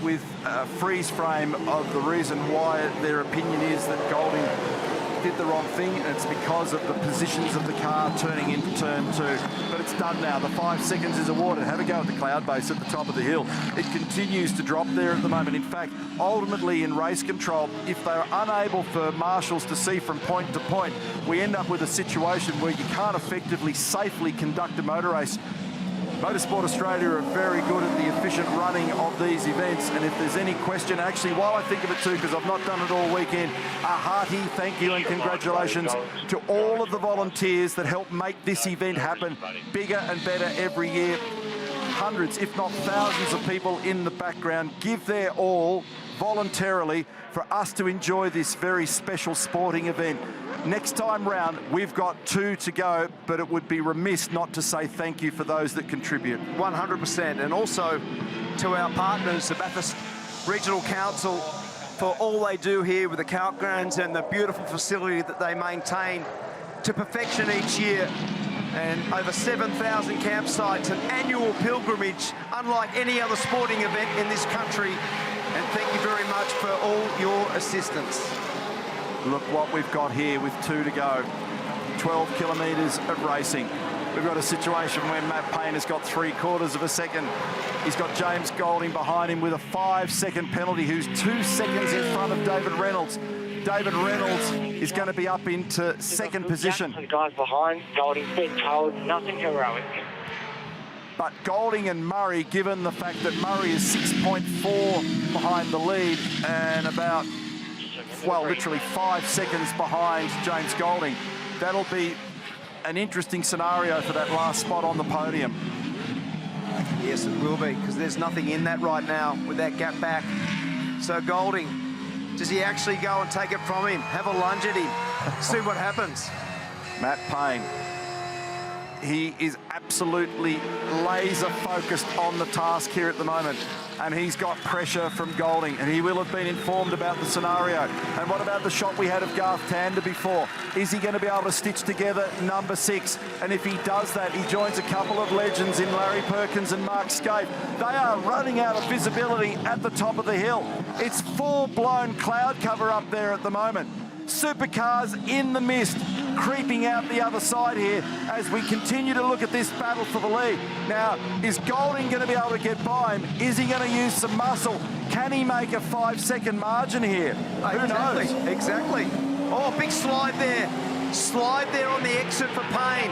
with a freeze frame of the reason why their opinion is that Golding did the wrong thing, and it's because of the positions of the car turning into turn 2. But it's done now. The 5 seconds is awarded. Have a go at the cloud base at the top of the hill. It continues to drop there at the moment. In fact, ultimately in race control, if they're unable for marshals to see from point to point, we end up with a situation where you can't effectively safely conduct a motor race. Motorsport Australia are very good at the efficient running of these events, and if there's any question, actually, while I think of it too, because I've not done it all weekend, a hearty thank you and congratulations to all of the volunteers that help make this event happen bigger and better every year. Hundreds, if not thousands of people in the background give their all voluntarily for us to enjoy this very special sporting event. Next time round, we've got 2 to go, but it would be remiss not to say thank you for those that contribute. 100%, and also to our partners, the Bathurst Regional Council, for all they do here with the campgrounds and the beautiful facility that they maintain to perfection each year. And over 7,000 campsites, an annual pilgrimage, unlike any other sporting event in this country. And thank you very much for all your assistance. Look what we've got here with 2 to go. 12 kilometres of racing. We've got a situation where Matt Payne has got 3/4 of a second. He's got James Golding behind him with a 5-second penalty, who's 2 seconds in front of David Reynolds. David Reynolds is going to be up into second position. Some guys behind, Golding's been told nothing heroic. But Golding and Murray, given the fact that Murray is 6.4 behind the lead and about, well, literally 5 seconds behind James Golding, that'll be an interesting scenario for that last spot on the podium. Yes, it will be, because there's nothing in that right now with that gap back. So Golding, does he actually go and take it from him? Have a lunge at him, see what happens. Matt Payne, he is absolutely laser focused on the task here at the moment, and he's got pressure from Golding, and he will have been informed about the scenario. And what about the shot we had of Garth Tander before? Is he going to be able to stitch together number 6? And if he does that, he joins a couple of legends in Larry Perkins and Mark Scaife. They are running out of visibility at the top of the hill. It's full-blown cloud cover up there at the moment. Supercars in the mist, creeping out the other side here as we continue to look at this battle for the lead. Now, is Golding going to be able to get by him? Is he going to use some muscle? Can he make a 5-second margin here? Who knows? Exactly. Oh, big slide there. Slide there on the exit for Payne.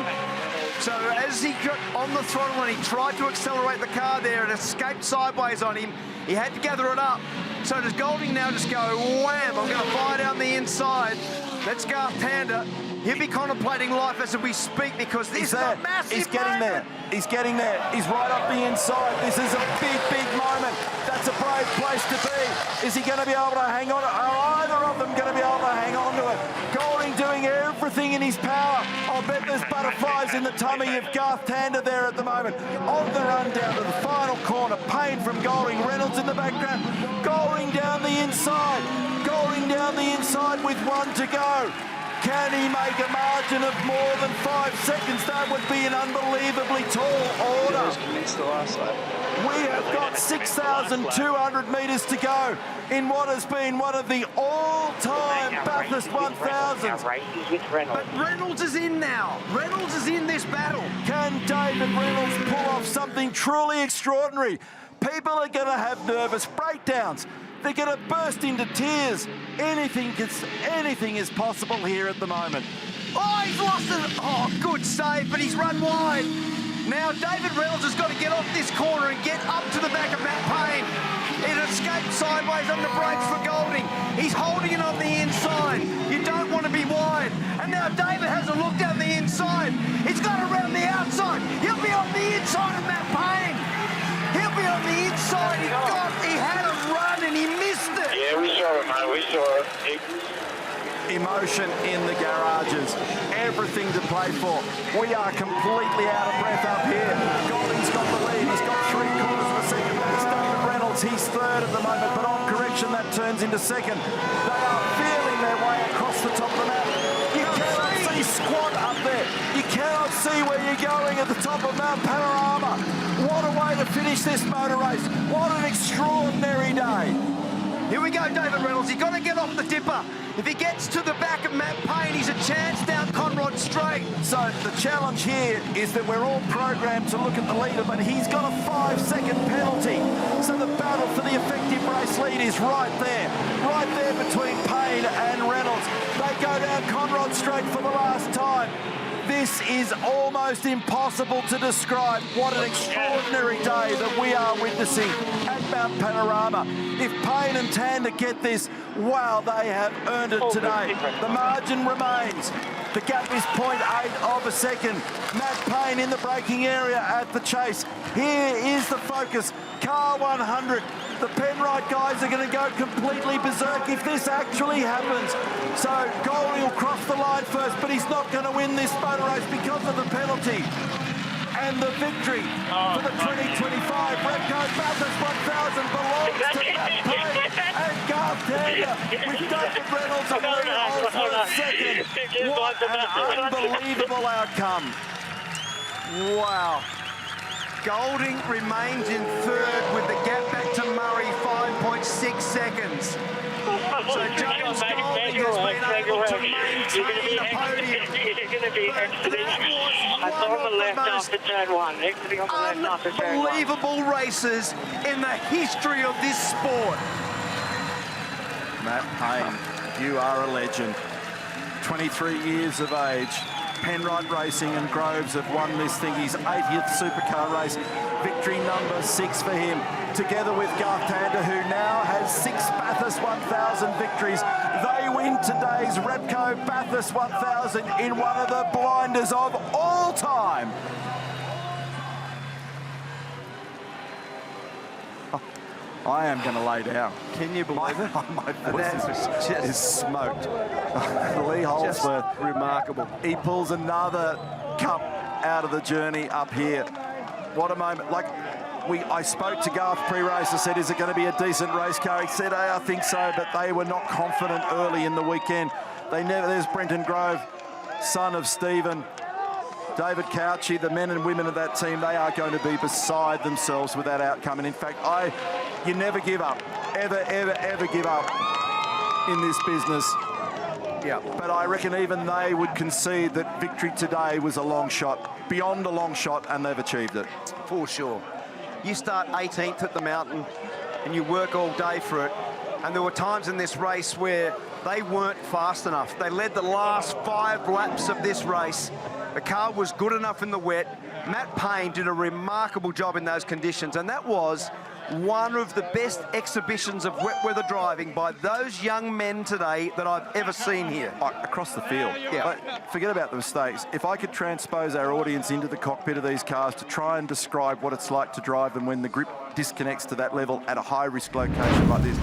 So as he got on the throttle and he tried to accelerate the car there, it escaped sideways on him. He had to gather it up. So does Golding now just go, wham, I'm going to fire down the inside. That's Garth Tander. He'll be contemplating life as we speak, because this is a massive He's getting moment. there. He's getting there. He's right up the inside. This is a big, big moment. That's a brave place to be. Is he going to be able to hang on? Are either of them going to be able to hang on to it? Golding doing everything in his power. I'll bet there's butterflies in the tummy of Garth Tander there at the moment. On the run down to the final corner. Payne from Golding. Reynolds in the background. Golding down the inside. Golding down the inside with 1 to go. Can he make a margin of more than 5 seconds? That would be an unbelievably tall order. We have got 6,200 metres to go in what has been one of the all-time Bathurst 1000s. But Reynolds is in now. Reynolds is in this battle. Can David Reynolds pull off something truly extraordinary? People are going to have nervous breakdowns. They're going to burst into tears. Anything is possible here at the moment. Oh, he's lost it. Oh, good save, but he's run wide. Now David Reynolds has got to get off this corner and get up to the back of Matt Payne. It escaped sideways under brakes for Golding. He's holding it on the inside. You don't want to be wide. And now David has a look down the inside. He's got around the outside. He'll be on the inside of Matt Payne. He'll be on the inside. He had a run and he missed it. Yeah, we saw it, mate. We saw it. Emotion in the garages. Everything to play for. We are completely out of breath up here. Golding's got the lead. He's got 3/4 of a second. That's David Reynolds. He's third at the moment, but on correction, resumption, that turns into second. They are feeling their way across the top of the mountain. You cannot see squat up there. You cannot see where you're going at the top of Mount Panorama. What a way to finish this motor race. What an extraordinary day. Here we go, David Reynolds. He's got to get off the dipper. If he gets to the back of Matt Payne, he's a chance down Conrod Straight. So the challenge here is that we're all programmed to look at the leader, but he's got a 5-second penalty. So the battle for the effective race lead is right there between Payne and Reynolds. They go down Conrod Straight for the last time. This is almost impossible to describe. What an extraordinary day that we are witnessing at Mount Panorama. If Payne and Tander get this, wow, they have earned it today. The margin remains. The gap is 0.8 of a second. Matt Payne in the braking area at the chase. Here is the focus. Car 100. The Penrite guys are going to go completely berserk if this actually happens. So Golding will cross the line first, but he's not going to win this motor race because of the penalty. And the victory for the 2025 Repco Bathurst 1000 belongs to Matt Payne and Garth Tander with David Reynolds and Reynolds for a second. What an unbelievable outcome. Wow. Golding remains in third with the gap back to Murray, 5.6 seconds. So James Golding has been able to maintain the podium. It's going to be exiting on the left after turn one. Exiting on the left after turn one. Unbelievable races in the history of this sport. Matt Payne, you are a legend. 23 years of age. Penrite Racing and Groves have won this thing. His 80th supercar race. Victory number 6 for him. Together with Garth Tander, who now has 6 Bathurst 1000 victories. They win today's Repco Bathurst 1000 in one of the blinders of all time. I am going to lay down. Can you believe it? My voice is smoked. Lee Holdsworth, remarkable. He pulls another cup out of the journey up here. What a moment. Like, I spoke to Garth pre-race. I said, is it going to be a decent race car? He said, hey, I think so, but they were not confident early in the weekend. There's Brenton Grove, son of Stephen. David Couchy, the men and women of that team, they are going to be beside themselves with that outcome. And in fact, you never give up. Ever give up in this business. Yeah. But I reckon even they would concede that victory today was a long shot, beyond a long shot, and they've achieved it. For sure. You start 18th at the mountain and you work all day for it. And there were times in this race where they weren't fast enough. They led the last 5 laps of this race. The car was good enough in the wet. Matt Payne did a remarkable job in those conditions, and that was one of the best exhibitions of wet weather driving by those young men today that I've ever seen here. Across the field. Yeah. But forget about the mistakes. If I could transpose our audience into the cockpit of these cars to try and describe what it's like to drive them when the grip disconnects to that level at a high-risk location like this,